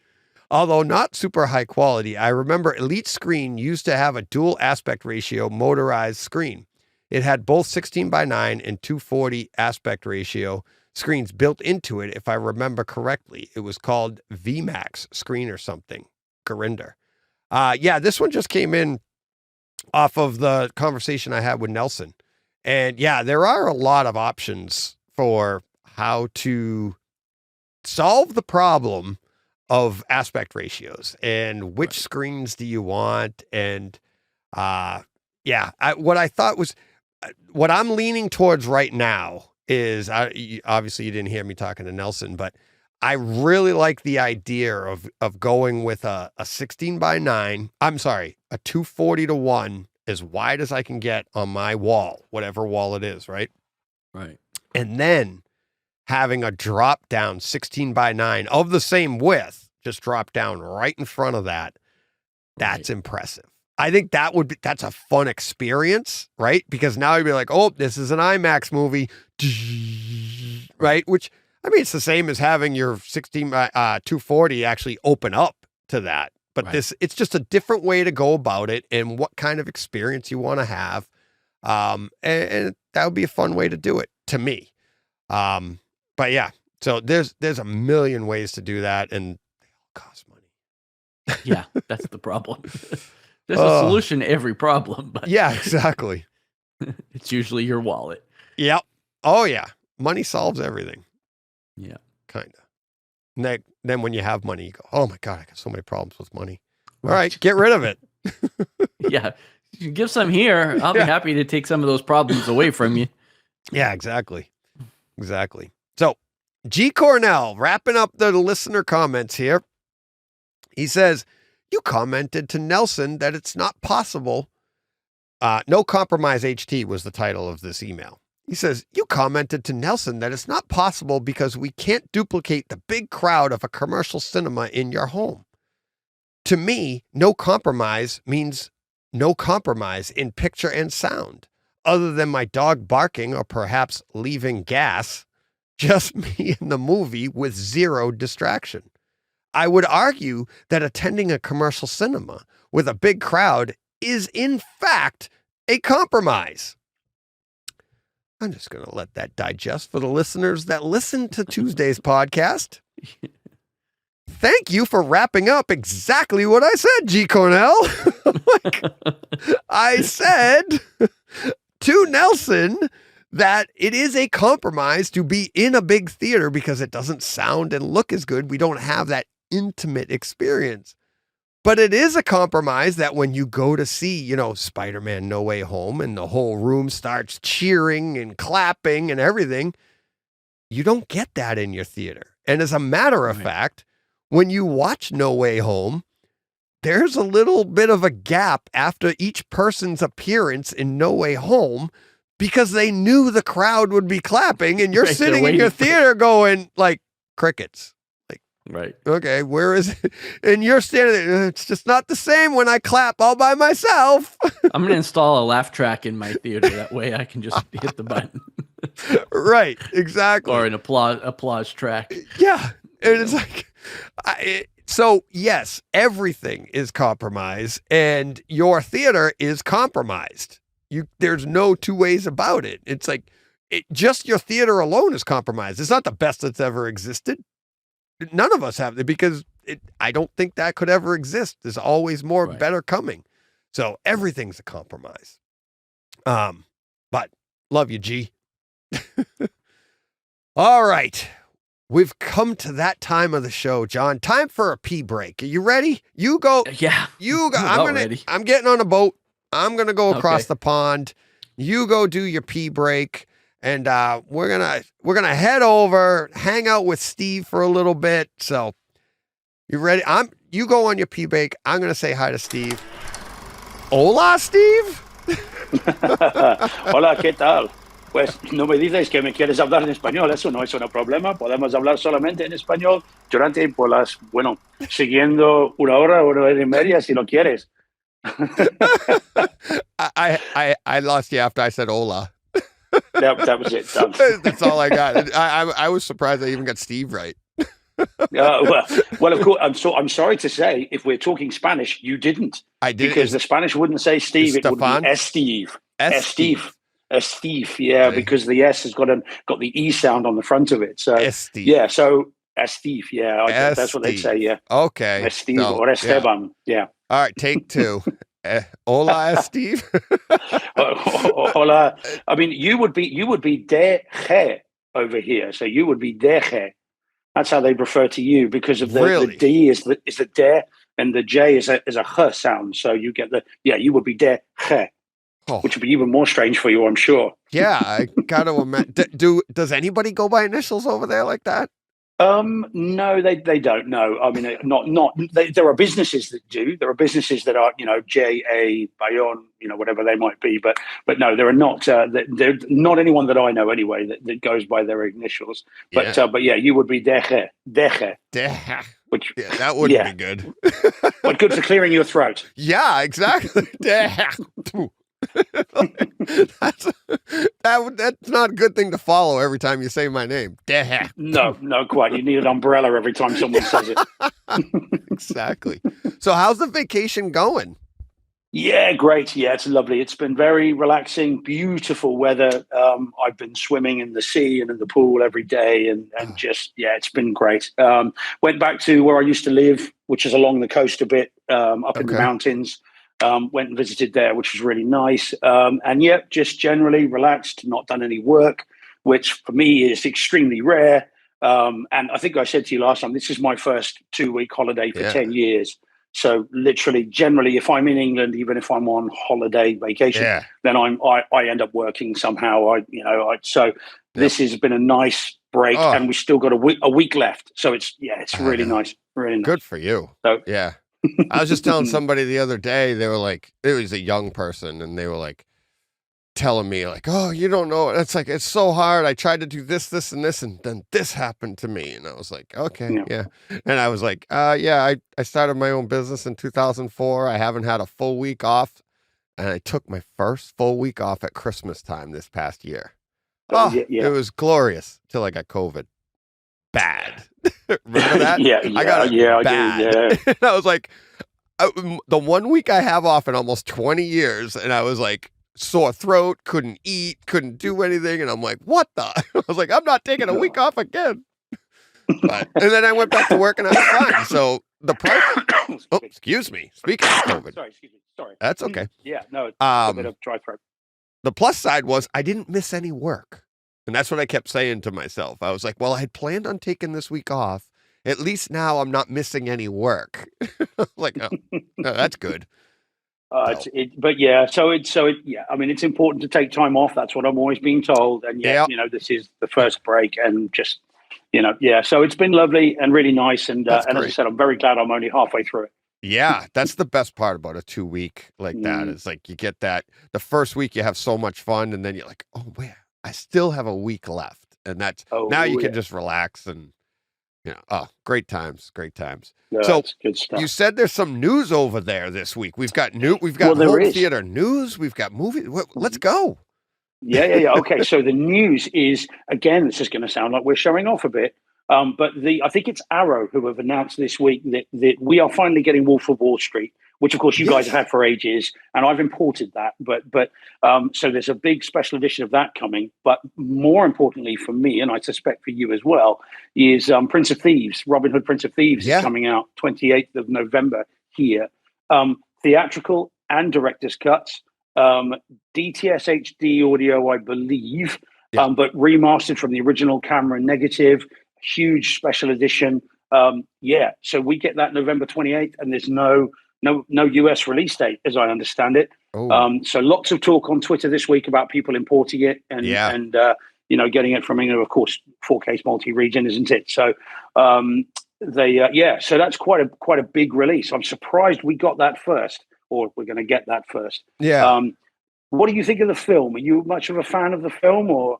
Although not super high quality, I remember Elite Screen used to have a dual aspect ratio motorized screen. It had both 16:9 and 240 aspect ratio screens built into it, if I remember correctly. It was called VMAX screen or something. Gurinder. Yeah, this one just came in off of the conversation I had with Nelson. And yeah, there are a lot of options for how to solve the problem of aspect ratios and which screens do you want. And what I thought was what I'm leaning towards right now is obviously you didn't hear me talking to Nelson, but I really like the idea of going with a 16:9. I'm sorry, a 240:1 as wide as I can get on my wall, whatever wall it is, right? Right. And then having a drop down 16:9 of the same width, just drop down right in front of that. That's impressive. I think that's a fun experience, right? Because now you'd be like, oh, this is an IMAX movie, right? Which, I mean, it's the same as having your 240 actually open up to that. But it's just a different way to go about it and what kind of experience you want to have. And that would be a fun way to do it to me. But yeah, so there's a million ways to do that, and they all cost money. Yeah, that's the problem. There's a solution to every problem. But yeah, exactly. It's usually your wallet. Yep. Oh yeah. Money solves everything. Yeah. Kind of. And then when you have money, you go, oh my God, I got so many problems with money. All right, get rid of it. Yeah. You give some here. I'll be happy to take some of those problems away from you. Yeah, exactly. Exactly. So G Cornell, wrapping up the listener comments here. He says, you commented to Nelson that it's not possible. No Compromise HT was the title of this email. He says, you commented to Nelson that it's not possible because we can't duplicate the big crowd of a commercial cinema in your home. To me, no compromise means no compromise in picture and sound, other than my dog barking or perhaps leaving gas, just me in the movie with zero distraction. I would argue that attending a commercial cinema with a big crowd is in fact a compromise. I'm just going to let that digest for the listeners that listen to Tuesday's podcast. Thank you for wrapping up exactly what I said, G. Cornell. I said to Nelson that it is a compromise to be in a big theater because it doesn't sound and look as good. We don't have that intimate experience. But it is a compromise that when you go to see, Spider-Man No Way Home and the whole room starts cheering and clapping and everything, you don't get that in your theater. And as a matter of fact, when you watch No Way Home, there's a little bit of a gap after each person's appearance in No Way Home because they knew the crowd would be clapping and you're sitting in your theater going like crickets. Right. Okay, where is it? And you're standing there. It's just not the same when I clap all by myself. I'm going to install a laugh track in my theater. That way I can just hit the button. Right, exactly. Or an applause track. Yeah. And it's like, so yes, everything is compromised and your theater is compromised. There's no two ways about it. It's like, just your theater alone is compromised. It's not the best that's ever existed. None of us have it because I don't think that could ever exist. There's always more better coming. So everything's a compromise. But love you, G. All right. We've come to that time of the show, John. Time for a pee break. Are you ready? You go. Yeah. You go. Ready. I'm getting on a boat. I'm going to go across the pond. You go do your pee break. And we're gonna head over, hang out with Steve for a little bit. So you ready? You go on your pee break. I'm gonna say hi to Steve. Hola, Steve. Hola, ¿qué tal? Pues no me dices que me quieres hablar en español. Eso no es un problema. Podemos hablar solamente en español durante siguiendo una hora y media si lo quieres. I lost you after I said hola. That was it. Done. That's all I got. I was surprised I even got Steve right. Well, of course. I'm sorry to say, if we're talking Spanish, you didn't. I did because the Spanish wouldn't say Steve; it would be Steve. Steve. Yeah, okay. Because the S has got the E sound on the front of it. So yeah, so Steve. Yeah, that's what they'd say. Yeah. Okay. Steve or Esteban. Yeah. All right, take two. Hola, Steve. Hola. I mean, you would be deje over here. So you would be deje. That's how they refer to you because of the D is the de and the J is a h sound. So you get you would be deje, which would be even more strange for you, I'm sure. Yeah, I got to imagine. Does anybody go by initials over there like that? No, they don't. No, I mean, there are businesses that do. There are businesses that are, J.A. Bayon, whatever they might be. But no, there are not. They're not anyone that I know anyway that goes by their initials. But yeah, you would be deje. Which that wouldn't be good. But good for clearing your throat. Yeah, exactly. That's not a good thing to follow every time you say my name. No, quite. You need an umbrella every time someone says it. Exactly. So how's the vacation going? Yeah, great. Yeah, it's lovely. It's been very relaxing, beautiful weather. I've been swimming in the sea and in the pool every day and just, it's been great. Went back to where I used to live, which is along the coast a bit, up in the mountains. Went and visited there, which was really nice. And just generally relaxed, not done any work, which for me is extremely rare. And I think I said to you last time, this is my first 2-week holiday for 10 years. So literally, generally, if I'm in England, even if I'm on holiday vacation, then I end up working somehow. This has been a nice break, and we still got a week left. So it's really nice, really nice. Good for you. So, yeah. I was just telling somebody the other day, they were like, it was a young person, and they were like telling me like, oh, you don't know. It's like, it's so hard. I tried to do this, this, and this, and then this happened to me. And I was like, okay, yeah. And I was like, I started my own business in 2004. I haven't had a full week off. And I took my first full week off at Christmas time this past year. It was glorious till I got COVID. Bad. Remember that? I got it bad. And I was like, the 1 week I have off in almost 20 years, and I was like, sore throat, couldn't eat, couldn't do anything, and I'm like, what the? I was like, I'm not taking a week off again. And then I went back to work, and I was fine. So the price. Oh, excuse me. Speaking of COVID. Sorry. That's okay. Yeah, no, it's a bit of dry throat. the plus side was I didn't miss any work. And that's what I kept saying to myself. I was like, well, I had planned on taking this week off. At least now I'm not missing any work. Like, oh, no, that's good. But yeah, yeah. I mean, it's important to take time off. That's what I'm always being told. And yeah, this is the first break, and just yeah. So it's been lovely and really nice. And as I said, I'm very glad I'm only halfway through it. Yeah, that's the best part about a 2-week like that. Is like you get that the first week you have so much fun, and then you're like, oh man, I still have a week left, and that's now you can just relax and great times. Yeah, so good stuff. You said there's some news over there this week. We've got home theater news. We've got movies. Let's go. Yeah. Okay, so the news is, again, this is going to sound like we're showing off a bit, but I think it's Arrow who have announced this week that we are finally getting Wolf of Wall Street, which of course you guys have had for ages, and I've imported that. But so there's a big special edition of that coming. But more importantly for me, and I suspect for you as well, is Prince of Thieves, Robin Hood, Prince of Thieves is coming out 28th of November here. Theatrical and director's cuts. DTS HD audio, I believe, but remastered from the original camera negative, huge special edition. So we get that November 28th, and there's no US release date, as I understand it. So lots of talk on Twitter this week about people importing it and getting it from England. Of course, 4K multi-region, isn't it? So so that's quite a big release. I'm surprised we got that first. Or we're going to get that first. Yeah. What do you think of the film? Are you much of a fan of the film, or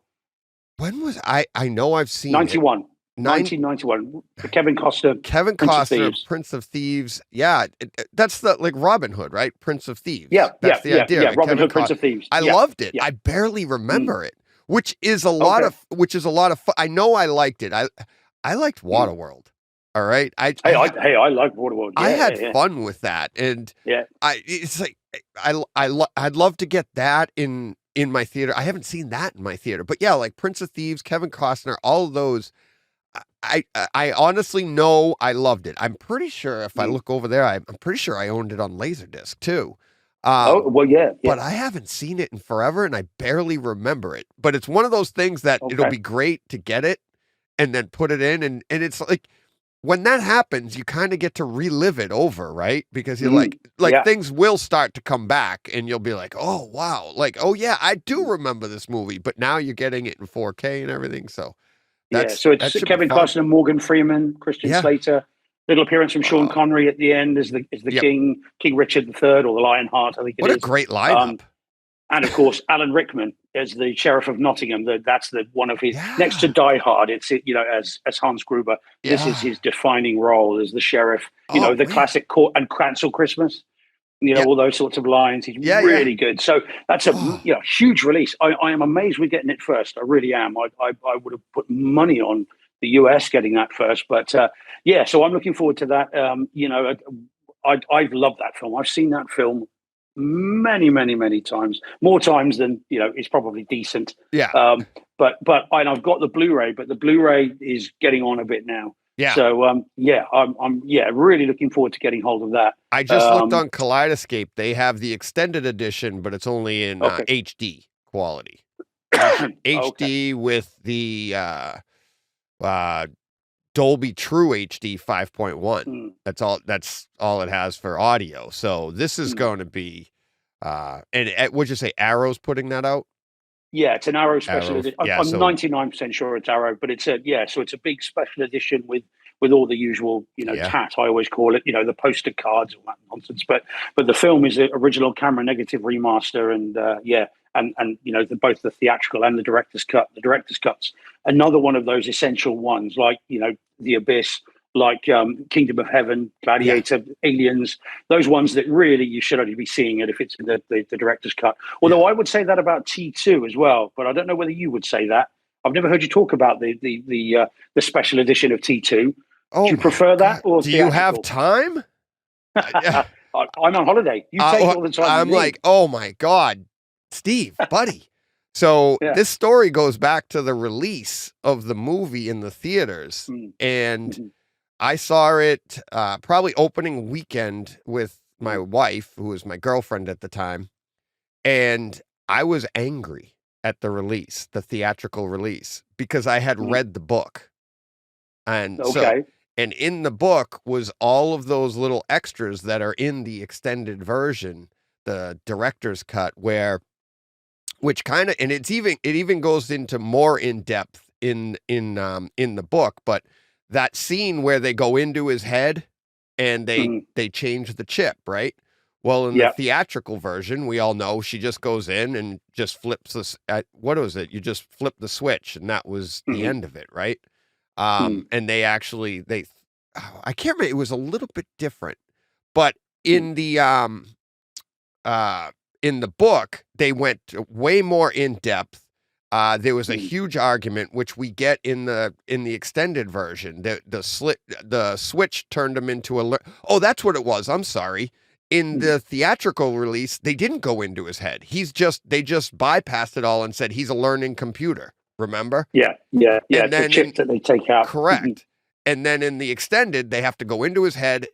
when was I know I've seen 91, 1991. Kevin Costner, Prince of Thieves. Yeah, that's the Robin Hood, right? Prince of Thieves. Yeah, that's the idea. Yeah, Robin Hood, Prince of Thieves. I loved it. I barely remember it, which is a lot of fun. I know I liked it. I liked Waterworld. All right. I like Waterworld. I had fun with that, and it's like I'd love to get that in my theater. I haven't seen that in my theater, but yeah, like Prince of Thieves, Kevin Costner, all of those. I honestly know I loved it. I'm pretty sure if I look over there, I'm pretty sure I owned it on Laserdisc too. But I haven't seen it in forever, and I barely remember it. But it's one of those things that it'll be great to get it and then put it in, and it's like. When that happens, you kind of get to relive it over, right? Because you're things will start to come back, and you'll be like, oh, wow. Like, oh, yeah, I do remember this movie, but now you're getting it in 4K and everything. So, it's Kevin Costner, Morgan Freeman, Christian Slater, little appearance from Sean Connery at the end as the King Richard III, or the Lionheart, I think it is. What a great lineup. And of course, Alan Rickman as the Sheriff of Nottingham. That's one of his next to Die Hard. It's as Hans Gruber. This is his defining role as the sheriff. The classic court and Cancel Christmas. All those sorts of lines. He's really good. So that's a huge release. I am amazed we're getting it first. I really am. I would have put money on the US getting that first, but so I'm looking forward to that. I've loved that film. I've seen that film many times, more times than it's probably decent. But I've got the Blu-ray, but the Blu-ray is getting on a bit now. So I'm really looking forward to getting hold of that. I just looked on Kaleidescape. They have the extended edition, but it's only in HD quality. HD with the Dolby True HD 5.1. That's all it has for audio. So this is going to be, and would you say Arrow's putting that out? Yeah, it's an Arrow special edition. I'm 99% sure it's Arrow, but it's it's a big special edition with all the usual, tat, I always call it, the poster cards, all that nonsense. But the film is the original camera negative remaster, and both the theatrical and the director's cut. The director's cut's another one of those essential ones, like The Abyss, like Kingdom of Heaven, Gladiator, Aliens. Those ones that really you should only be seeing it if it's in the director's cut. Although I would say that about T2 as well, but I don't know whether you would say that. I've never heard you talk about the special edition of T2. Do you prefer that, or do you have time? I'm on holiday. You take all the time. I'm like, oh my God, Steve, buddy. So this story goes back to the release of the movie in the theaters, and I saw it probably opening weekend with my wife, who was my girlfriend at the time, and I was angry at the release, the theatrical release, because I had read the book. And and in the book was all of those little extras that are in the extended version, the director's cut, which kind of, and it even goes into more in depth in the book, but that scene where they go into his head and they change the chip, right? Well, in the theatrical version, we all know she just goes in and just flips this. What was it? You just flip the switch, and that was the end of it, right? And they I can't remember. It was a little bit different, but in the book, they went way more in depth. There was a huge argument, which we get in the extended version. The switch turned him into a. Oh, that's what it was. I'm sorry. In the theatrical release, they didn't go into his head. They just bypassed it all and said he's a learning computer. Remember? Yeah. And the chip that they take out. Correct. And then in the extended, they have to go into his head,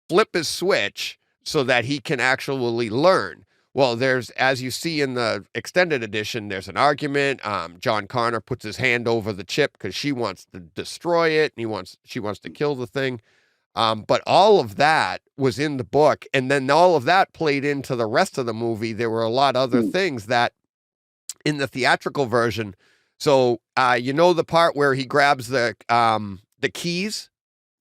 flip his switch so that he can actually learn. Well, as you see in the extended edition, there's an argument. John Connor puts his hand over the chip because she wants to destroy it, and she wants to kill the thing. But all of that was in the book, and then all of that played into the rest of the movie. There were a lot of other things that in the theatrical version. So the part where he grabs the keys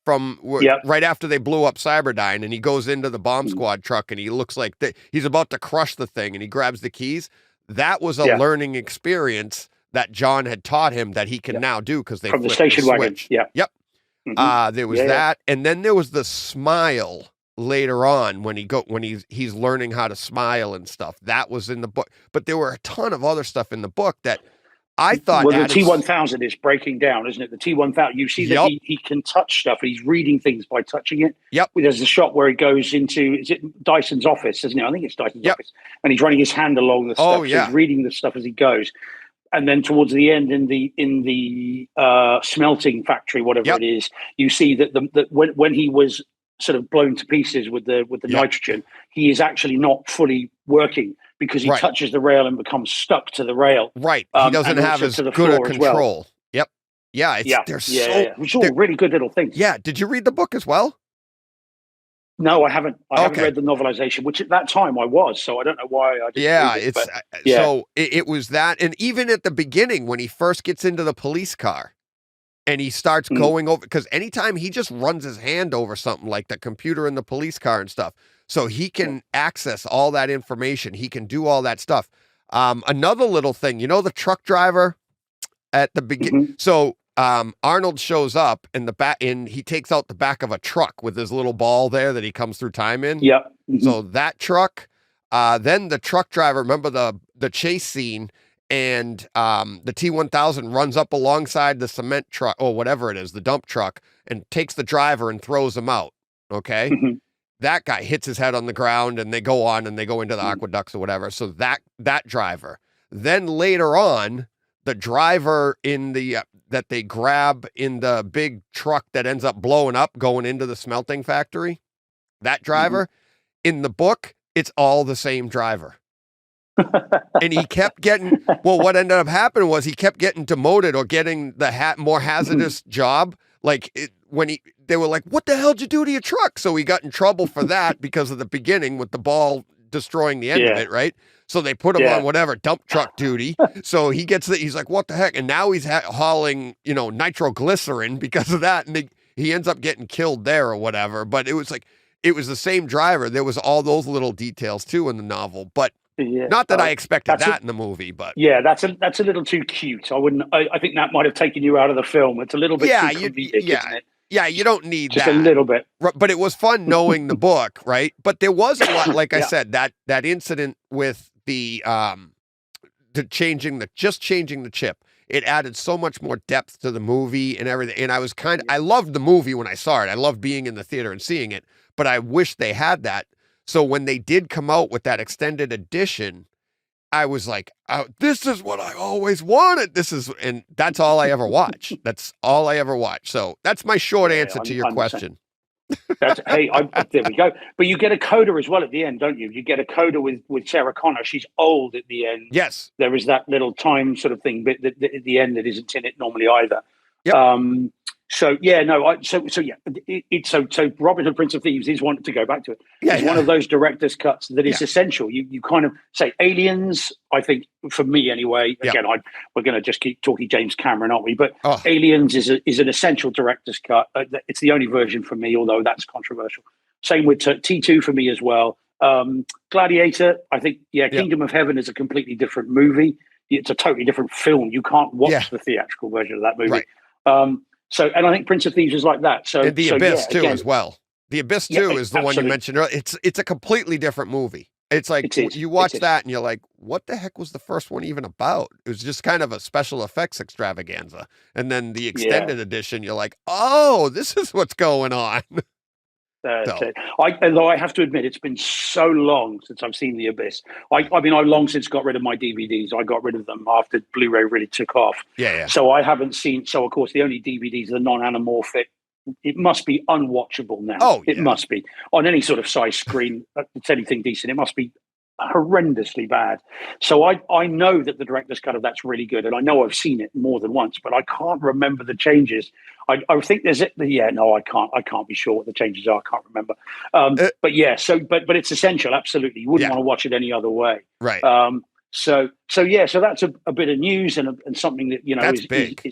from right after they blew up Cyberdyne, and he goes into the bomb squad truck, and he looks like he's about to crush the thing, and he grabs the keys. That was a learning experience that John had taught him that he can now do because they from the flipped station wagon. switch. Yep. There was that, and then there was the smile later on when he's learning how to smile and stuff. That was in the book, but there were a ton of other stuff in the book that I thought. Well, the T-1000 is breaking down, isn't it? The T-1000. You see that he can touch stuff, and he's reading things by touching it. Yep. There's a shot where he goes into, is it Dyson's office, isn't it? I think it's Dyson's office, and he's running his hand along the stuff. So he's reading the stuff as he goes. And then towards the end, in the smelting factory, whatever it is, you see that when he was sort of blown to pieces with the nitrogen, he is actually not fully working because he touches the rail and becomes stuck to the rail. Right. He doesn't have as good a control. Well. Yep. Yeah. Which are all really good little things. Yeah. Did you read the book as well? No, I haven't. I haven't read the novelization, which at that time I was, so I don't know why I didn't read it. So it was that, and even at the beginning when he first gets into the police car and he starts going over, because anytime he just runs his hand over something like the computer in the police car and stuff, so he can access all that information. He can do all that stuff. Another little thing, the truck driver at the beginning. So Arnold shows up in the back, and he takes out the back of a truck with his little ball there that he comes through time in. Yeah. So that truck, then the truck driver, remember the chase scene, and the T-1000 runs up alongside the cement truck or whatever it is, the dump truck, and takes the driver and throws him out. Okay. That guy hits his head on the ground, and they go on and they go into the aqueducts or whatever. So that driver. Then later on, the driver in the that they grab in the big truck that ends up blowing up going into the smelting factory, that driver, in the book, it's all the same driver. And he kept getting, what ended up happening was he kept getting demoted or getting the more hazardous job. Like they were like, what the hell did you do to your truck? So he got in trouble for that because of the beginning with the ball destroying the end of it, right? So they put him on whatever dump truck duty. So he's like, what the heck? And now he's hauling, nitroglycerin because of that. And he ends up getting killed there or whatever. But it was the same driver. There was all those little details too in the novel. But not that I expected that in the movie, but that's a little too cute. I think that might have taken you out of the film. It's a little bit too comedic, isn't it? Yeah, you don't need just that. a little bit. But it was fun knowing the book, right? But there was a lot, like I said, that incident with the changing the chip. It added so much more depth to the movie and everything. And I loved the movie when I saw it. I loved being in the theater and seeing it, but I wish they had that. So when they did come out with that extended edition, I was like, oh, this is what I always wanted. And that's all I ever watch. That's all I ever watch. So that's my short answer to your question. Hey, there we go. But you get a coda as well at the end, don't you? You get a coda with Sarah Connor. She's old at the end. Yes. There is that little time sort of thing but at the end that isn't in it normally either. Yep. So yeah, no. So Robin Hood, Prince of Thieves is one to go back to it. It's one of those director's cuts that is essential. You kind of say Aliens. I think for me anyway. Again, we're going to just keep talking James Cameron, aren't we? But Aliens is an essential director's cut. It's the only version for me, although that's controversial. Same with T2 for me as well. Gladiator. I think Kingdom of Heaven is a completely different movie. It's a totally different film. You can't watch the theatrical version of that movie. Right. And I think Prince of Thieves is like that. So and The Abyss too, as well. The Abyss too is the one you mentioned earlier. It's a completely different movie. It's like you watch that and you're like, what the heck was the first one even about? It was just kind of a special effects extravaganza. And then the extended edition, you're like, oh, this is what's going on. Although I have to admit, it's been so long since I've seen The Abyss. I've long since got rid of my DVDs. I got rid of them after Blu-ray really took off. Yeah. So I haven't seen. So of course, the only DVDs are the non-anamorphic. It must be unwatchable now. Oh, it must be on any sort of size screen. It's anything decent. It must be horrendously bad. So I know that the director's cut of that's really good, and I know I've seen it more than once, but I can't remember the changes. I think there's I can't be sure what the changes are. I can't remember. But it's essential. Absolutely, you wouldn't want to watch it any other way. Right. So that's a bit of news and something that that's big.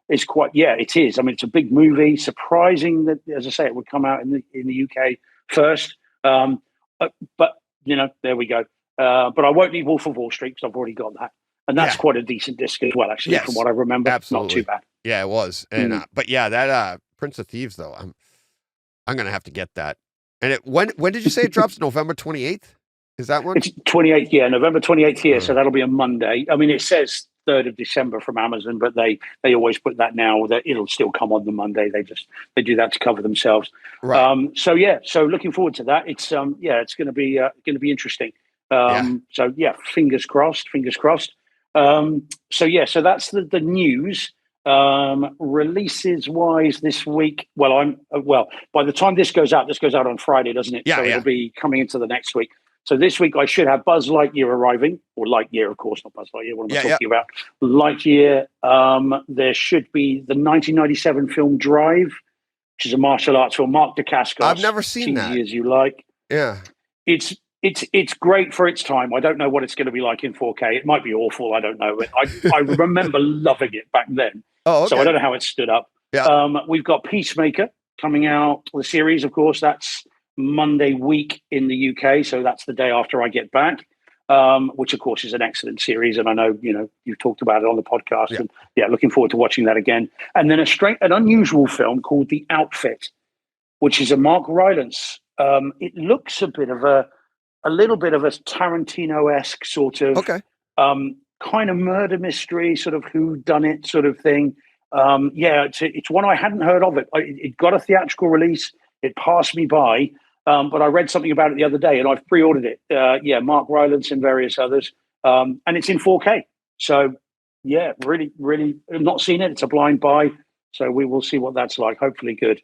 Is quite it is. I mean, it's a big movie. Surprising that, as I say, it would come out in the UK first. But there we go. But I won't need Wolf of Wall Street because I've already got that, and that's quite a decent disc as well, actually, from what I remember. Absolutely. Not too bad. Yeah, it was. And but that Prince of Thieves though, I'm gonna have to get that. And when did you say it drops? November 28th? Is that one? It's 28th. Yeah, November 28th here. So that'll be a Monday. I mean, it says 3rd of December from Amazon, but they always put that now that it'll still come on the Monday. They do that to cover themselves. Right. So looking forward to that. It's it's going to be interesting. So fingers crossed. So that's the news. Releases wise this week. Well, by the time this goes out on Friday, doesn't it? So it'll be coming into the next week. So this week I should have Buzz Lightyear arriving, or Lightyear, of course, not Buzz Lightyear. What am I talking about? Lightyear. There should be the 1997 film Drive, which is a martial arts film. Mark Dacascos. I've never seen that. As you like. Yeah. It's great for its time. I don't know what it's going to be like in 4K. It might be awful. I don't know. But I remember loving it back then. Oh, okay. So I don't know how it stood up. Yeah. We've got Peacemaker coming out. The series, of course, that's Monday week in the UK. So that's the day after I get back, which, of course, is an excellent series. And I know, you've talked about it on the podcast. Yeah. And looking forward to watching that again. And then an unusual film called The Outfit, which is a Mark Rylance. It looks a little bit of a Tarantino-esque sort of kind of murder mystery, sort of whodunit sort of thing. It's one I hadn't heard of. It got a theatrical release. It passed me by, but I read something about it the other day, and I've pre-ordered it. Mark Rylance and various others, and it's in 4K. So, really, really, I've not seen it. It's a blind buy, so we will see what that's like. Hopefully, good.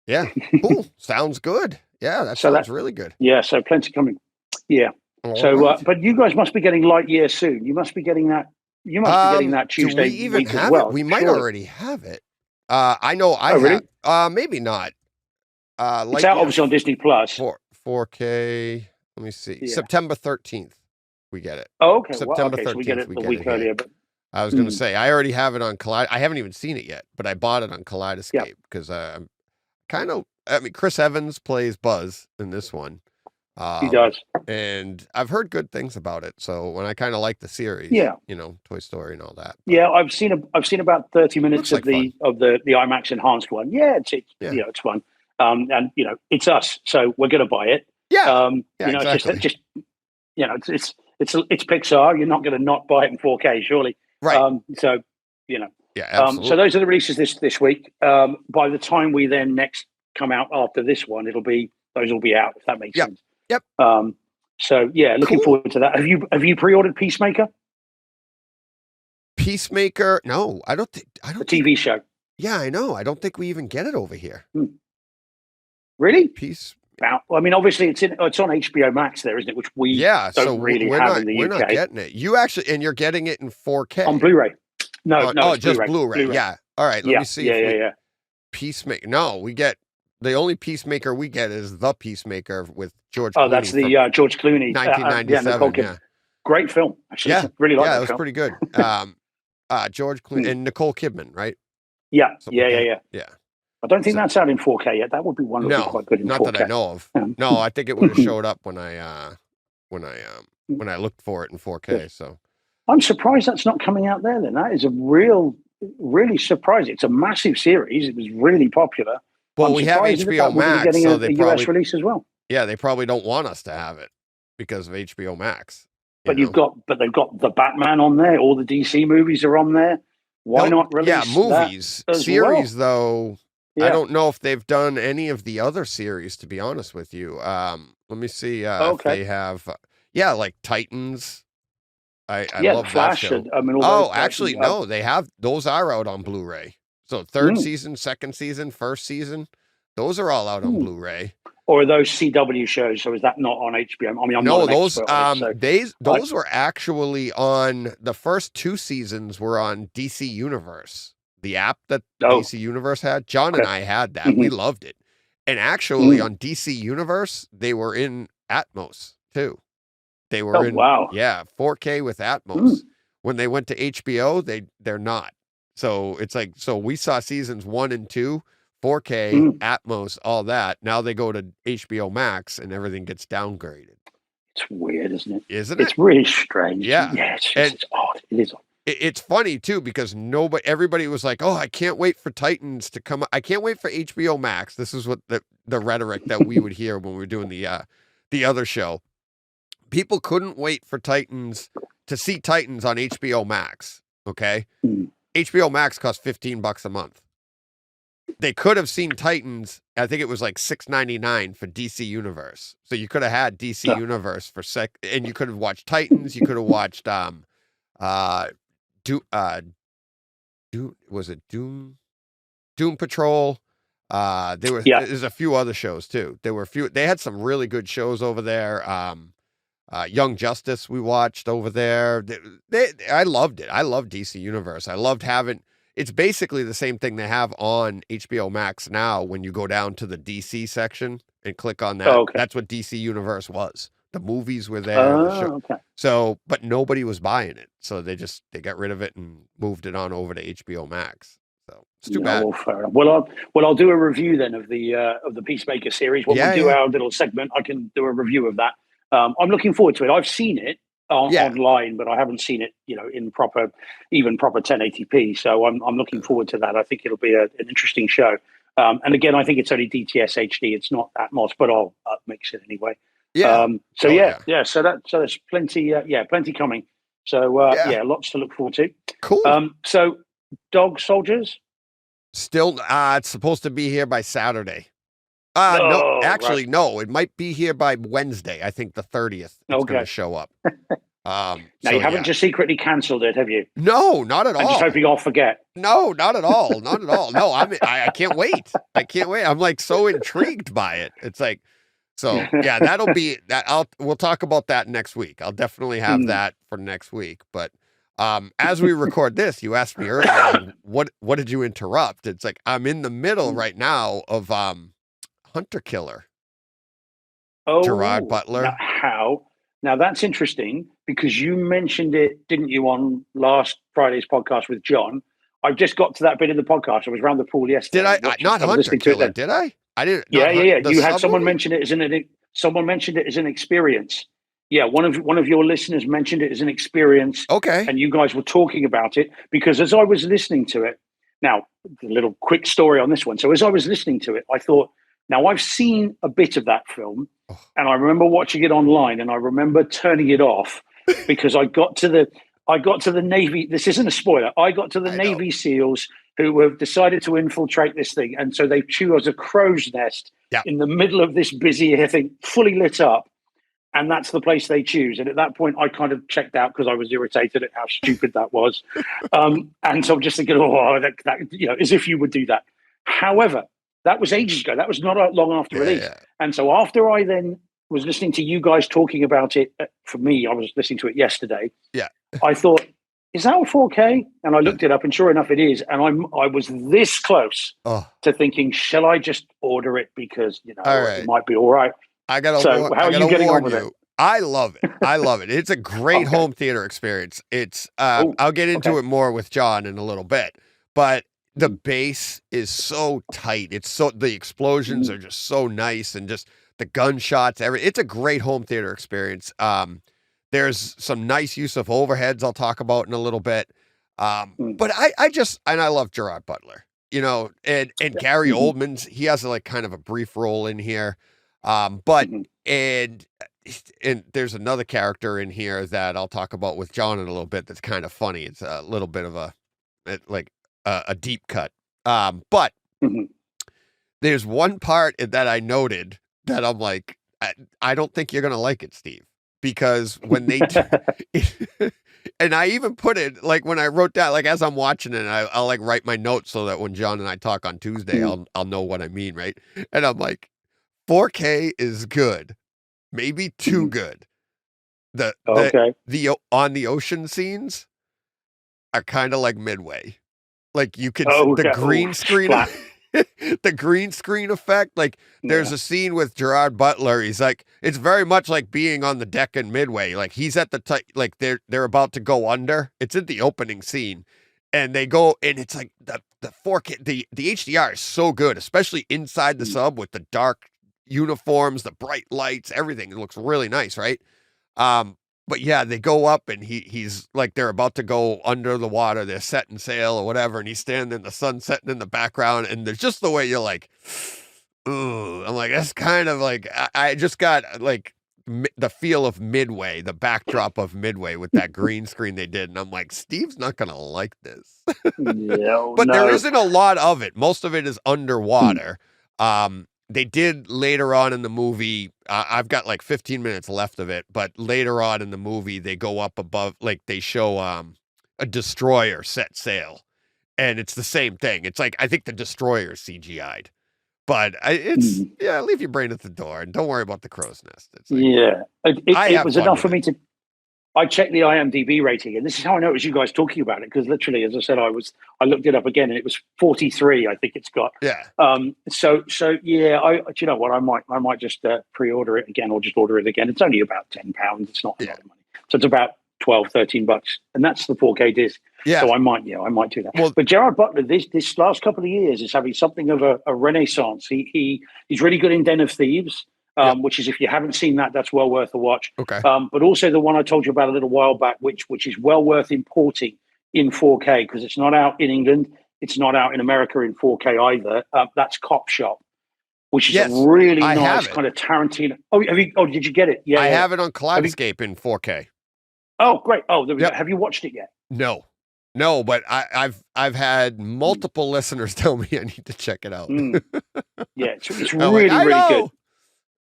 Yeah, cool. Sounds good. Yeah, that sounds really good. Yeah, so plenty coming. Yeah. But you guys must be getting Lightyear soon. You must be getting that. You must be getting that Tuesday. Do we even week have as well. it? We might already have it. I know I really? have. Maybe not. It's out obviously on Disney Plus. 4K. Let me see. Yeah. September 13th. We get it. Oh, okay. September 13th. So we get it a week earlier. But I was going to say I already have it on Kaleidescape. I haven't even seen it yet, but I bought it on Kaleidescape because I'm kind of. I mean, Chris Evans plays Buzz in this one. He does, and I've heard good things about it. So when I kind of like the series, Toy Story and all that. But yeah, I've seen about 30 minutes of the IMAX enhanced one. Yeah, it's fun. And it's us, so we're going to buy it. Yeah, exactly. It's Pixar. You're not going to not buy it in 4K, surely. Right. Yeah, absolutely. So those are the releases this week. By the time we then next come out after this one, those will be out. If that makes sense. Yep. Looking forward to that. Have you pre-ordered Peacemaker? Peacemaker? No, I don't think. The TV show. Yeah, I know. I don't think we even get it over here. Really? Peace. I mean, obviously it's on HBO Max there, isn't it? Which we don't really have in the UK. We're not getting it. You're getting it in 4K. On Blu-ray. No, it's just Blu-ray. Yeah. All right, let me see. Yeah. Peacemaker. No, we get the only Peacemaker we get is The Peacemaker with George Clooney. Oh, that's the George Clooney. 1997. Great film, actually. Yeah. Really like that. Yeah, it was pretty good. George Clooney and Nicole Kidman, right? Yeah. Yeah. I don't think that's out in 4K yet. That would be one that would be quite good in 4K. Not that I know of. No, I think it would have showed up when I looked for it in 4K. So I'm surprised that's not coming out there. Then that is a really surprising. It's a massive series. It was really popular. Well, we have HBO Max, getting so a US release as well. Yeah, they probably don't want us to have it because of HBO Max. But they've got the Batman on there. All the DC movies are on there. Why not release? Yeah, movies, series though. Yeah. I don't know if they've done any of the other series, to be honest with you. Let me see if they have. Like Titans. I love Flash, that show. Actually, no, they have. Those are out on Blu-ray. So third season, second season, first season, those are all out on Blu-ray. Or are those CW shows? So is that not on HBO? I mean, I'm not an expert on it, those were actually on the first 2 seasons. Were on DC Universe. The app that DC Universe had, John and I had that. We loved it. And actually on DC Universe, they were in Atmos too. They were 4K with Atmos. When they went to HBO, they're not. So it's like, we saw seasons 1 and 2, 4K, Atmos, all that. Now they go to HBO Max and everything gets downgraded. It's weird, isn't it? Isn't it? It's really strange. Yeah. It's odd. It is odd. It's funny too because everybody was like, "Oh, I can't wait for Titans to come. I can't wait for HBO Max." This is what the rhetoric that we would hear when we were doing the other show. People couldn't wait for Titans to see Titans on HBO Max. Okay, HBO Max costs $15 a month. They could have seen Titans. I think it was like $6.99 for DC Universe. So you could have had DC Universe for and you could have watched Titans. You could have watched Doom Patrol. There's a few other shows too. They had some really good shows over there. Young Justice we watched over there. I loved it. I love DC Universe. I loved having. It's basically the same thing they have on HBO Max now. When you go down to the DC section and click on that, that's what DC Universe was. The movies were there. So, but nobody was buying it. So they got rid of it and moved it on over to HBO Max. So it's too bad. Well, fair enough. Well, I'll do a review then of the Peacemaker series. When we do our little segment, I can do a review of that. I'm looking forward to it. I've seen it online, but I haven't seen it, in proper 1080p. So I'm looking forward to that. I think it'll be an interesting show. And again, I think it's only DTS HD. It's not Atmos, but I'll mix it anyway. Yeah. So there's plenty. Plenty coming. So lots to look forward to. Cool. So Dog Soldiers still. It's supposed to be here by Saturday. No, actually, no. It might be here by Wednesday. I think the 30th. It's going to show up. Now you haven't just secretly cancelled it, have you? No, not at all. I'm just hoping I'll forget. No, not at all. Not at all. No, I can't wait. I can't wait. I'm like so intrigued by it. It's like. So yeah, that'll be that. We'll talk about that next week. I'll definitely have that for next week. But as we record this, you asked me earlier, what did you interrupt? It's like I'm in the middle right now of Hunter Killer. Oh, Gerard Butler. Now that's interesting because you mentioned it, didn't you, on last Friday's podcast with John? I've just got to that bit in the podcast. I was around the pool yesterday. Did I not Hunter Killer? Did I? I didn't. Yeah. You had someone mention it as an experience. Yeah, one of your listeners mentioned it as an experience. Okay. And you guys were talking about it because as I was listening to it, now a little quick story on this one. So as I was listening to it, I thought, now I've seen a bit of that film, and I remember watching it online, and I remember turning it off because I got to the Navy. This isn't a spoiler. I got to the Navy SEALs who have decided to infiltrate this thing. And so they choose a crow's nest in the middle of this busy thing, fully lit up. And that's the place they choose. And at that point, I kind of checked out because I was irritated at how stupid that was. And so I'm just thinking, that as if you would do that. However, That was ages ago. That was not long after release. Yeah. And so after I then was listening to you guys talking about it, for me, I was listening to it yesterday. Yeah. I thought, is that on 4K? And I looked it up, and sure enough, it is. And I was this close to thinking, shall I just order it because it might be all right? I gotta. So how are you getting on with it? I love it. I love it. It's a great home theater experience. It's. I'll get into it more with John in a little bit, but the bass is so tight. It's so the explosions are just so nice, and just the gunshots. It's a great home theater experience. There's some nice use of overheads I'll talk about in a little bit. But I love Gerard Butler, and Gary Oldman's, he has like kind of a brief role in here. But and there's another character in here that I'll talk about with John in a little bit that's kind of funny. It's a little bit of a deep cut. But there's one part that I noted that I'm like, I don't think you're going to like it, Steve. Because when they and I even put it like when I wrote that, like as I'm watching it, I'll like write my notes so that when John and I talk on Tuesday, I'll know what I mean, right? And I'm like, 4K is good, maybe too good. The on the ocean scenes are kind of like midway, like you could the green screen. The green screen effect, like there's a scene with Gerard Butler. He's like, it's very much like being on the deck in Midway. Like he's at the like they're about to go under. It's in the opening scene, and they go, and it's like the 4K, the HDR is so good, especially inside the sub with the dark uniforms, the bright lights, everything. It looks really nice, right? But yeah, they go up and he's like, they're about to go under the water. They're setting sail or whatever. And he's standing in the sun setting in the background. And there's just the way you're like, ooh, I'm like, that's kind of like, I just got like the feel of Midway, the backdrop of Midway with that green screen they did. And I'm like, Steve's not going to like this. But there isn't a lot of it. Most of it is underwater. They did later on in the movie, I've got like 15 minutes left of it, but later on in the movie, they go up above, like they show a destroyer set sail, and it's the same thing. It's like, I think the destroyer's CGI'd, but leave your brain at the door and don't worry about the crow's nest. It's like, it was enough for me to, I checked the IMDb rating, and this is how I know it was you guys talking about it, because literally, as I said, I looked it up again, and it was 43. I think it's got. Yeah. So yeah, do you know what? I might just pre-order it again, or just order it again. It's only about £10. It's not a lot of money, so it's about $12-13, and that's the 4K disc. Yeah. So I might do that. Well, but Gerard Butler, this last couple of years is having something of a renaissance. He's really good in Den of Thieves. Which is, if you haven't seen that, that's well worth a watch. Okay. But also the one I told you about a little while back, which is well worth importing in 4K, because it's not out in England. It's not out in America in 4K either. That's Cop Shop, which is a really nice kind of Tarantino. Oh, did you get it? Yeah, I have it on Kaleidescape in 4K. Oh, great. Oh, there we go. Have you watched it yet? No, but I've had multiple listeners tell me I need to check it out. Yeah, it's really good.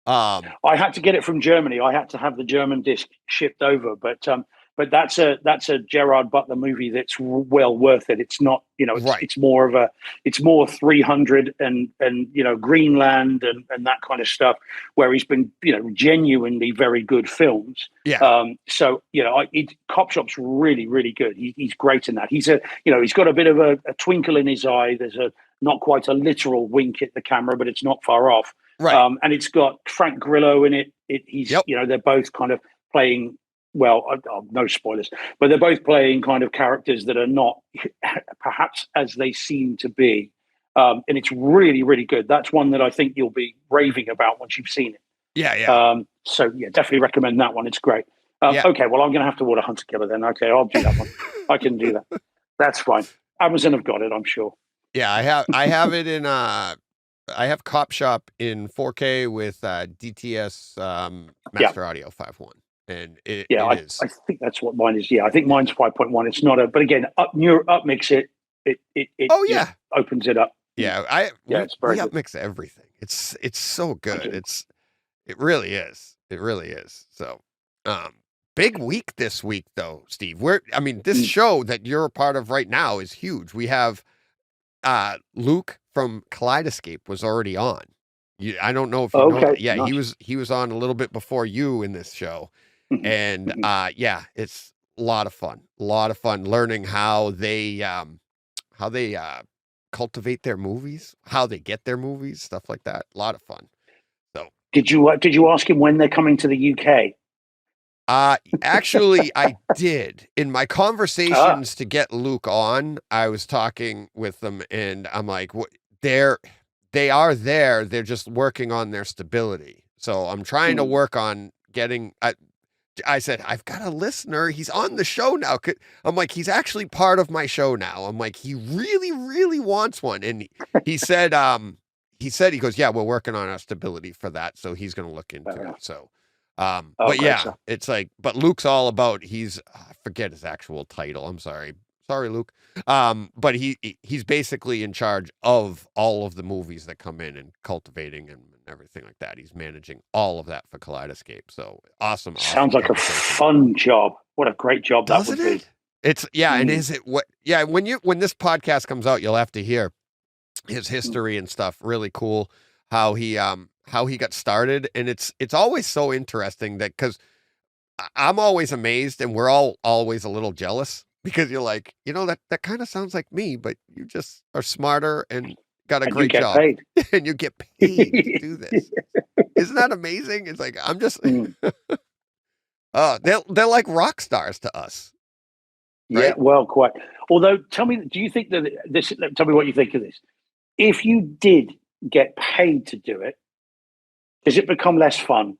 I had to get it from Germany. I had to have the German disc shipped over, but that's a Gerard Butler movie that's well worth it. It's not, it's more 300 and Greenland and that kind of stuff, where he's been, genuinely very good films. Yeah. So Cop Shop's really, really good. He's great in that. He's he's got a bit of a twinkle in his eye. There's not quite a literal wink at the camera, but it's not far off. Right. And it's got Frank Grillo in it. He's, they're both kind of playing, well, no spoilers, but they're both playing kind of characters that are not perhaps as they seem to be. And it's really, really good. That's one that I think you'll be raving about once you've seen it. Yeah. So yeah, definitely recommend that one. It's great. Okay, well, I'm going to have to order Hunter Killer then. Okay, I'll do that one. I can do that. That's fine. Amazon have got it, I'm sure. Yeah, I have it in I have Cop Shop in 4K with DTS Master Audio 5.1, and it is. I think that's what mine is. Yeah, I think mine's 5.1. It's not but again, upmix it. It opens it up. Yeah, it's very good. Upmix everything. It's so good. It really is. It really is. So, big week this week though, Steve. This show that you're a part of right now is huge. We have Luke from Kaleidescape was already on. I don't know if you know that. Yeah, nice. He was on a little bit before you in this show. And yeah, it's a lot of fun. Learning how they cultivate their movies, how they get their movies, stuff like that. A lot of fun. So did you ask him when they're coming to the UK? Actually, I did. In my conversations to get Luke on, I was talking with them, and I'm like, they are there. They're just working on their stability. So I'm trying to work on getting. I said, I've got a listener. He's on the show now. I'm like, he's actually part of my show now. I'm like, he really, really wants one. And he said, he goes, yeah, we're working on our stability for that. So he's going to look into it. So, but yeah, it's like, but Luke's all about, I forget his actual title. I'm sorry, Luke. But he's basically in charge of all of the movies that come in and cultivating and everything like that. He's managing all of that for Kaleidescape. So awesome. Sounds like a fun job. What a great job that would be. It's and is it what? Yeah, when this podcast comes out, you'll have to hear his history and stuff. Really cool how he got started, and it's always so interesting that because I'm always amazed, and we're all always a little jealous because you're like, that kind of sounds like me, but you just are smarter and got a great job, and you get paid to do this. Isn't that amazing? It's like I'm just, they're like rock stars to us. Right? Yeah, well, quite. Although, tell me, do you think that this? Tell me what you think of this. If you did get paid to do it, does it become less fun?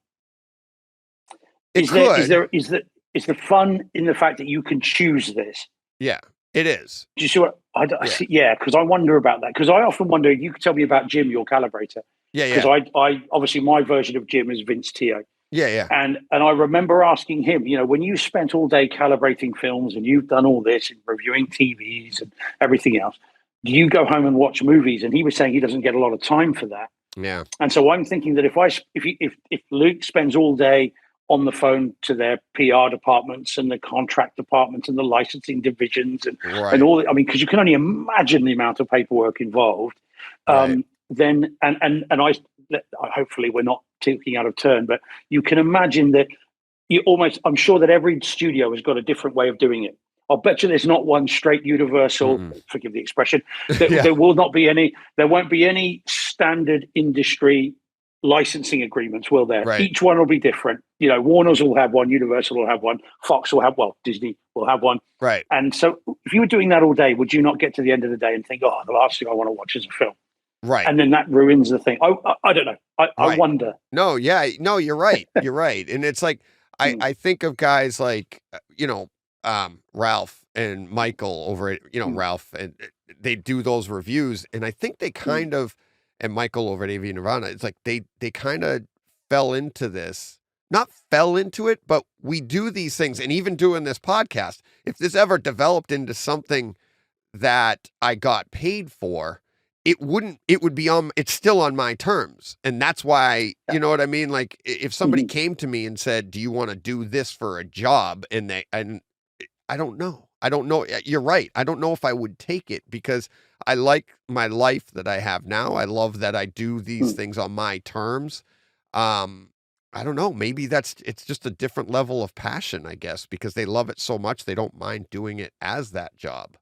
Is the fun in the fact that you can choose this? Yeah, it is. Do you see what I see? Yeah, because I wonder about that. Because I often wonder. You could tell me about Jim, your calibrator. Yeah. Because I obviously my version of Jim is Vince Tio. Yeah. And I remember asking him, when you spent all day calibrating films and you've done all this and reviewing TVs and everything else, do you go home and watch movies? And he was saying he doesn't get a lot of time for that. Yeah. And so I'm thinking that if Luke spends all day on the phone to their PR departments and the contract departments and the licensing divisions and all, because you can only imagine the amount of paperwork involved. Then I hopefully we're not tilting out of turn, but you can imagine that I'm sure that every studio has got a different way of doing it. I'll bet you there's not one straight universal, forgive the expression, there won't be any standard industry licensing agreements, will there? Right. Each one will be different. Warner's will have one, Universal will have one, Fox will have, Disney will have one. Right. And so if you were doing that all day, would you not get to the end of the day and think, the last thing I want to watch is a film? Right. And then that ruins the thing. I don't know. I wonder. No, yeah. No, you're right. You're right. And it's like, I think of guys like, Ralph and Michael over at, Ralph, and they do those reviews. And I think they kind of, and Michael over at AV Nirvana, it's like they kind of fell into this, not fell into it, but we do these things. And even doing this podcast, if this ever developed into something that I got paid for, it would be it's still on my terms. And that's why, you know what I mean? Like if somebody came to me and said, do you want to do this for a job? And I don't know. You're right. I don't know if I would take it because I like my life that I have now. I love that I do these things on my terms. I don't know. Maybe it's just a different level of passion, I guess, because they love it so much. They don't mind doing it as that job.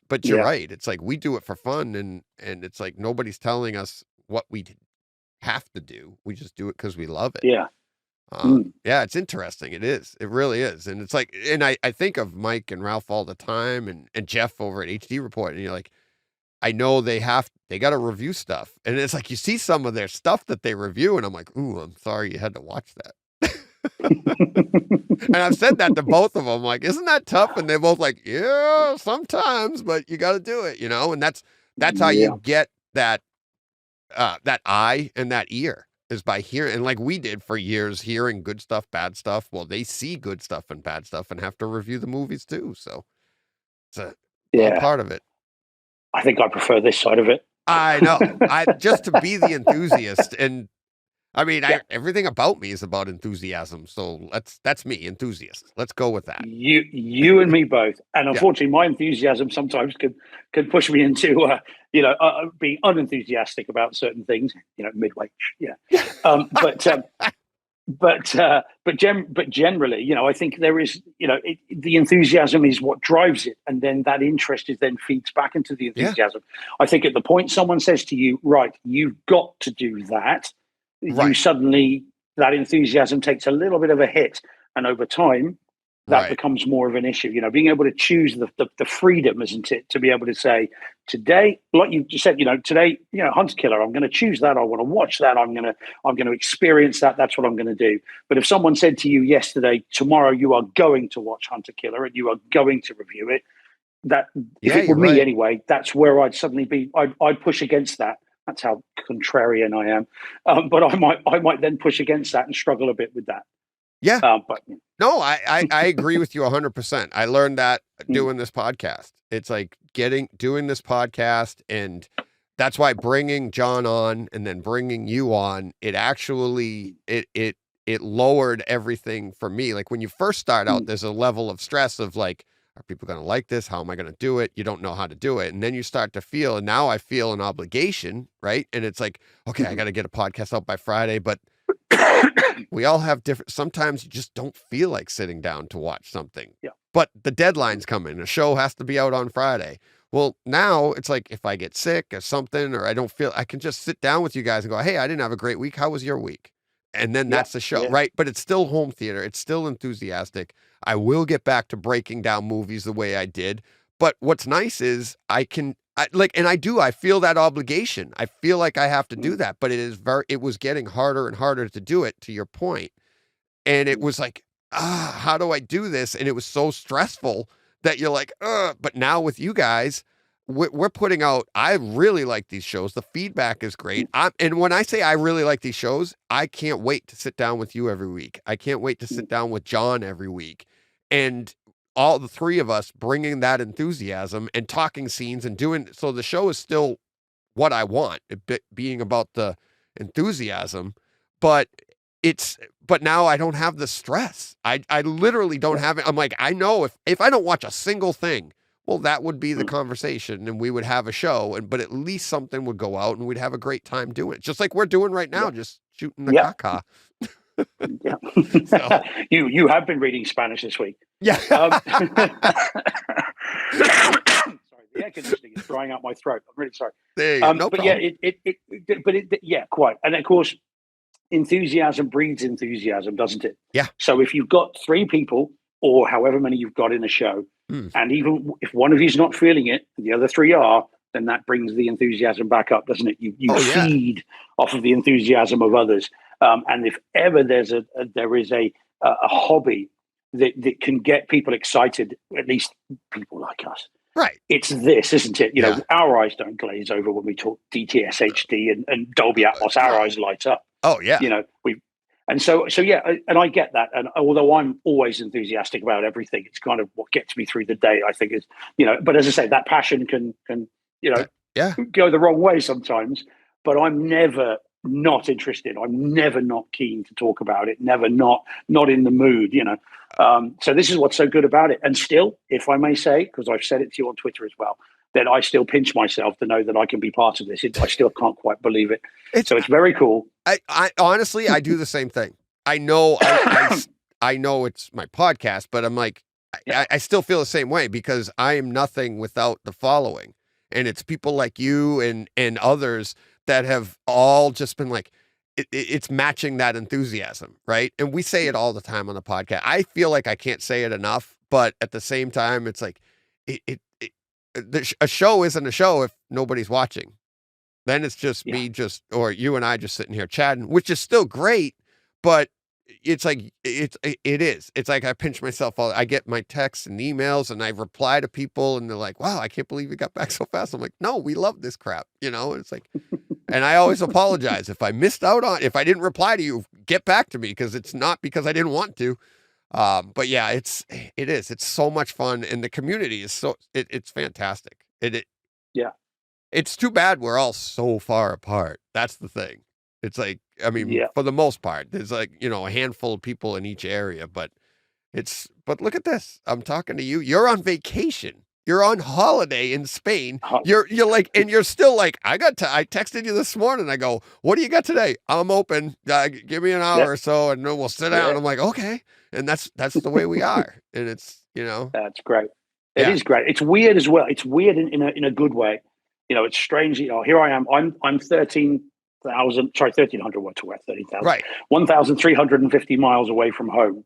But you're right. It's like we do it for fun, and it's like nobody's telling us what we have to do. We just do it because we love it. Yeah. Yeah, it's interesting. It is. It really is. And it's like, and I think of Mike and Ralph all the time, and Jeff over at HD Report, and you're like, I know they got to review stuff, and it's like you see some of their stuff that they review, and I'm like, ooh, I'm sorry you had to watch that. And I've said that to both of them, like, isn't that tough? And they're both like, yeah, sometimes, but you got to do it, and that's how you get that eye and that ear is by hearing, and like we did for years, hearing good stuff, bad stuff. Well, they see good stuff and bad stuff and have to review the movies too. So it's a part of it. I think I prefer this side of it. I know. Just to be the enthusiast, and I mean, everything about me is about enthusiasm. So that's me, enthusiast. Let's go with that. You and me both. And unfortunately, my enthusiasm sometimes can push me into, being unenthusiastic about certain things. Midway. Yeah. But generally, I think there is, the enthusiasm is what drives it, and then that interest is then feeds back into the enthusiasm. I think at the point someone says to you, right, you've got to do that. You suddenly, that enthusiasm takes a little bit of a hit, and over time that becomes more of an issue. Being able to choose the freedom, isn't it, to be able to say, today, like you just said, today, Hunter Killer, I'm going to choose that. I want to watch that. I'm going to experience that. That's what I'm going to do. But if someone said to you yesterday, tomorrow you are going to watch Hunter Killer and you are going to review it, that if it were me anyway, that's where I'd suddenly be. I'd push against that. That's how contrarian I am. But I might then push against that and struggle a bit with that. Yeah. But no, I agree with you 100%. I learned that doing this podcast. It's like doing this podcast, and that's why bringing John on and then bringing you on, it actually, it lowered everything for me. Like when you first start out, there's a level of stress of like, are people going to like this? How am I going to do it? You don't know how to do it. And then you start to feel, and now I feel an obligation, right? And it's like, okay, I got to get a podcast out by Friday, but we all have different, sometimes you just don't feel like sitting down to watch something. Yeah. But the deadline's coming. A show has to be out on Friday. Well, now it's like if I get sick or something, or I don't feel, I can just sit down with you guys and go, hey, I didn't have a great week. How was your week? And then that's the show, right? But it's still home theater. It's still enthusiastic. I will get back to breaking down movies the way I did. But what's nice is I feel that obligation. I feel like I have to do that, but it was getting harder and harder to do it, to your point. And it was like, how do I do this? And it was so stressful that you're like, but now with you guys, we're putting out, I really like these shows. The feedback is great. And when I say I really like these shows, I can't wait to sit down with you every week. I can't wait to sit down with John every week. And all the three of us bringing that enthusiasm and talking scenes and doing, so the show is still what I want, being about the enthusiasm, but now I don't have the stress. I literally don't have it. I'm like, I know if I don't watch a single thing, well, that would be the conversation and we would have a show, but at least something would go out and we'd have a great time doing it. Just like we're doing right now, just shooting the caca. So. You have been reading Spanish this week. Yeah. Sorry, the air conditioning is drying out my throat. I'm really sorry. There you go. No but problem. Quite. And of course, enthusiasm breeds enthusiasm, doesn't it? Yeah. So if you've got three people or however many you've got in a show, and even if one of you's not feeling it, and the other three are, then that brings the enthusiasm back up, doesn't it? You feed off of the enthusiasm of others. And if ever there is a hobby that can get people excited, at least people like us, right? It's this, isn't it? Our eyes don't glaze over when we talk DTS HD and Dolby Atmos. Our eyes light up. Oh yeah. And I get that. And although I'm always enthusiastic about everything, it's kind of what gets me through the day, I think is, but as I say, that passion can go the wrong way sometimes, but I'm never not interested. I'm never not keen to talk about it, never not in the mood, So this is what's so good about it. And still, if I may say, because I've said it to you on Twitter as well, that I still pinch myself to know that I can be part of this. I still can't quite believe it. So it's very cool. I honestly, I do the same thing. I know, I know it's my podcast, but I'm like, I still feel the same way because I am nothing without the following. And it's people like you and others that have all just been like, it's matching that enthusiasm, right? And we say it all the time on the podcast. I feel like I can't say it enough, but at the same time, it's like, a show isn't a show if nobody's watching. Then it's just me or you and I just sitting here chatting, which is still great, but it's like, it is. It's like I pinch myself. I get my texts and emails and I reply to people and they're like, wow, I can't believe you got back so fast. I'm like, no, we love this crap. It's like, and I always apologize if I missed out if I didn't reply to you, get back to me. Cause it's not because I didn't want to. But yeah, it is. It's so much fun. And the community is it's fantastic. It's too bad we're all so far apart. That's the thing. It's like, I mean, for the most part, there's like, you know, a handful of people in each area, but look at this. I'm talking to you. You're on vacation. You're on holiday in Spain. You're like, and you're still like, I texted you this morning. I go, what do you got today? I'm open. Give me an hour or so and then we'll sit down. I'm like, okay. And that's the way we are. And it's, you know, that's great. It is great. It's weird as well. It's weird in a good way. You know, it's strange. You know, here I am. I'm 1,300. What to wear 13,000? Right. 1,350 miles away from home.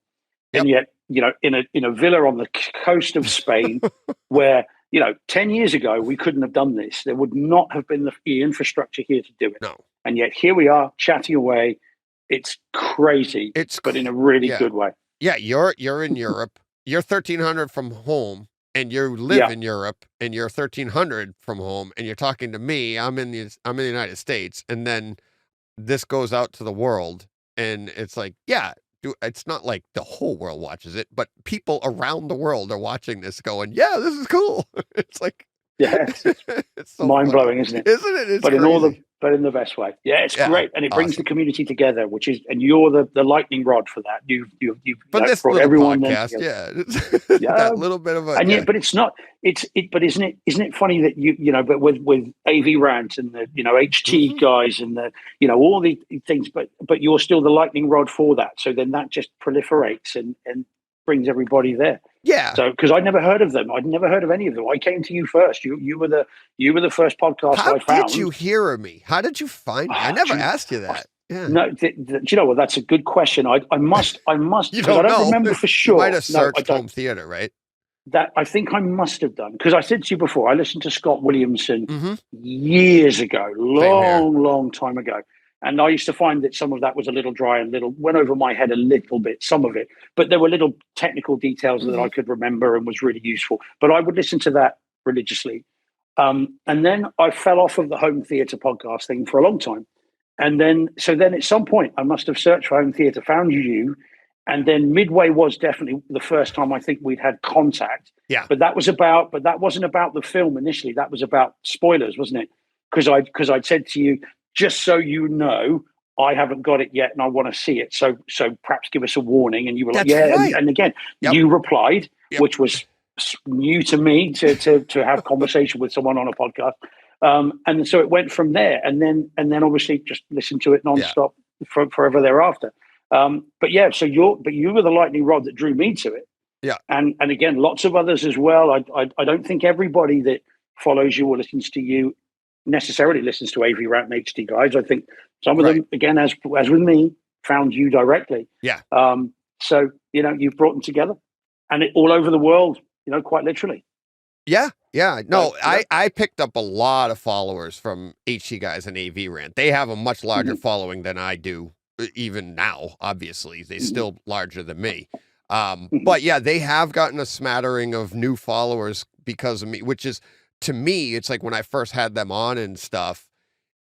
And yet, you know, in a villa on the coast of Spain, where, you know, 10 years ago, we couldn't have done this. There would not have been the infrastructure here to do it. No. And yet here we are chatting away. It's crazy, but in a really good way. Yeah, you're in Europe. You're 1,300 from home, and you live in Europe, and you're 1,300 from home, and you're talking to me. I'm in the United States, and then this goes out to the world, and it's like, it's not like the whole world watches it, but people around the world are watching this going, yeah, this is cool. It's like, it's so mind-blowing, isn't it? Isn't it? It's but crazy. But in the best way. Yeah, it's great. And it brings the community together, and you're the lightning rod for that. You've but this brought little everyone podcast, that little bit of a, but it's not, but isn't it funny that you know, but with AV Rant and the, you know, HT guys and the, you know, all the things, but you're still the lightning rod for that. So then that just proliferates and brings everybody there. Yeah. So, because I'd never heard of them. I'd never heard of any of them. I came to you first. You were the first podcast I found. How did you hear of me? How did you find me? I never asked you that. Yeah. No, do you know what? That's a good question. I must. You don't know. Remember for sure. You might have searched home theater, right? That I think I must have done, because I said to you before, I listened to Scott Williamson years ago, long time ago. And I used to find that some of that was a little dry and went over my head a little bit, some of it. But there were little technical details that I could remember and was really useful. But I would listen to that religiously. And then I fell off of the home theater podcast thing for a long time. And then at some point, I must have searched for home theater, found you. And then Midway was definitely the first time I think we'd had contact. Yeah. But that wasn't about the film initially. That was about spoilers, wasn't it? Because I'd said to you, just so you know, I haven't got it yet and I want to see it. So perhaps give us a warning. And you were like, right. And again, you replied, which was new to me to have conversation with someone on a podcast. And so it went from there. And then obviously just listen to it nonstop forever thereafter. But you were the lightning rod that drew me to it. Yeah. And again, lots of others as well. I don't think everybody that follows you or listens to you necessarily listens to AV Rant and HT guys. I think some of them, again, as with me, found you directly. Yeah. So, you know, you've brought them together and all over the world, you know, quite literally. Yeah. Yeah. No, I picked up a lot of followers from HT guys and AV Rant. They have a much larger following than I do. Even now, obviously, they're still larger than me. But yeah, they have gotten a smattering of new followers because of me, which is, to me, it's like when I first had them on and stuff,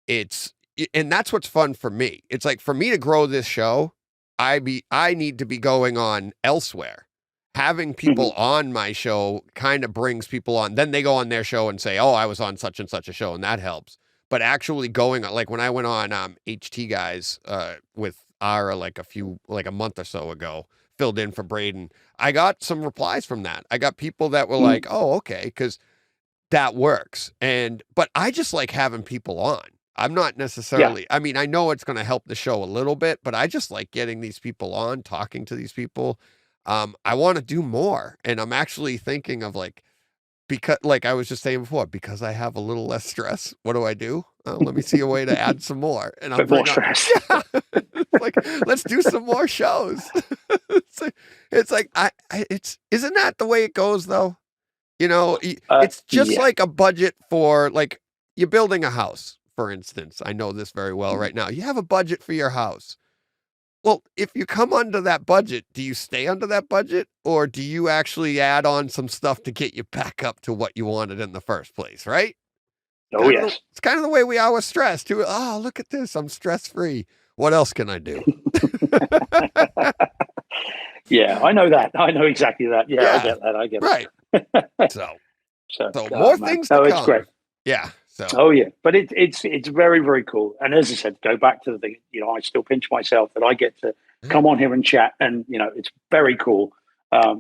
and that's what's fun for me. It's like, for me to grow this show, I need to be going on elsewhere. Having people on my show kind of brings people on. Then they go on their show and say, oh, I was on such and such a show, and that helps. But actually going on, like when I went on HT guys with Ara like a month or so ago, filled in for Braden, I got some replies from that. I got people that were like, oh, okay, because that works. But I just like having people on. I'm not necessarily, I mean, I know it's going to help the show a little bit, but I just like getting these people on, talking to these people. I want to do more. And I'm actually thinking of because like I was just saying before, because I have a little less stress, what do? Let me see a way to add some more. And I'm more stress. Like, let's do some more shows. It's like, isn't that the way it goes though? You know, it's just like a budget for, like, you're building a house, for instance. I know this very well right now. You have a budget for your house. Well, if you come under that budget, do you stay under that budget, or do you actually add on some stuff to get you back up to what you wanted in the first place, right? Oh, yes. It's kind of the way we are with stress, too. Oh, look at this. I'm stress-free. What else can I do? Yeah, I know that. I know exactly that. Yeah. I get that. Right. So So more things to come. It's great. Yeah. So. Oh yeah, but it's very, very cool. And as I said, go back to the thing. I still pinch myself that I get to come on here and chat, and it's very cool.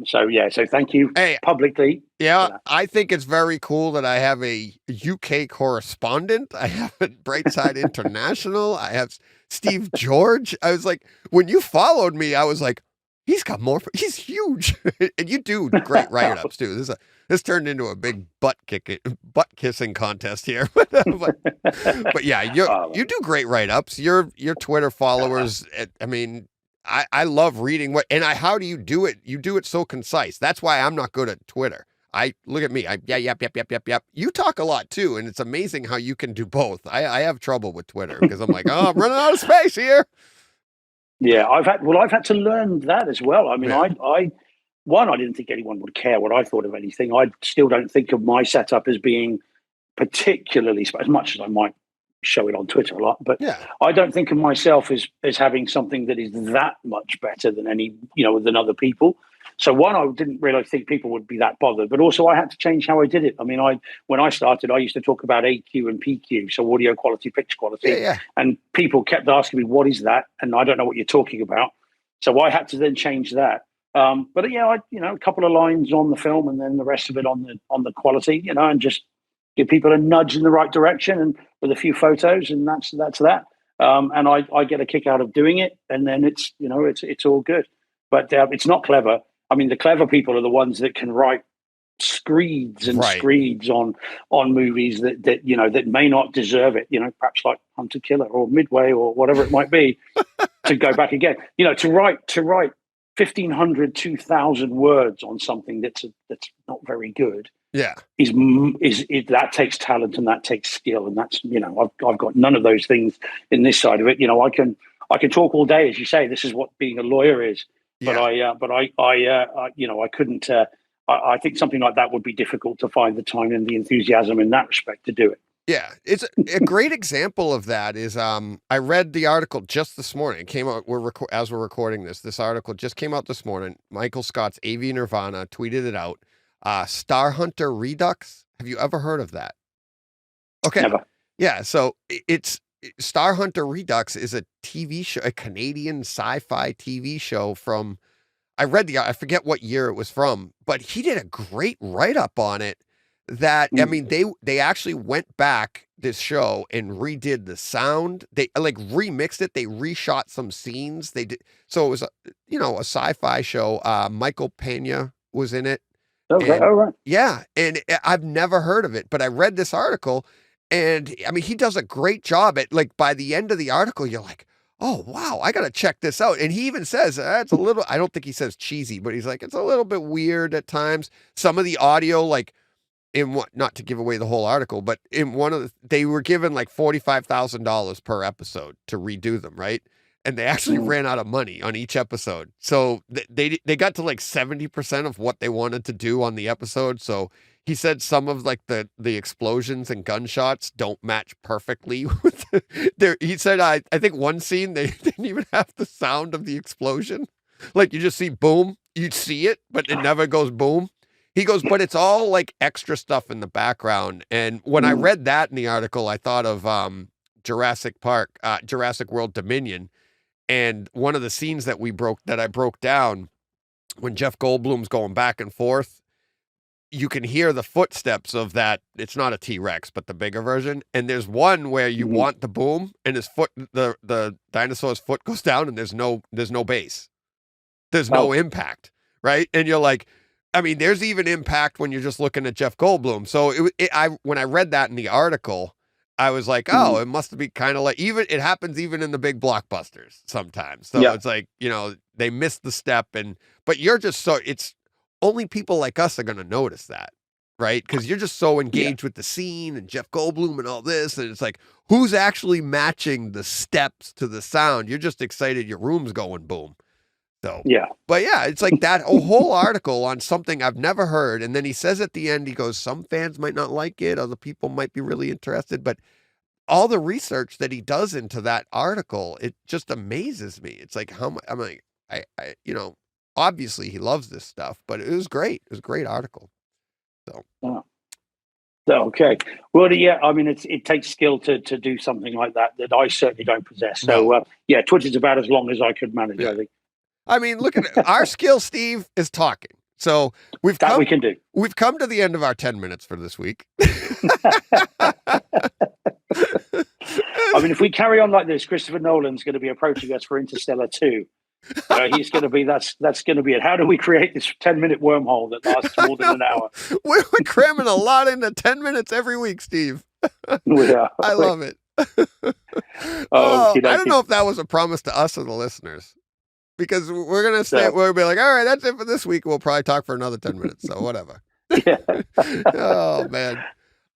So thank you publicly. Yeah, I think it's very cool that I have a UK correspondent. I have a Brightside International. I have Steve George. I was like, when you followed me, I was like, he's got more. He's huge, and you do great write-ups too. This turned into a big butt kissing contest here. but yeah, you do great write-ups. Your Twitter followers. I mean, I love reading how do you do it? You do it so concise. That's why I'm not good at Twitter. Look at me. Yep. You talk a lot too, and it's amazing how you can do both. I have trouble with Twitter because I'm like, oh, I'm running out of space here. Yeah, I've had to learn that as well. I mean, I didn't think anyone would care what I thought of anything. I still don't think of my setup as being particularly, as much as I might show it on Twitter a lot, but I don't think of myself as having something that is that much better than than other people. So I didn't really think people would be that bothered, but also I had to change how I did it. I mean, when I started, I used to talk about AQ and PQ, so audio quality, picture quality, and people kept asking me, what is that? And I don't know what you're talking about. So I had to then change that. But a couple of lines on the film and then the rest of it on the quality, and just give people a nudge in the right direction and with a few photos, and that's that. And I get a kick out of doing it, and then it's all good. But it's not clever. I mean, the clever people are the ones that can write screeds and screeds on movies that may not deserve it. Perhaps like Hunter Killer or Midway or whatever it might be. To go back again, to write 1,500, 2,000 words on something that's not very good. Yeah, that takes talent and that takes skill, and that's I've got none of those things in this side of it. I can talk all day, as you say. This is what being a lawyer is. But I couldn't. I think something like that would be difficult to find the time and the enthusiasm in that respect to do it. Yeah, it's a great example of that. Is I read the article just this morning. It came out. As we're recording this. This article just came out this morning. Michael Scott's AV Nirvana tweeted it out. Star Hunter Redux. Have you ever heard of that? Okay. Never. Yeah. So it's Star Hunter Redux is a TV show, a Canadian sci-fi TV show from, I forget what year it was from, but he did a great write-up on it that, I mean, they actually went back this show and redid the sound. They remixed it. They reshot some scenes. They did. So it was a sci-fi show. Michael Pena was in it. Okay. And, all right. Yeah. And I've never heard of it, but I read this article. And I mean, he does a great job at by the end of the article, you're like, oh, wow, I got to check this out. And he even says it's a little, I don't think he says cheesy, but he's like, it's a little bit weird at times. Some of the audio, not to give away the whole article, but in they were given like $45,000 per episode to redo them. Right. And they actually ran out of money on each episode. So they got to 70% of what they wanted to do on the episode. So he said some of the explosions and gunshots don't match perfectly with he said, I think one scene, they didn't even have the sound of the explosion. You just see boom, you see it, but it never goes boom. He goes, but it's all extra stuff in the background. And when I read that in the article, I thought of Jurassic World Dominion. And one of the scenes that I broke down when Jeff Goldblum's going back and forth, you can hear the footsteps of that. It's not a T-Rex, but the bigger version. And there's one where you want the boom and his foot, the dinosaur's foot goes down and there's no base. There's no impact. Right. And you're like, I mean, there's even impact when you're just looking at Jeff Goldblum. So when I read that in the article, I was like, oh, it must be kind of it happens even in the big blockbusters sometimes. So it's they missed the step but you're just it's only people like us are going to notice that, right? Because you're just so engaged with the scene and Jeff Goldblum and all this. And it's who's actually matching the steps to the sound? You're just excited your room's going boom. So, but it's that whole article on something I've never heard. And then he says at the end, he goes, some fans might not like it. Other people might be really interested, but all the research that he does into that article, it just amazes me. It's how much, I'm like, I obviously he loves this stuff, but it was great. It was a great article. So Okay. Well, yeah, I mean, it takes skill to do something like that I certainly don't possess. So, yeah, Twitter's about as long as I could manage, I think. I mean, look at it. Our skill, Steve, is talking. So we can do. We've come to the end of our 10 minutes for this week. I mean, if we carry on like this, Christopher Nolan's going to be approaching us for Interstellar 2. He's going to be, that's going to be it. How do we create this 10-minute wormhole that lasts more than an hour? We're cramming a lot into 10 minutes every week, Steve. We are. I love it. I don't know if that was a promise to us or the listeners, because we're going to stay, we'll be like, all right, that's it for this week. We'll probably talk for another 10 minutes. So whatever. Yeah. Oh, man.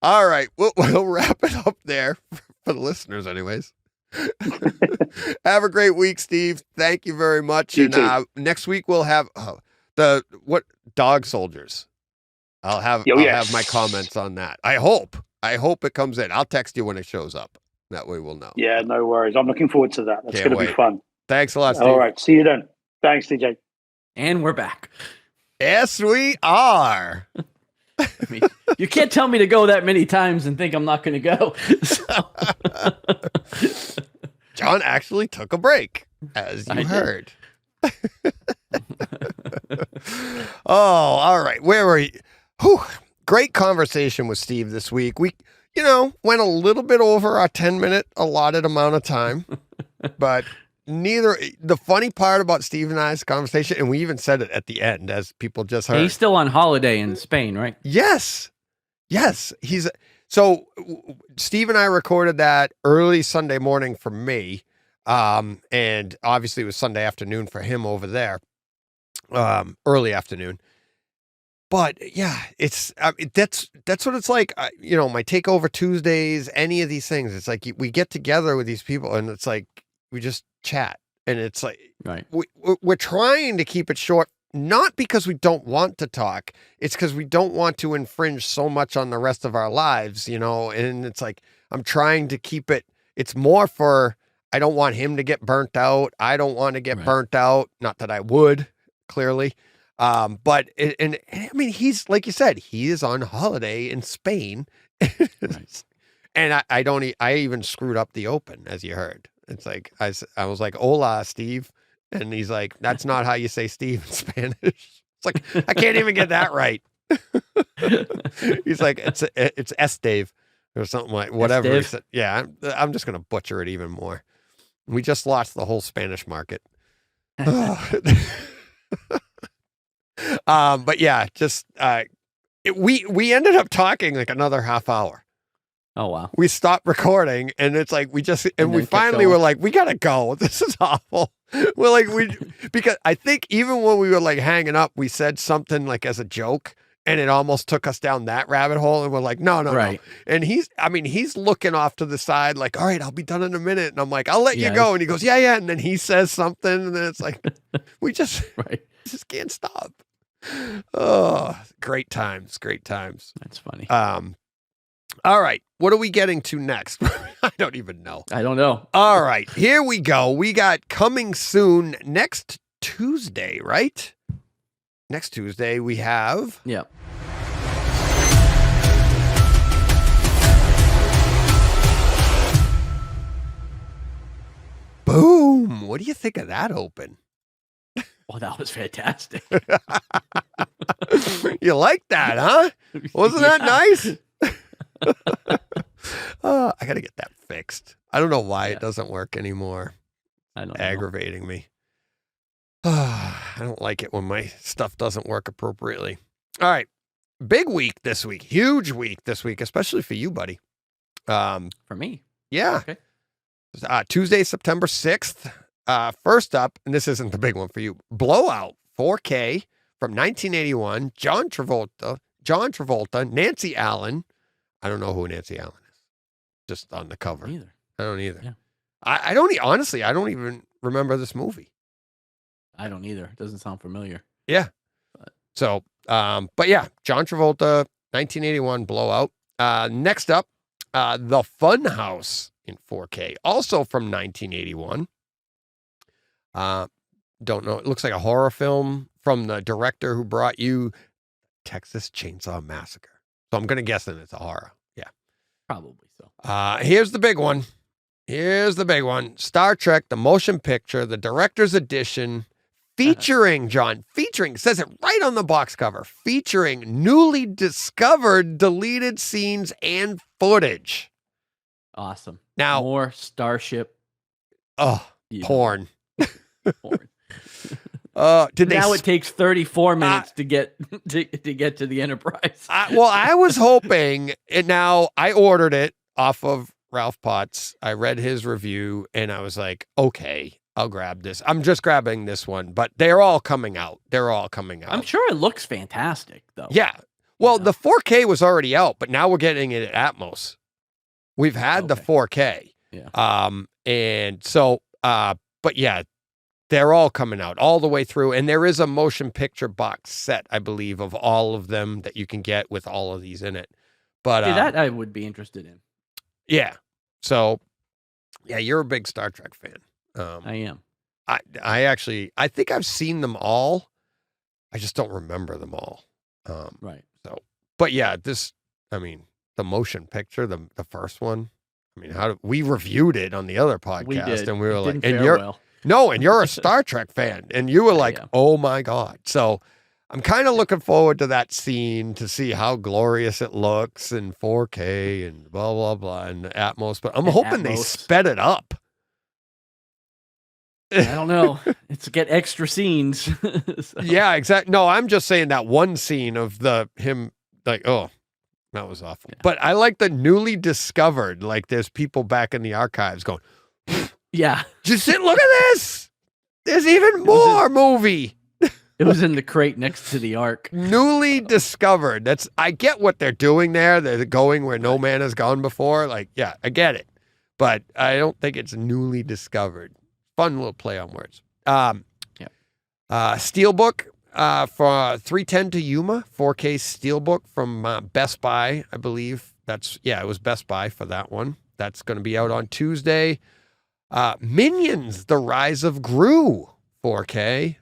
All right. We'll wrap it up there for the listeners anyways. Have a great week, Steve. Thank you very much. You too. Next week we'll have dog soldiers. I'll have my comments on that. I hope it comes in. I'll text you when it shows up. That way we'll know. Yeah, no worries. I'm looking forward to that. That's going to be fun. Thanks a lot, Steve. All right. See you then. Thanks, TJ. And we're back. Yes, we are. I mean, you can't tell me to go that many times and think I'm not going to go. So. John actually took a break, as you heard. Oh, all right. Where were you? Whew. Great conversation with Steve this week. We, went a little bit over our 10-minute allotted amount of time, but the funny part about Steve and I's conversation, and we even said it at the end, as people just heard. He's still on holiday in Spain, right? Yes. So Steve and I recorded that early Sunday morning for me. And obviously it was Sunday afternoon for him over there. Early afternoon. But yeah, that's what it's like. My Takeover Tuesdays, any of these things, it's like we get together with these people and it's like, we just chat, and it's like, right. We're trying to keep it short, not because we don't want to talk. It's because we don't want to infringe so much on the rest of our lives, and it's like, I'm trying to keep it. It's more for, I don't want him to get burnt out. I don't want to get burnt out. Not that I would, clearly. But I mean, he's, like you said, he is on holiday in Spain. Right. And I even screwed up the open, as you heard. It's like, I was like, hola, Steve. And he's like, that's not how you say Steve in Spanish. It's like, I can't even get that right. He's like, it's Esteve or something like whatever. He said. Yeah, I'm just going to butcher it even more. We just lost the whole Spanish market. But yeah, just we ended up talking like another half hour. Oh, wow. We stopped recording, and it's like, we finally were like, we got to go. This is awful. We're like, because I think even when we were like hanging up, we said something like as a joke, and it almost took us down that rabbit hole. And we're like, no. And he's looking off to the side, like, all right, I'll be done in a minute. And I'm like, I'll let you go. And he goes, yeah. And then he says something, and then it's like, we just can't stop. Oh, great times. That's funny. All right. What are we getting to next? I don't even know. I don't know. All right. Here we go. We got coming soon next Tuesday, right? Next Tuesday we have. Yeah. Boom. What do you think of that open? Oh, that was fantastic. You like that, huh? Wasn't that nice? I got to get that fixed. I don't know why it doesn't work anymore. I don't aggravating me. I don't like it when my stuff doesn't work appropriately. All right. Big week this week. Huge week this week, especially for you, buddy. For me? Yeah. Okay. Tuesday, September 6th. First up, and this isn't the big one for you, Blowout 4K from 1981. John Travolta, Nancy Allen. I don't know who Nancy Allen is. Just on the cover. Neither. I don't either. Yeah. I don't honestly, I don't even remember this movie. I don't either. It doesn't sound familiar. Yeah. So, but yeah, John Travolta, 1981 Blowout. Next up, The Fun House in 4K, also from 1981. Don't know. It looks like a horror film from the director who brought you Texas Chainsaw Massacre. So I'm going to guess that it's a horror. Yeah. Probably so. Here's the big one. Star Trek, the motion picture, the director's edition, featuring, says it right on the box cover, featuring newly discovered deleted scenes and footage. Awesome. Now, more Starship. Porn. Porn. It takes 34 minutes to get to the Enterprise. I was hoping, and now I ordered it off of Ralph Potts. I read his review and I was like, okay, I'll grab this. I'm just grabbing this one, but they're all coming out. I'm sure it looks fantastic though. Yeah. Well, the 4K was already out, but now we're getting it at Atmos. We've had the 4K. Yeah. And so, but yeah, they're all coming out all the way through. And there is a motion picture box set, I believe, of all of them that you can get with all of these in it. But that I would be interested in. Yeah. So, yeah, you're a big Star Trek fan. I am. I think I've seen them all. I just don't remember them all. Right. So, but yeah, the motion picture, the first one. I mean, we reviewed it on the other podcast, we did. And we were like, and you're a Star Trek fan, and you were like, oh my God. So I'm kind of looking forward to that scene to see how glorious it looks in 4K and blah, blah, blah, and the Atmos, but I'm hoping they sped it up. I don't know. It's to get extra scenes. So. Yeah, exactly. No, I'm just saying that one scene of him like, oh, that was awful. Yeah. But I like the newly discovered, like there's people back in the archives going, yeah. Just look at this. There's even more movie. It was in the crate next to the Ark. Newly discovered. I get what they're doing there. They're going where no man has gone before. Like, yeah, I get it. But I don't think it's newly discovered. Fun little play on words. Steelbook for 310 to Yuma, 4K Steelbook from Best Buy, I believe. It was Best Buy for that one. That's going to be out on Tuesday. Minions, The Rise of Gru, 4K.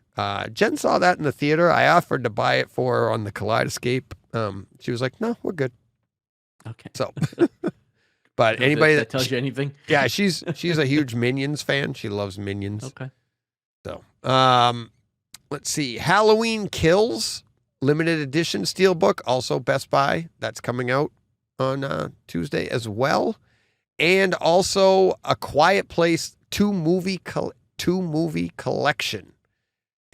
Jen saw that in the theater. I offered to buy it for her on the Kaleidescape. She was like, no, we're good. Okay. So, but anybody that tells you anything? Yeah, she's a huge Minions fan. She loves Minions. Okay. So, let's see. Halloween Kills, limited edition Steelbook, also Best Buy. That's coming out on Tuesday as well. And also A Quiet Place 2 movie collection.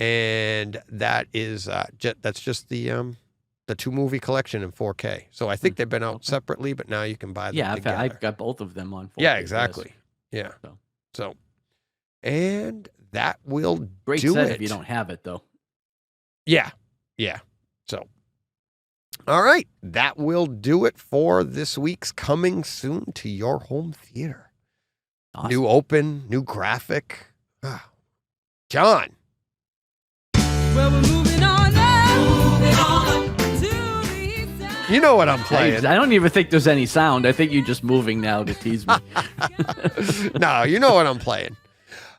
And that is that's just the 2 movie collection in 4K. So I think they've been out separately, but now you can buy them together. I've got both of them on 4K. Yeah, exactly. Yeah. So and that will great do set it. If you don't have it though. Yeah. Yeah. So all right, that will do it for this week's Coming Soon to Your Home Theater. Awesome. New open, new graphic. John. Well, we're moving on up to the side. You know what I'm playing. I don't even think there's any sound. I think you're just moving now to tease me. No, you know what I'm playing.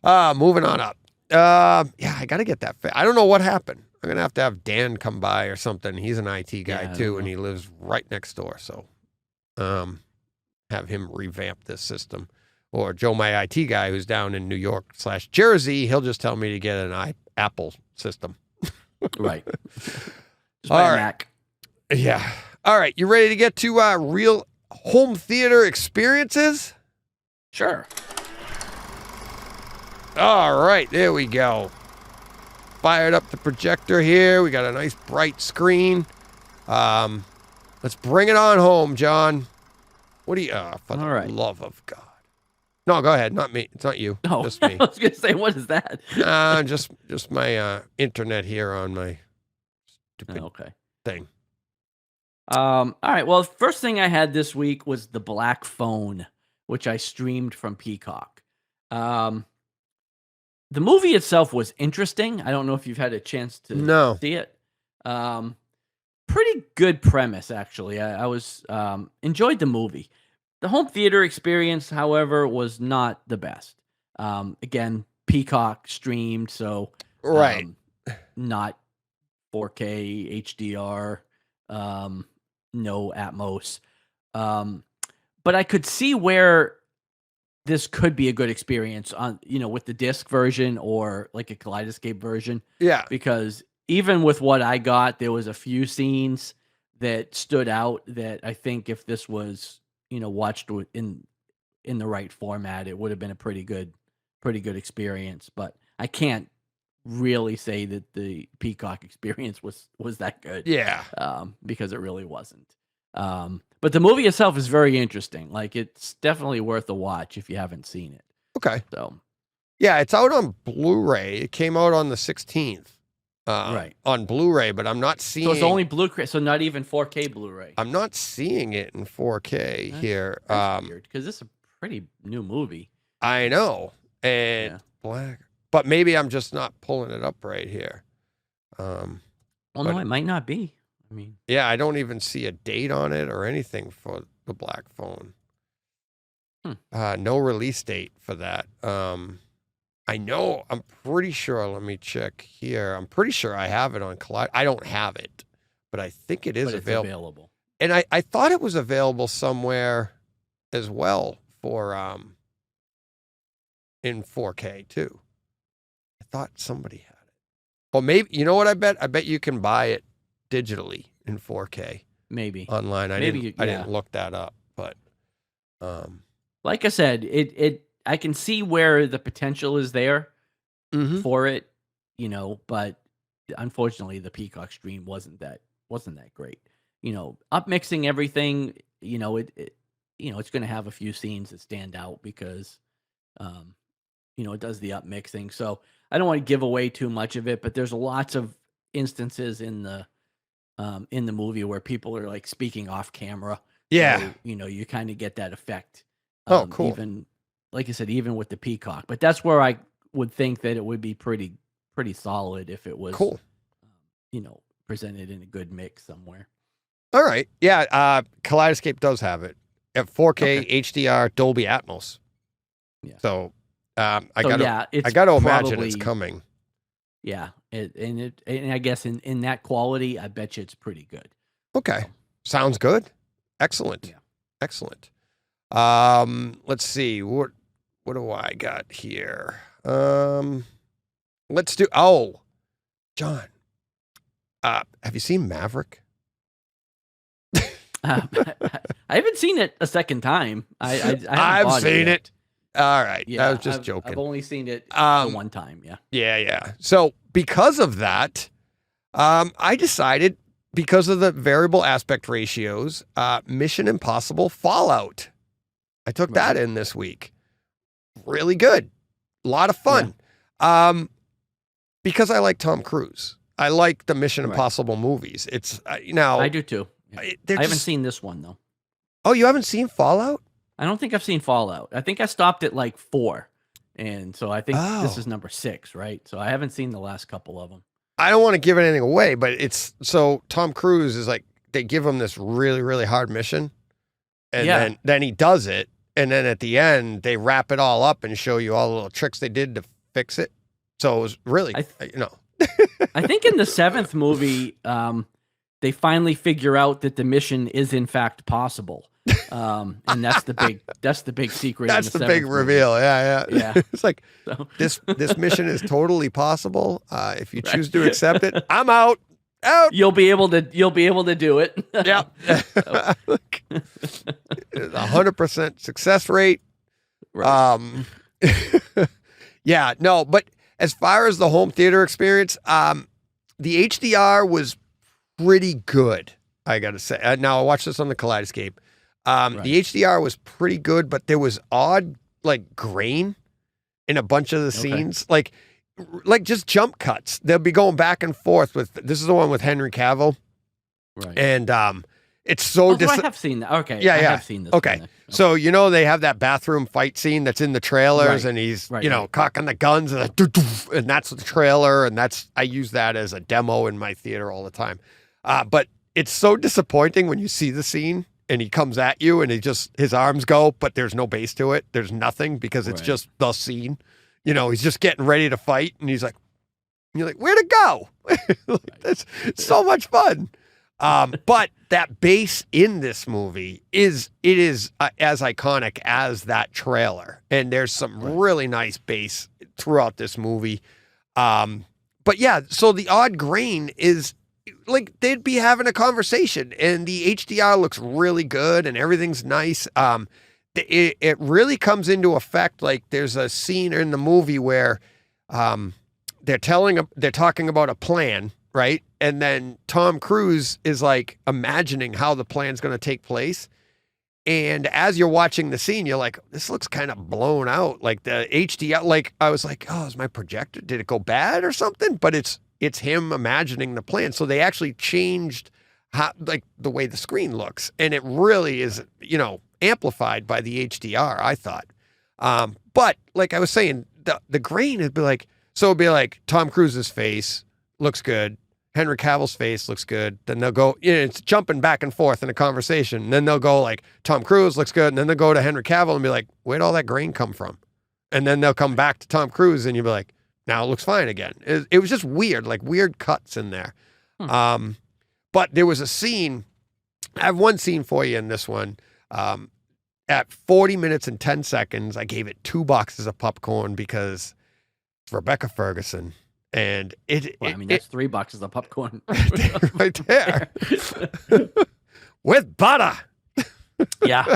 Moving on up. Yeah, I got to get that. I don't know what happened. I'm going to have Dan come by or something. He's an IT guy too, and he lives right next door. So have him revamp this system. Or Joe, my IT guy, who's down in New York / Jersey, he'll just tell me to get an Apple system. Right. Just buy a Mac. Yeah. All right. You ready to get to real home theater experiences? Sure. All right. There we go. Fired up the projector here. We got a nice bright screen. Let's bring it on home, John. What do you, for the love of God. No, go ahead. Not me. It's not you. No, just me. I was going to say, what is that? Just my internet here on my stupid thing. All right. Well, first thing I had this week was The Black Phone, which I streamed from Peacock. The movie itself was interesting. I don't know if you've had a chance to see it. Pretty good premise, actually. I was enjoyed the movie. The home theater experience, however, was not the best. Again, Peacock streamed, so not 4K HDR. no Atmos. But I could see where this could be a good experience on, with the disc version or like a Kaleidescape version. Yeah. Because even with what I got, there was a few scenes that stood out that I think if this was, watched in the right format, it would have been a pretty good experience. But I can't really say that the Peacock experience was that good. Yeah. Because it really wasn't. But the movie itself is very interesting. Like, it's definitely worth a watch if you haven't seen it. Okay. So, yeah, it's out on Blu-ray. It came out on the 16th. Right. On Blu-ray, but I'm not seeing. So it's only Blu-ray, so not even 4K Blu-ray. I'm not seeing it in 4K here. That's weird, because this is a pretty new movie. I know, and black, but maybe I'm just not pulling it up right here. Well, no, it might not be. I mean, yeah, I don't even see a date on it or anything for the black phone. No release date for that. I know, I'm pretty sure, let me check here. I'm pretty sure I have it on Collide. I don't have it, but I think it is available. And I thought it was available somewhere as well for in 4K too. I thought somebody had it. Well, maybe, you know what I bet? I bet you can buy it digitally in 4K. Maybe. Online. I didn't look that up, but like I said, I can see where the potential is there for it, but unfortunately the Peacock stream wasn't that great. Upmixing everything, it's going to have a few scenes that stand out because it does the upmixing. So I don't want to give away too much of it, but there's lots of instances in the movie where people are like speaking off camera. Yeah. So, you kind of get that effect. Oh, cool. Even, like I said, even with the Peacock, but that's where I would think that it would be pretty solid if it was cool. Presented in a good mix somewhere. All right. Yeah. Kaleidescape does have it at 4K HDR Dolby Atmos. Yeah. So, I got to imagine it's coming. Yeah. And I guess in that quality, I bet you it's pretty good. Okay. Sounds good. Excellent. Yeah. Excellent. Let's see. What do I got here? Let's do, John, have you seen Maverick? I haven't seen it a second time. I've seen it. All right. Yeah, I was just joking. I've only seen it one time. Yeah. Yeah. So because of that, I decided, because of the variable aspect ratios, Mission Impossible Fallout. I took that in this week. Really good. A lot of fun. Yeah. Because I like Tom Cruise. I like the Mission Impossible movies. It's now. I do too. Yeah. I haven't seen this one though. Oh, you haven't seen Fallout? I don't think I've seen Fallout. I think I stopped at like 4. And so I think this is number 6, right? So I haven't seen the last couple of them. I don't want to give anything away, but it's so Tom Cruise is like, they give him this really, really hard mission. And then he does it. And then at the end, they wrap it all up and show you all the little tricks they did to fix it. So it was really, I think in the 7th movie, they finally figure out that the mission is in fact possible. And that's the big secret. That's the big reveal. Movie. Yeah. It's like, this mission is totally possible. If you choose to accept it, I'm out. You'll be able to do it. Yeah. 100% success rate. Right. Yeah, no, but as far as the home theater experience, the HDR was pretty good, I got to say. Now I watched this on the Kaleidescape. The HDR was pretty good, but there was odd like grain in a bunch of the scenes. Like just jump cuts. They'll be going back and forth with, this is the one with Henry Cavill. Right. And it's so I have seen that. Okay. Yeah. I have seen this. Okay. So, they have that bathroom fight scene that's in the trailers, and he's, cocking the guns and that's the trailer. And I use that as a demo in my theater all the time. But it's so disappointing when you see the scene and he comes at you and his arms go, but there's no base to it. There's nothing because it's just the scene. He's just getting ready to fight and you're like, where'd it go? That's so much fun. But that bass in this movie is as iconic as that trailer, and there's some really nice bass throughout this movie. But yeah, so the odd grain is like they'd be having a conversation, and the HDR looks really good, and everything's nice. It really comes into effect. Like there's a scene in the movie where they're talking about a plan, right? And then Tom Cruise is like imagining how the plan's going to take place. And as you're watching the scene, you're like, this looks kind of blown out. Like the HDR, like I was like, oh, is my projector, did it go bad or something? But it's him imagining the plan. So they actually changed how, like the way the screen looks. And it really is, amplified by the HDR, I thought. But like I was saying, the grain would be like, so it'd be like Tom Cruise's face looks good. Henry Cavill's face looks good. Then they'll go, it's jumping back and forth in a conversation. And then they'll go like, Tom Cruise looks good. And then they'll go to Henry Cavill and be like, where'd all that grain come from? And then they'll come back to Tom Cruise and you'll be like, now it looks fine again. It was just weird, like weird cuts in there. But there was a scene, I have one scene for you in this one. At 40 minutes and 10 seconds, I gave it 2 boxes of popcorn because it's Rebecca Ferguson. And that's 3 boxes of popcorn. right there. With butter. Yeah.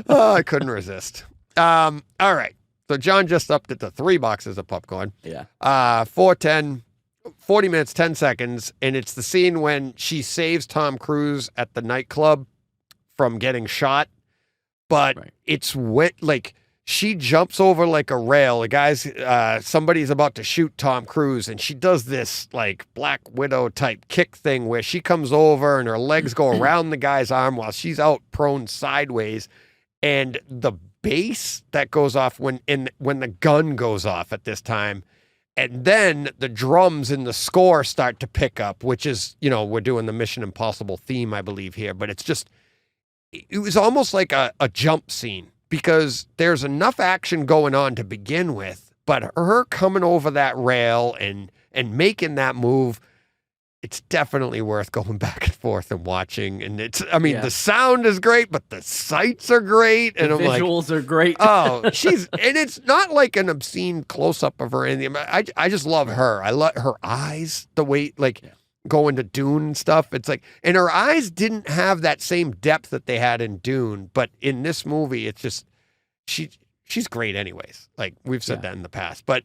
Oh, I couldn't resist. All right. So John just upped it to 3 boxes of popcorn. Yeah. 4:10, 40 minutes, 10 seconds. And it's the scene when she saves Tom Cruise at the nightclub from getting shot. But it's wet, like, she jumps over like a rail. The guy's, somebody's about to shoot Tom Cruise, and she does this like Black Widow type kick thing where she comes over and her legs go around the guy's arm while she's out prone sideways. And the bass that goes off when the gun goes off at this time, and then the drums in the score start to pick up, which is, we're doing the Mission Impossible theme, I believe, here, but it was almost like a jump scene. Because there's enough action going on to begin with, but her coming over that rail and making that move, it's definitely worth going back and forth and watching. And the sound is great, but the sights are great. And the visuals are great. Oh, and it's not like an obscene close up of her or anything. I just love her. I love her eyes, the way, going to Dune and stuff. It's like, and her eyes didn't have that same depth that they had in Dune, but in this movie, it's just, she's great anyways. Like we've said that in the past, but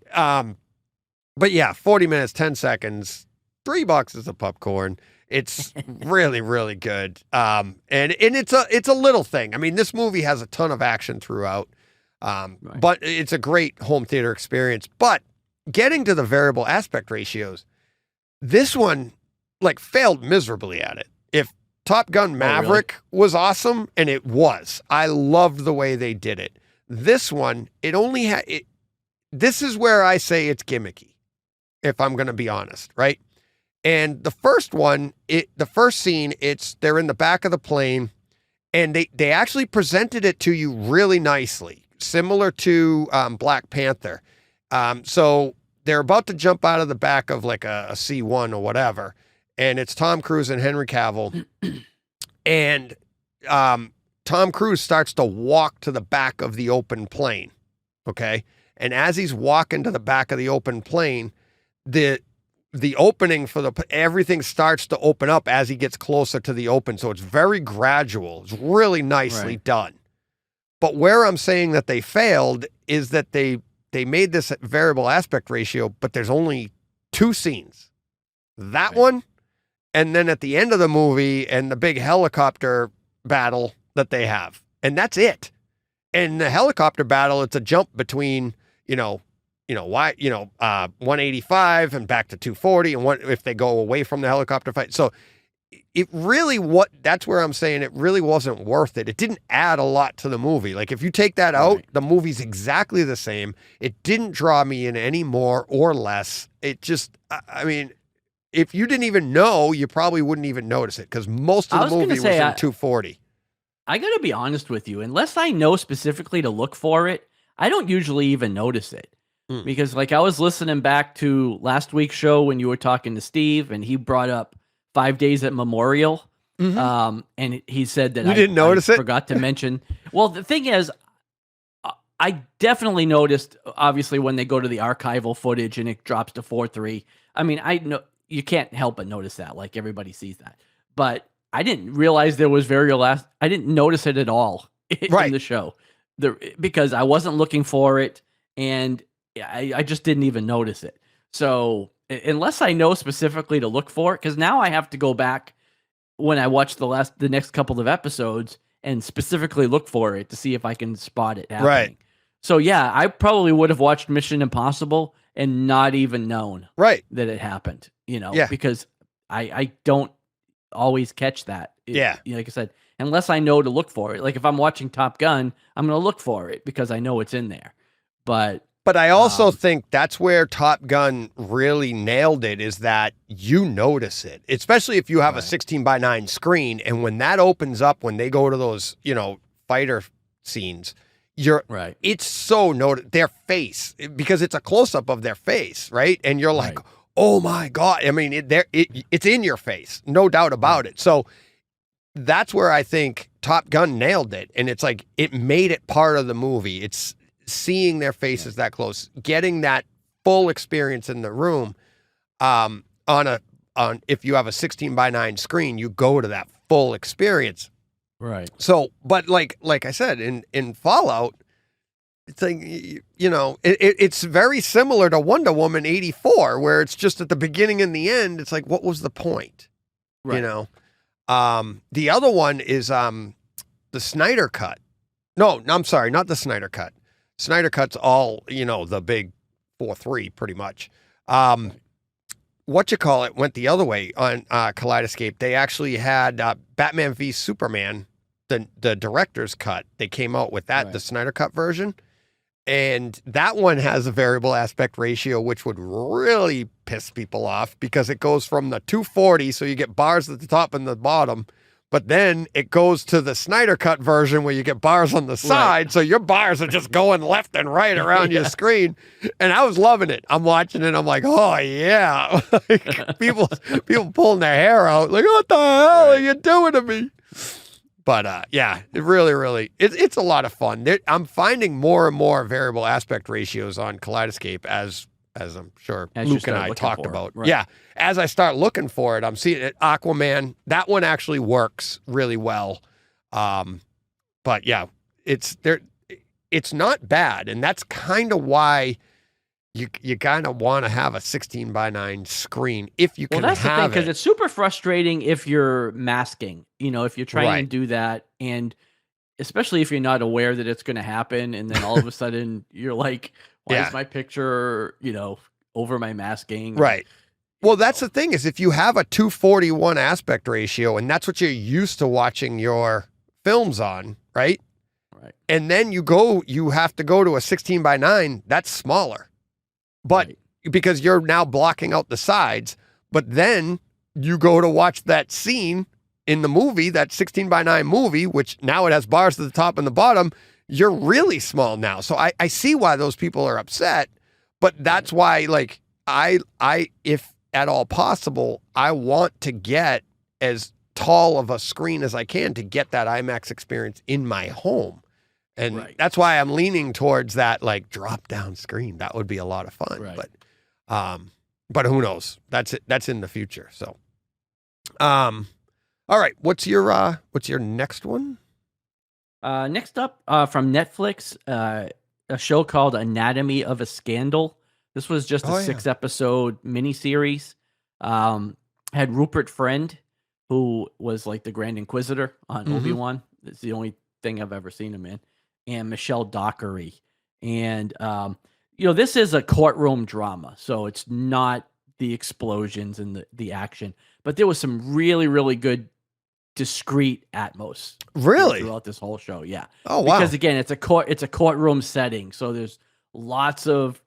yeah, 40 minutes, 10 seconds, 3 boxes of popcorn. It's really, really good. And it's a little thing. I mean, this movie has a ton of action throughout, but it's a great home theater experience. But getting to the variable aspect ratios, this one failed miserably at it. If Top Gun Maverick was awesome, and it was, I loved the way they did it. This one, it only had it. This is where I say it's gimmicky, if I'm going to be honest, right? And the first one, the first scene, they're in the back of the plane, and they actually presented it to you really nicely, similar to Black Panther. So they're about to jump out of the back of like a C-1 or whatever, and it's Tom Cruise and Henry Cavill, and Tom Cruise starts to walk to the back of the open plane, okay? And as he's walking to the back of the open plane, the opening for everything starts to open up as he gets closer to the open. So it's very gradual. It's really nicely done. But where I'm saying that they failed is that they made this variable aspect ratio, but there's only 2 scenes. That one, and then at the end of the movie and the big helicopter battle that they have. And that's it. And the helicopter battle, it's a jump between, 185 and back to 240, and if they go away from the helicopter fight. So it really, that's where I'm saying it really wasn't worth it. It didn't add a lot to the movie. Like if you take that out, the movie's exactly the same. It didn't draw me in any more or less. It just, if you didn't even know, you probably wouldn't even notice it because most of the movie was in 240. I got to be honest with you. Unless I know specifically to look for it, I don't usually even notice it. because like I was listening back to last week's show when you were talking to Steve and he brought up 5 Days at Memorial. And he said that you didn't notice it. Forgot to mention. Well, the thing is, I definitely noticed, obviously, when they go to the archival footage and it drops to 4:3. I mean, I know you can't help but notice that, like everybody sees that. But I didn't realize there was I didn't notice it at all in the show, because I wasn't looking for it, and I just didn't even notice it. So unless I know specifically to look for it, because now I have to go back when I watch the next couple of episodes and specifically look for it to see if I can spot it happening. Right. So yeah, I probably would have watched Mission Impossible and not even known that it happened, because I don't always catch that. Like I said, unless I know to look for it. Like if I'm watching Top Gun, I'm going to look for it because I know it's in there. But I also think that's where Top Gun really nailed it, is that you notice it, especially if you have a 16:9 screen. And when that opens up, when they go to those, fighter scenes, it's so their face, because it's a close up of their face. Right. And you're like, oh my God. I mean, it's in your face, no doubt about it. So that's where I think Top Gun nailed it. And it's like, it made it part of the movie. It's seeing their faces that close, getting that full experience in the room. If you have a 16:9 screen, you go to that full experience. Right. So, but like I said, in Fallout, it's like, it's very similar to Wonder Woman 84, where it's just at the beginning and the end. It's like, what was the point? Right. The other one is the Snyder Cut. No, I'm sorry, not the Snyder Cut. Snyder Cut's all, the big 4:3 pretty much. Went the other way on Kaleidescape. They actually had Batman v Superman, the director's cut. They came out with that, the Snyder Cut version. And that one has a variable aspect ratio, which would really piss people off, because it goes from the 240, so you get bars at the top and the bottom, but then it goes to the Snyder Cut version where you get bars on the side, so your bars are just going left and right around your screen. And I was loving it. I'm watching it, I'm like, oh yeah. Like, people pulling their hair out, like, what the hell are you doing to me? But it really, it's a lot of fun. I'm finding more and more variable aspect ratios on Kaleidescape, as I'm sure Luke and I talked about. Right. Yeah, as I start looking for it, I'm seeing it. Aquaman, that one actually works really well. But yeah, it's not bad, and that's kind of why you kind of want to have a 16:9 screen if you can have it. Well, that's the thing, because it's super frustrating if you're masking, if you're trying to do that, and especially if you're not aware that it's going to happen, and then all of a sudden you're like, why is my picture, over my masking? Right. Well, that's the thing, is if you have a 241 aspect ratio, and that's what you're used to watching your films on, right? Right. And then you have to go to a 16:9, that's smaller. But because you're now blocking out the sides, but then you go to watch that scene in the movie, that 16:9 movie, which now it has bars at the top and the bottom, you're really small now. So I see why those people are upset, but that's why, like, I if at all possible, I want to get as tall of a screen as I can to get that IMAX experience in my home. And that's why I'm leaning towards that, like, drop down screen. That would be a lot of fun. Right. But who knows? That's it. That's in the future. So, all right. What's your next one? Next up, from Netflix, a show called Anatomy of a Scandal. This was just a 6-episode miniseries. Had Rupert Friend, who was like the Grand Inquisitor on Obi-Wan. It's the only thing I've ever seen him in. And Michelle Dockery. And, this is a courtroom drama, so it's not the explosions and the action, but there was some really, really good, discreet Atmos. Really? Throughout this whole show, yeah. Oh, wow. Because, again, it's a courtroom setting, so there's lots of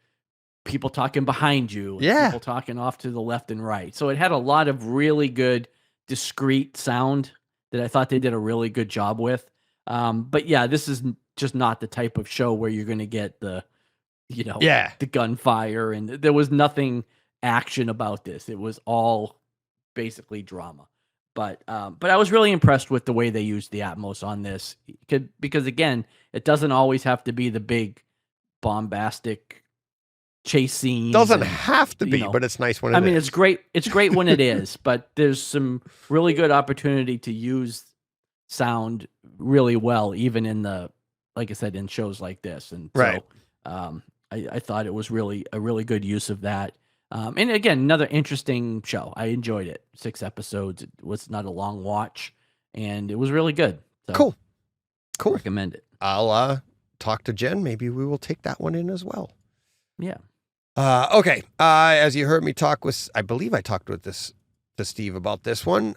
people talking behind you, and people talking off to the left and right. So it had a lot of really good, discreet sound that I thought they did a really good job with. But yeah, this is just not the type of show where you're going to get the the gunfire, and there was nothing action about this. It was all basically drama. But I was really impressed with the way they used the Atmos on this, because again, it doesn't always have to be the big bombastic chase scene. Doesn't have to be, but it's nice when it is. It's great. It's great when it is, but there's some really good opportunity to use sound really well, even in like I said, in shows like this. And right. So I thought it was really a really good use of that. And again, another interesting show. I enjoyed it. 6 episodes. It was not a long watch, and it was really good. So cool. Recommend it. I'll talk to Jen. Maybe we will take that one in as well. Yeah. Okay. As you heard me talk with, I believe I talked with to Steve about this one.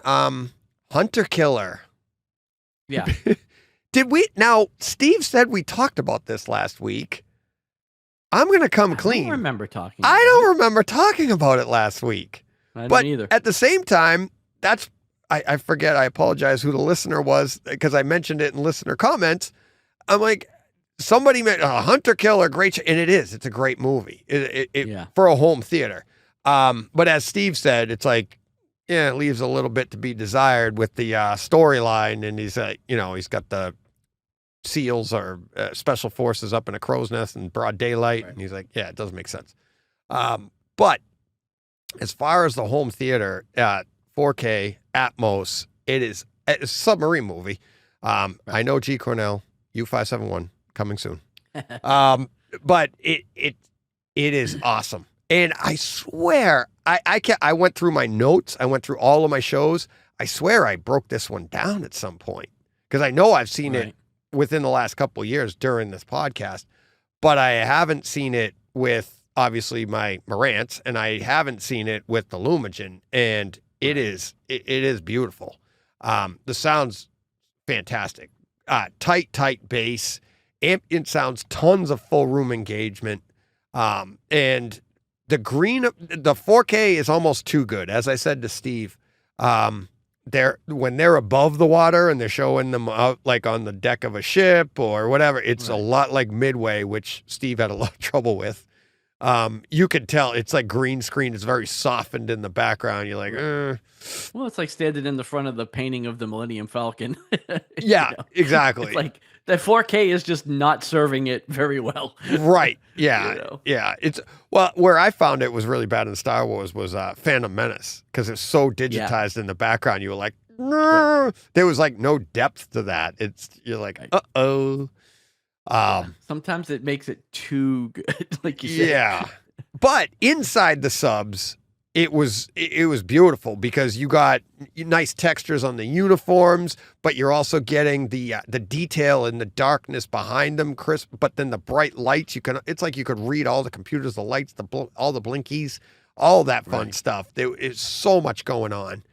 Hunter Killer. Yeah. Did we? Now, Steve said we talked about this last week. I'm going to come clean. I don't remember talking about it last week. I don't either. At the same time, I forget. I apologize who the listener was, because I mentioned it in listener comments. I'm like, somebody meant Hunter Killer, great. And it is. It's a great movie for a home theater. But as Steve said, it's like, it leaves a little bit to be desired with the storyline. And he's he's got the SEALs or special forces up in a crow's nest in broad daylight. Right. And he's like, it doesn't make sense. But as far as the home theater, 4K, Atmos, it's a submarine movie. Right. I know G. Cornell, U571, coming soon. But it is awesome. And I swear, I went through my notes. I went through all of my shows. I swear I broke this one down at some point, because I know I've seen it within the last couple of years during this podcast, but I haven't seen it with obviously my Marantz, and I haven't seen it with the Lumagen, and it is beautiful. The sound's fantastic. Tight bass, ambient sounds, tons of full room engagement. And the 4K is almost too good. As I said to Steve, when they're above the water and they're showing them out like on the deck of a ship or whatever, it's a lot like Midway, which Steve had a lot of trouble with. You could tell it's like green screen. It's very softened in the background. You're like, Well, it's like standing in the front of the painting of the Millennium Falcon. Yeah, exactly. It's like the 4K is just not serving it very well. Right. Yeah. Yeah. Where I found it was really bad in Star Wars was Phantom Menace, because it's so digitized in the background. You were like, there was like no depth to that. You're like, uh-oh. Sometimes it makes it too good, like you said. Yeah. But inside the subs, it was beautiful, because you got nice textures on the uniforms, but you're also getting the detail in the darkness behind them, crisp. But then the bright lights, it's like you could read all the computers, the lights, all the blinkies, all that fun stuff. There is so much going on.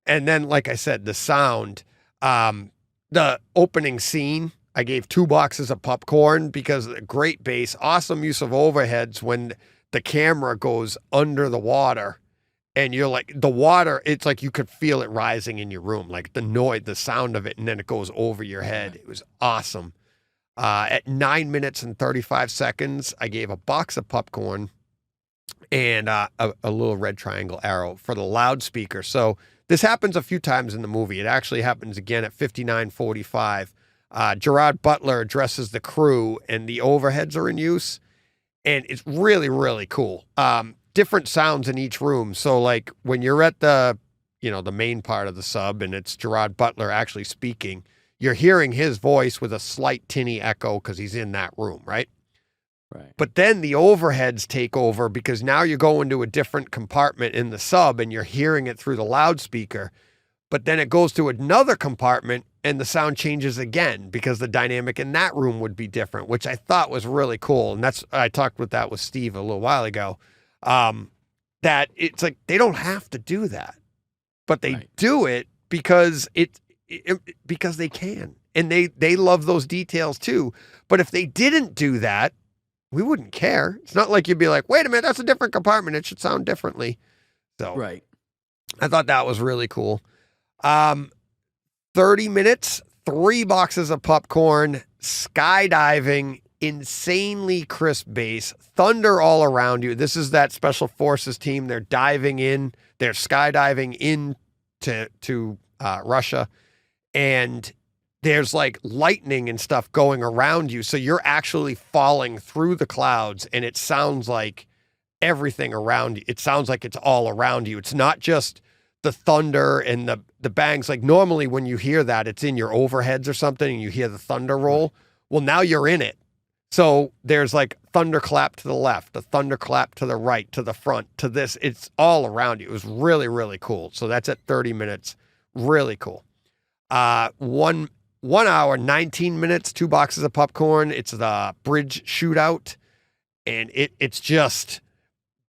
And then, like I said, the sound, the opening scene, I gave 2 boxes of popcorn, because of the great bass, awesome use of overheads when the camera goes under the water. And you're like, the water, it's like you could feel it rising in your room, like the noise, the sound of it, and then it goes over your head. It was awesome. At 9 minutes and 35 seconds, I gave a box of popcorn and a little red triangle arrow for the loudspeaker. So this happens a few times in the movie. It actually happens again at 59:45. Gerard Butler addresses the crew, and the overheads are in use, and it's really, really cool. Different sounds in each room. So like when you're at the main part of the sub and it's Gerard Butler actually speaking, you're hearing his voice with a slight tinny echo because he's in that room, right? Right. But then the overheads take over, because now you're going to a different compartment in the sub and you're hearing it through the loudspeaker. But then it goes to another compartment and the sound changes again, because the dynamic in that room would be different, which I thought was really cool. And I talked with Steve a little while ago. That it's like they don't have to do that, but they do it because because they can, and they love those details too. But if they didn't do that, we wouldn't care. It's not like you'd be like, wait a minute, that's a different compartment, it should sound differently. So I thought that was really cool. 30 minutes, 3 boxes of popcorn, skydiving insanely crisp bass, thunder all around you. This is that special forces team. They're skydiving into Russia, and there's like lightning and stuff going around you. So you're actually falling through the clouds, and it sounds like everything around you. It sounds like it's all around you. It's not just the thunder and the bangs. Like normally when you hear that, it's in your overheads or something and you hear the thunder roll. Well, now you're in it. So there's like thunderclap to the left, a thunderclap to the right, to the front, to this. It's all around you. It was really, really cool. So that's at 30 minutes. Really cool. 1 hour, 19 minutes, 2 boxes of popcorn. It's the bridge shootout. And it's just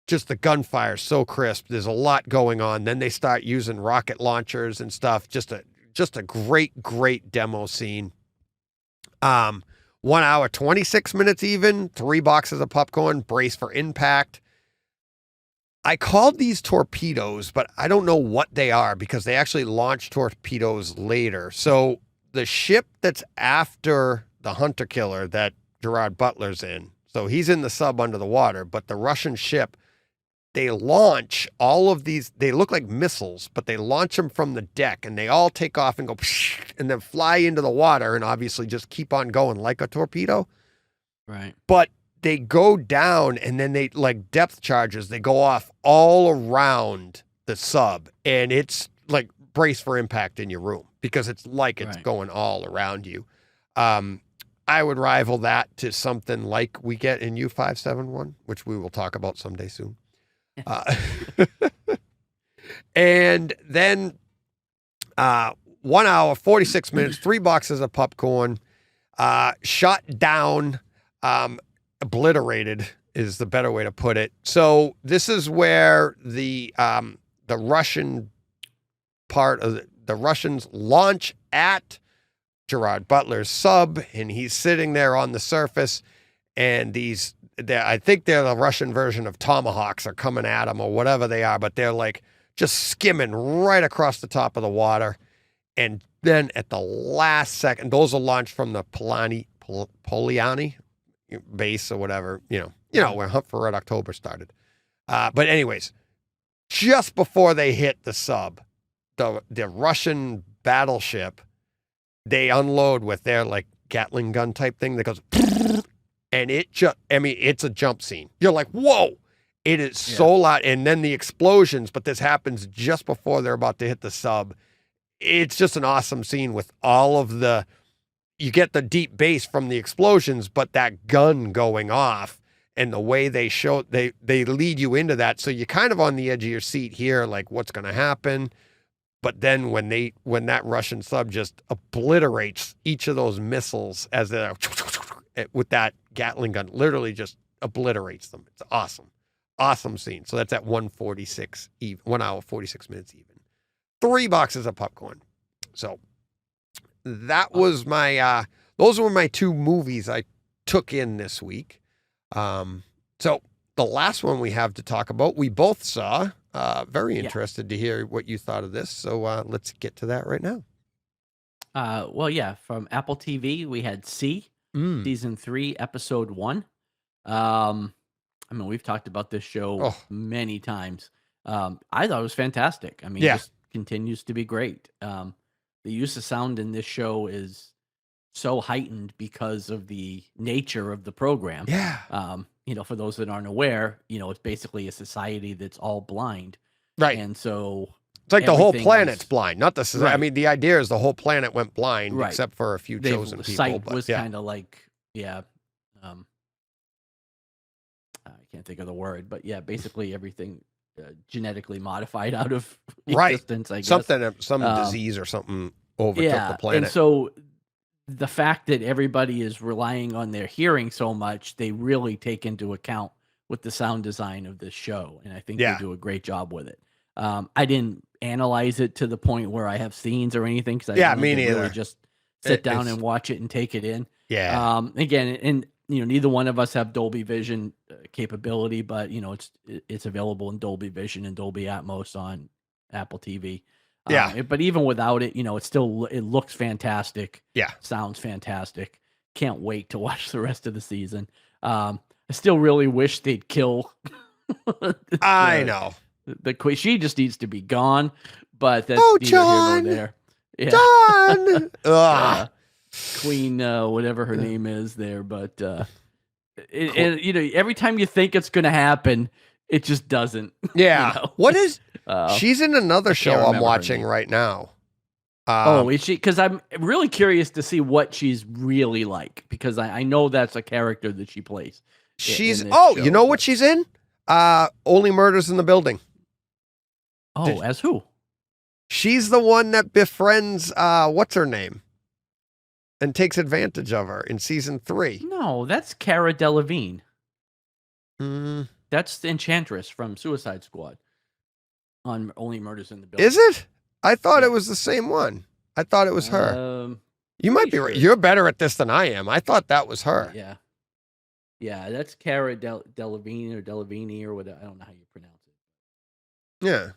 the gunfire so crisp. There's a lot going on. Then they start using rocket launchers and stuff. Just a great demo scene. 1 hour, 26 minutes even, 3 boxes of popcorn, brace for impact. I called these torpedoes, but I don't know what they are because they actually launched torpedoes later. So the ship that's after the hunter killer that Gerard Butler's in, so he's in the sub under the water, but the Russian ship, they launch all of these, they look like missiles, but they launch them from the deck and they all take off and go and then fly into the water and obviously just keep on going like a torpedo. Right. But they go down and then they like depth charges. They go off all around the sub and it's like brace for impact in your room because it's like it's going all around you. I would rival that to something like we get in U571, which we will talk about someday soon. And then 1 hour, 46 minutes, 3 boxes of popcorn, shot down, obliterated is the better way to put it. So this is where the Russian part of the Russians launch at Gerard Butler's sub, and he's sitting there on the surface, and I think they're the Russian version of Tomahawks are coming at him or whatever they are, but they're like just skimming right across the top of the water. And then at the last second, those are launched from the Poliani base or whatever, you know, where Hunt for Red October started. But anyways, just before they hit the sub, the Russian battleship, they unload with their like Gatling gun type thing that goes, and it's a jump scene. You're like, whoa, it is so loud. And then the explosions, but this happens just before they're about to hit the sub. It's just an awesome scene with all of you get the deep bass from the explosions, but that gun going off and the way they show, they lead you into that. So you're kind of on the edge of your seat here, like what's going to happen. But then when that Russian sub just obliterates each of those missiles as they're with that Gatling gun, literally just obliterates them. It's awesome. Awesome scene. So that's at 1 hour, 46 minutes even. 3 boxes of popcorn. So that was those were my 2 movies I took in this week. So the last one we have to talk about, we both saw. Very interested to hear what you thought of this. So let's get to that right now. From Apple TV, we had C, season 3, episode 1. I mean, we've talked about this show many times. I thought it was fantastic. I mean, it just continues to be great. The use of sound in this show is so heightened because of the nature of the program. Yeah. For those that aren't aware, it's basically a society that's all blind. Right. And so it's like the whole planet's blind, not the society. Right. I mean, the idea is the whole planet went blind Right. except for a few chosen people. Sight But was kind of like, I can't think of the word, but basically everything genetically modified out of existence, I guess. Some disease or something overtook the planet. And so the fact that everybody is relying on their hearing so much, they really take into account with the sound design of this show. And I think they do a great job with it. I didn't analyze it to the point where I have scenes or anything, because me neither. Really just sit down and watch it and take it in. Yeah. Again, and neither one of us have Dolby Vision capability, but it's available in Dolby Vision and Dolby Atmos on Apple TV. But even without it, it looks fantastic. Yeah. Sounds fantastic. can't wait to watch the rest of the season. I still really wish they'd kill. I know the queen. She just needs to be gone. But that's neither John, here nor there. Yeah. John, Queen, whatever her name is there, but every time you think it's going to happen, it just doesn't. Yeah. What is? She's in another show I'm watching right now. Is she? Because I'm really curious to see what she's really like, because I know that's a character that she plays. She's you know what she's in? Only Murders in the Building. As who? She's the one that befriends what's her name, and takes advantage of her in season 3. No, that's Cara Delevingne. Mm. That's the Enchantress from Suicide Squad on Only Murders in the Building. Is it? I thought it was the same one. I thought it was her. You might be right. You're better at this than I am. I thought that was her. Yeah. Yeah, that's Cara Delevingne or Delevingne or whatever. I don't know how you pronounce it. Yeah.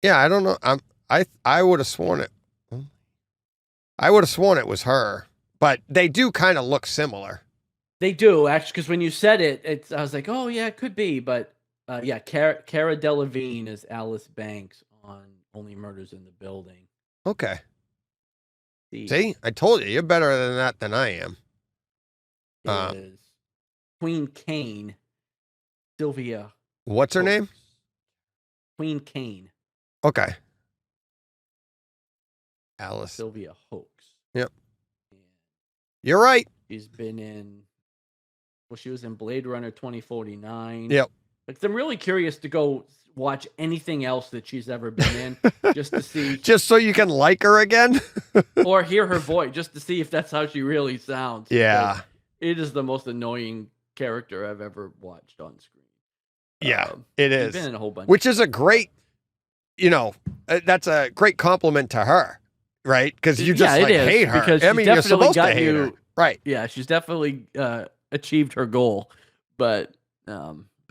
Yeah, I don't know. I would have sworn it. I would have sworn it was her, but they do kind of look similar. They do, actually, because when you said it, I was like, oh yeah, it could be, but yeah, Cara Delevingne is Alice Banks on Only Murders in the Building. Okay. See, I told you, you're better than that than I am. Is Queen Kane, Sylvia. What's her name? Queen Kane. Okay. Alice. Sylvia Hoeks. Yep. You're right. She's been in. Well, she was in Blade Runner 2049. Yep. Like, I'm really curious to go watch anything else that she's ever been in, just to see. Just so you can like her again, or hear her voice, just to see if that's how she really sounds. Yeah. It is the most annoying character I've ever watched on screen. Yeah, it is. Been in a whole bunch. Which is a great, that's a great compliment to her, right? Because you just hate her. Because you're supposed to hate her, right? Yeah, she's definitely achieved her goal, but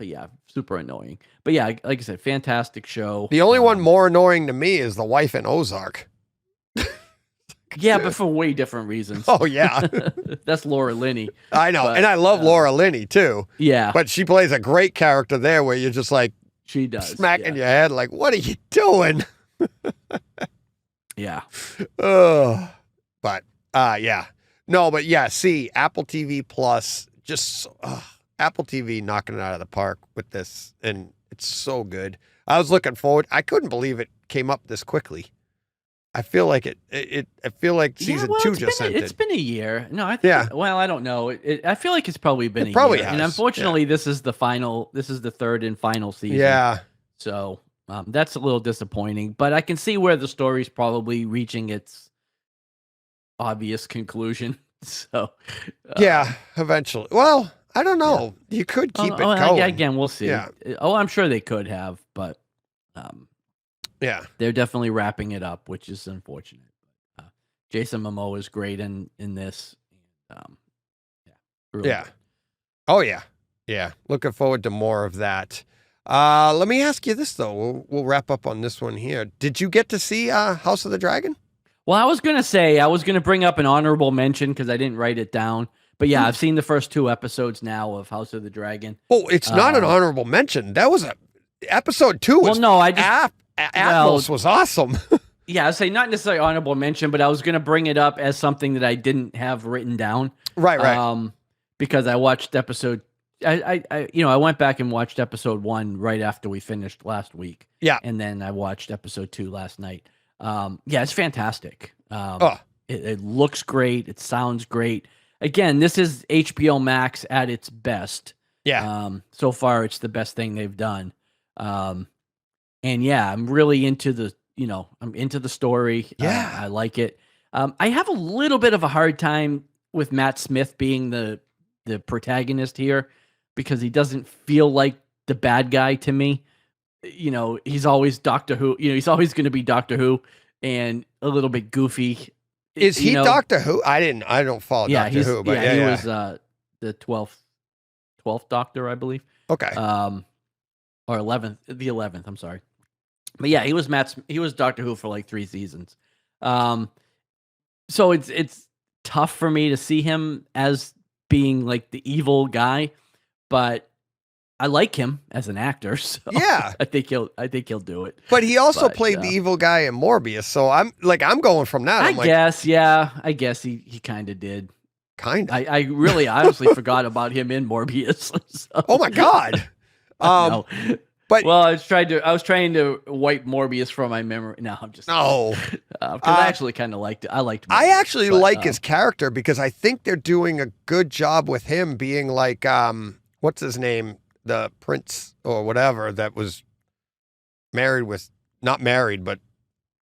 yeah, super annoying. But yeah, like I said, fantastic show. The only one more annoying to me is the wife in Ozark. Yeah, but for way different reasons. Oh, yeah. That's Laura Linney. I know. And I love Laura Linney, too. Yeah. But she plays a great character there where you're just like, she does. Smacking your head like, what are you doing? Yeah. But, yeah. No, but yeah, see, Apple TV Plus, just Apple TV knocking it out of the park with this. And it's so good. I was looking forward. I couldn't believe it came up this quickly. I feel like I feel like season 2 just ended. It's been a year. No, I think. Yeah. Well, I don't know. I feel like it's probably been a year. Has. And unfortunately, this is the final. This is the third and final season. Yeah. So that's a little disappointing. But I can see where the story's probably reaching its obvious conclusion. So. Yeah, eventually. Well, I don't know. Yeah. You could keep it going. Again, we'll see. Yeah. I'm sure they could have, but. Yeah, they're definitely wrapping it up, which is unfortunate. Jason Momoa is great in this. Really good. Oh yeah, yeah. Looking forward to more of that. Let me ask you this though. We'll wrap up on this one here. Did you get to see House of the Dragon? Well, I was gonna bring up an honorable mention because I didn't write it down. But yeah, I've seen the first 2 episodes now of House of the Dragon. Oh, it's not an honorable mention. That was episode 2. Well, no, I just. Atmos was awesome. Yeah, I'd say not necessarily honorable mention, but I was going to bring it up as something that I didn't have written down. Right. Because I watched episode. I went back and watched episode 1 right after we finished last week. Yeah, and then I watched episode 2 last night. Yeah, it's fantastic. It looks great. It sounds great. Again, this is HBO Max at its best. Yeah. So far, it's the best thing they've done. And yeah, I'm really into I'm into the story. Yeah. I like it. I have a little bit of a hard time with Matt Smith being the protagonist here because he doesn't feel like the bad guy to me. He's always Doctor Who. He's always going to be Doctor Who and a little bit goofy. Is he Doctor Who? I don't follow Doctor Who, but he was the 12th Doctor, I believe. Okay. Or 11th, the 11th. I'm sorry. But yeah, he was Doctor Who for like 3 seasons. So it's tough for me to see him as being like the evil guy, but I like him as an actor. So Yeah. I think he'll do it. But he also played the evil guy in Morbius, so I'm going from that. I guess he kind of did. Kind of. I really honestly forgot about him in Morbius. So. Oh my God. No. But I was trying to wipe Morbius from my memory. No, I'm just no. Because I actually kind of liked it. I liked. Morbius, I actually like his character because I think they're doing a good job with him being like what's his name, the prince or whatever that was not married, but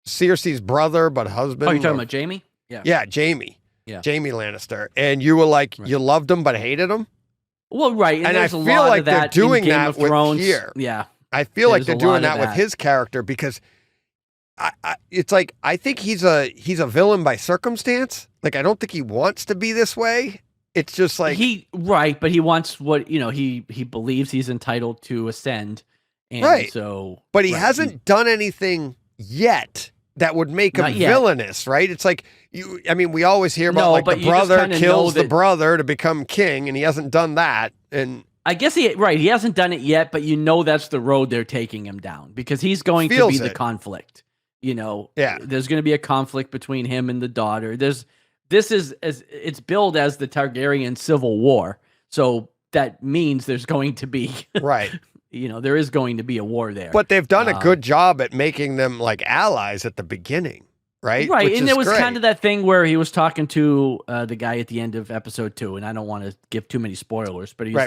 Cersei's brother, but husband. Oh, you're talking about Jamie? Yeah. Yeah, Jamie. Yeah. Jamie Lannister, and you were like you loved him but hated him. Well, right, and there's I a feel lot like of that they're doing in Game that of with Thrones. here. Yeah, I feel like There's they're a doing lot of that with his character because it's like I think he's a villain by circumstance. Like I don't think he wants to be this way. It's just like but he wants what he believes he's entitled to ascend, and right. So, but he hasn't done anything yet that would make him villainous, right? It's like we always hear about the brother kills the brother to become king, and he hasn't done that. And I guess he hasn't done it yet, but that's the road they're taking him down because he's going to be the conflict. There's going to be a conflict between him and the daughter. It's billed as the Targaryen Civil War, so that means there's going to be right. There is going to be a war there. But they've done a good job at making them like allies at the beginning, right? Right, and there was kind of that thing where he was talking to the guy at the end of episode 2, and I don't want to give too many spoilers, but he's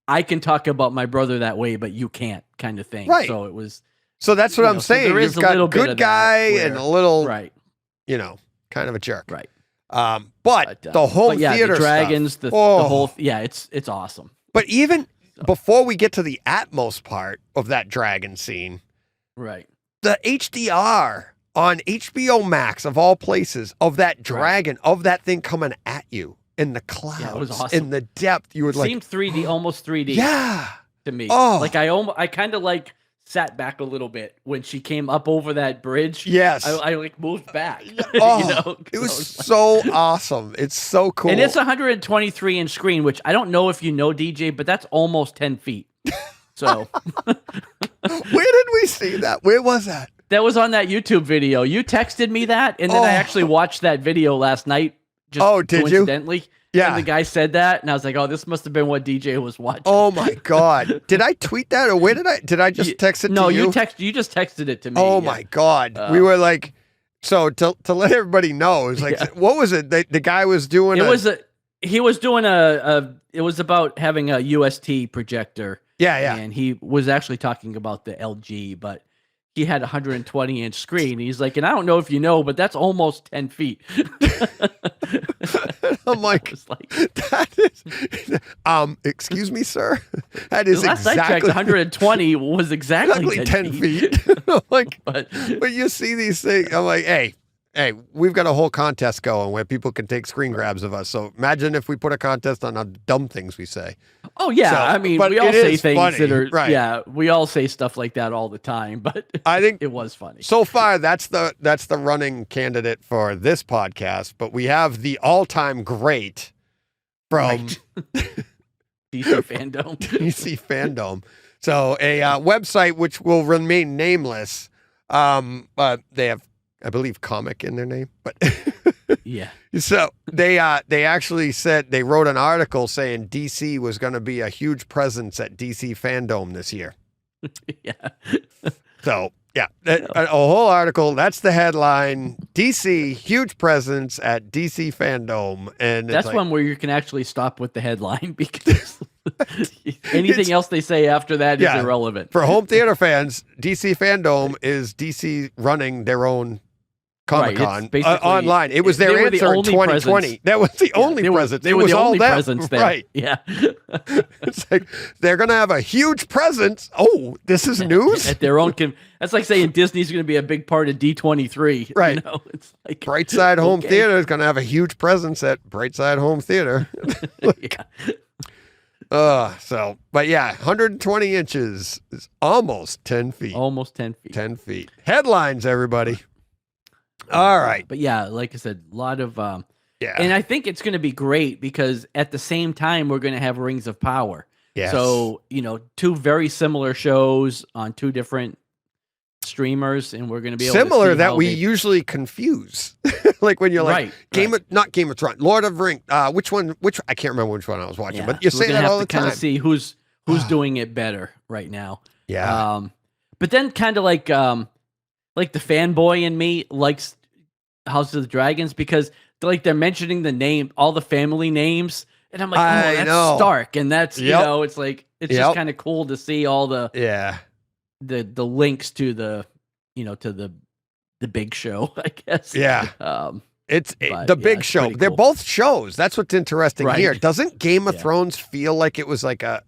I can talk about my brother that way, but you can't, kind of thing. Right. So it was. So that's what I'm saying. So You've got a good guy and a little, right, kind of a jerk, right. But the whole theater the dragons, stuff, the whole, it's awesome. But even before we get to the Atmos part of that dragon scene, right, the HDR on HBO Max of all places of that dragon of that thing coming at you in the clouds, it was awesome. In the depth, you would seemed 3D, almost 3D, to me. Oh, like I kind of sat back a little bit when she came up over that bridge. Yes. I moved back. It was so awesome. It's so cool. And it's 123 inch screen, which I don't know if you know, DJ, but that's almost 10 feet. So where did we see that? Where was that? That was on that YouTube video. You texted me that, and then I actually watched that video last night. Just did coincidentally. You? Yeah. And the guy said that, and I was like, "Oh, this must have been what DJ was watching." Oh my God! Did I tweet that, or where did I just text it? No, to you? You just texted it to me. Oh my God! We were like, so to let everybody know, it was like, what was it? The guy was doing. It was about having a UST projector. Yeah. And he was actually talking about the LG, but he had a 120 inch screen. He's like, and I don't know if you know, but that's almost 10 feet. I'm like, that is, excuse me, sir. That is last I checked, 120 was exactly 10 feet. Like, but you see these things. I'm like, hey, we've got a whole contest going where people can take screen grabs of us. So imagine if we put a contest on how dumb things we say. Oh yeah, so, I mean, we all say things funny, that are right. Yeah, we all say stuff like that all the time. But I think it was funny. So far, that's the running candidate for this podcast. But we have the all-time great from DC Fandom. DC Fandom. So a website which will remain nameless. They have, I believe, comic in their name, but yeah. So they actually said, they wrote an article saying DC was going to be a huge presence at DC Fandom this year. Yeah. So yeah, a whole article. That's the headline. DC huge presence at DC Fandom, and that's one where you can actually stop with the headline because anything else they say after that is irrelevant. For home theater fans, DC Fandom is DC running their own Comic-Con online. It was their answer in 2020. Presence. That was the only presence. They were the only presence there. Right. Yeah. It's like they're going to have a huge presence. Oh, this is news? At their own. That's like saying Disney's going to be a big part of D23. Right. You know? It's like Brightside Home Theater is going to have a huge presence at Brightside Home Theater. But yeah, 120 inches is almost 10 feet. Almost 10 feet. 10 feet. Headlines, everybody. All right. But yeah, like I said, a lot of Yeah. And I think it's going to be great because at the same time, we're going to have Rings of Power. Yes. So, two very similar shows on two different streamers, and we're going to be able similar to see that how we they... usually confuse. Like when you're like, not Game of Thrones, Lord of Rings, which I can't remember which one I was watching, but you say that all the time. Kind of see who's doing it better right now. Yeah. But then kind of like the fanboy in me likes House of the Dragons because they're mentioning the name, all the family names, and I'm like, oh, that's Stark, and that's it's like just kind of cool to see all the the links to the to the big show, I guess. Yeah. The big show. They're both shows. That's what's interesting here. Doesn't Game of Thrones feel like it was like a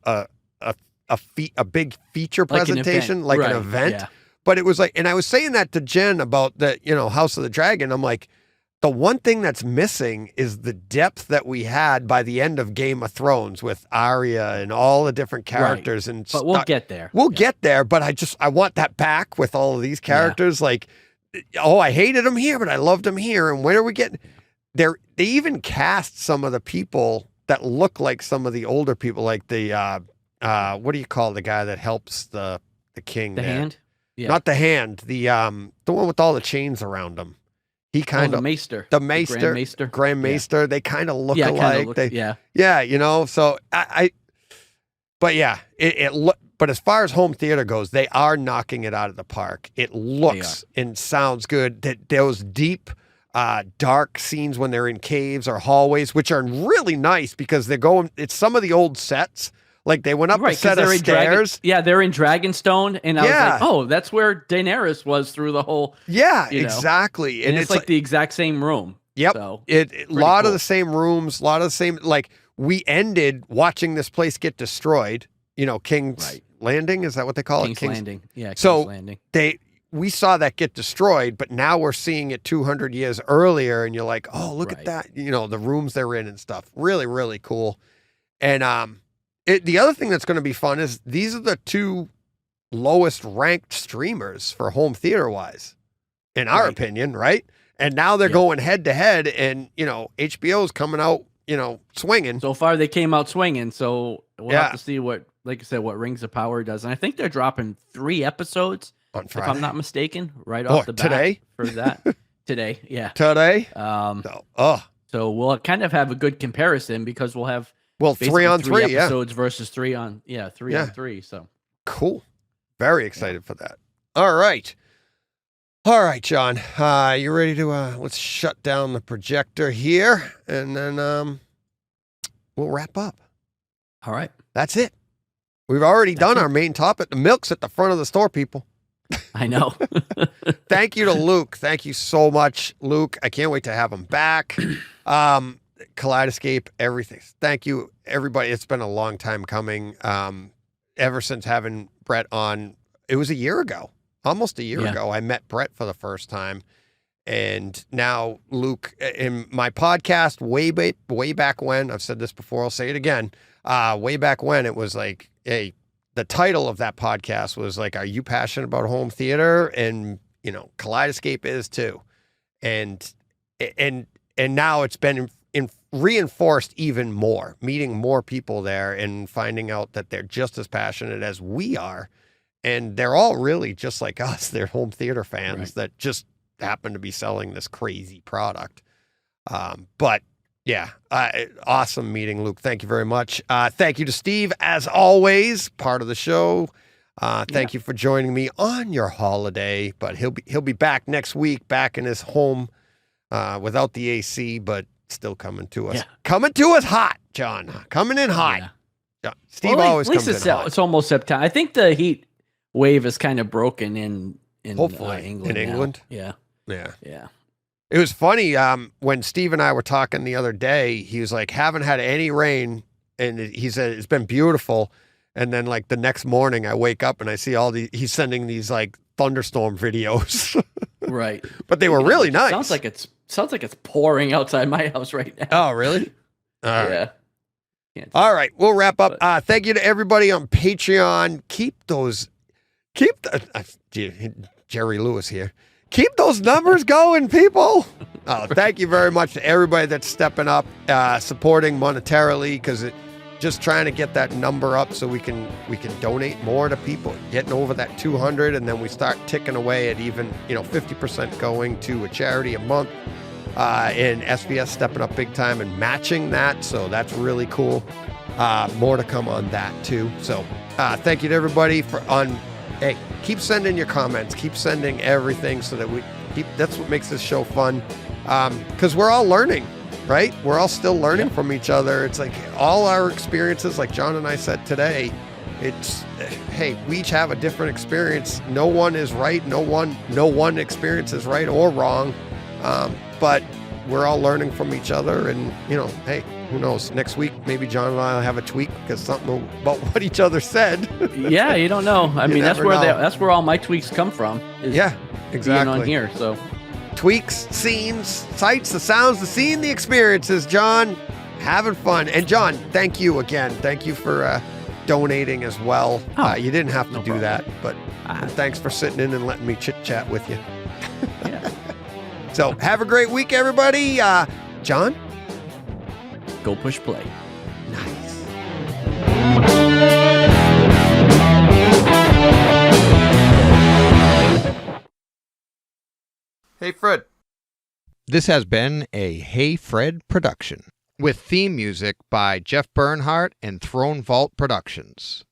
big feature presentation, like an event? Yeah. But it was like, and I was saying that to Jen about the, House of the Dragon. I'm like, the one thing that's missing is the depth that we had by the end of Game of Thrones with Arya and all the different characters. Right. And but we'll get there. We'll get there, but I want that back with all of these characters. Like, I hated him here, but I loved him here. And when are we getting there? They even cast some of the people that look like some of the older people, like the what do you call the guy that helps the king? The Hand? Yeah. Not the Hand. The one with all the chains around him. He kind of the Maester. The Maester. Grand Maester. They kind of look alike. So but yeah, but as far as home theater goes, they are knocking it out of the park. It looks and sounds good. That those deep, dark scenes when they're in caves or hallways, which are really nice because it's some of the old sets. Like they went up a set of stairs. They're in Dragonstone, and I was like, "Oh, that's where Daenerys was through the whole." Yeah, exactly. And it's like the exact same room. Yep. So a lot of the same rooms, a lot of the same. Like we ended watching this place get destroyed. King's Landing, is that what they call it? King's Landing. Yeah. King's Landing. We saw that get destroyed, but now we're seeing it 200 years earlier, and you're like, oh, look at that. The rooms they're in and stuff. Really, really cool. And the other thing that's going to be fun is these are the two lowest ranked streamers for home theater wise, in our opinion, right? And now they're going head to head, and HBO's coming out, swinging. So far, they came out swinging. So we'll have to see what, like I said, what Rings of Power does. And I think they're dropping 3 episodes on Friday, if I'm not mistaken, right off the bat today for that. Today, yeah, today. So we'll kind of have a good comparison because we'll have. Well, 3 on 3 episodes versus 3 on 3. So cool. Very excited for that. All right, John. You ready to let's shut down the projector here, and then we'll wrap up. All right. That's it. We've already done our main topic. The milk's at the front of the store, people. I know. Thank you to Luke. Thank you so much, Luke. I can't wait to have him back. Kaleidescape, everything. Thank you, everybody. It's been a long time coming. Ever since having Brett on, it was a year ago, almost a year ago, I met Brett for the first time. And now Luke, in my podcast, way back when, I've said this before, I'll say it again, way back when, it was like, hey, the title of that podcast was like, are you passionate about home theater? And, Kaleidescape is too. And now it's been reinforced even more, meeting more people there and finding out that they're just as passionate as we are. And they're all really just like us. They're home theater fans that just happen to be selling this crazy product. But yeah, awesome meeting, Luke. Thank you very much. Thank you to Steve, as always, part of the show. Thank you for joining me on your holiday, but he'll be back next week, back in his home without the AC, but still coming to us. Yeah. Coming to us hot, John. Coming in hot. Yeah. Steve always comes in hot. It's almost September. I think the heat wave is kind of broken in hopefully England. In England? Yeah. It was funny when Steve and I were talking the other day. He was like, haven't had any rain, and he said it's been beautiful. And then like the next morning, I wake up and I see he's sending these like thunderstorm videos. Right. But they were really nice. Sounds like it's pouring outside my house right now. Oh, really? All right. Yeah. All right. We'll wrap up. Thank you to everybody on Patreon. Keep Jerry Lewis here. Keep those numbers going, people. Oh, thank you very much to everybody that's stepping up, supporting monetarily, because just trying to get that number up so we can donate more to people, getting over that 200, and then we start ticking away at even 50% going to a charity a month, and SBS stepping up big time and matching that. So that's really cool. More to come on that too. So thank you to everybody hey, keep sending your comments, keep sending everything so that that's what makes this show fun. Because we're all learning, right? We're all still learning from each other. It's like all our experiences, like John and I said today, hey, we each have a different experience. No one is right. No one experience is right or wrong. But we're all learning from each other, and hey, who knows? Next week, maybe John and I will have a tweak because something about what each other said. Yeah, you don't know. I mean, that's where all my tweaks come from. Yeah, exactly. Being on here, so tweaks, scenes, sights, the sounds, the scene, the experiences. John, having fun, and John, thank you again. Thank you for donating as well. You didn't have to do that, but thanks for sitting in and letting me chit chat with you. Yeah. So have a great week, everybody. John? Go push play. Nice. Hey, Fred. This has been a Hey Fred production with theme music by Jeff Bernhardt and Throne Vault Productions.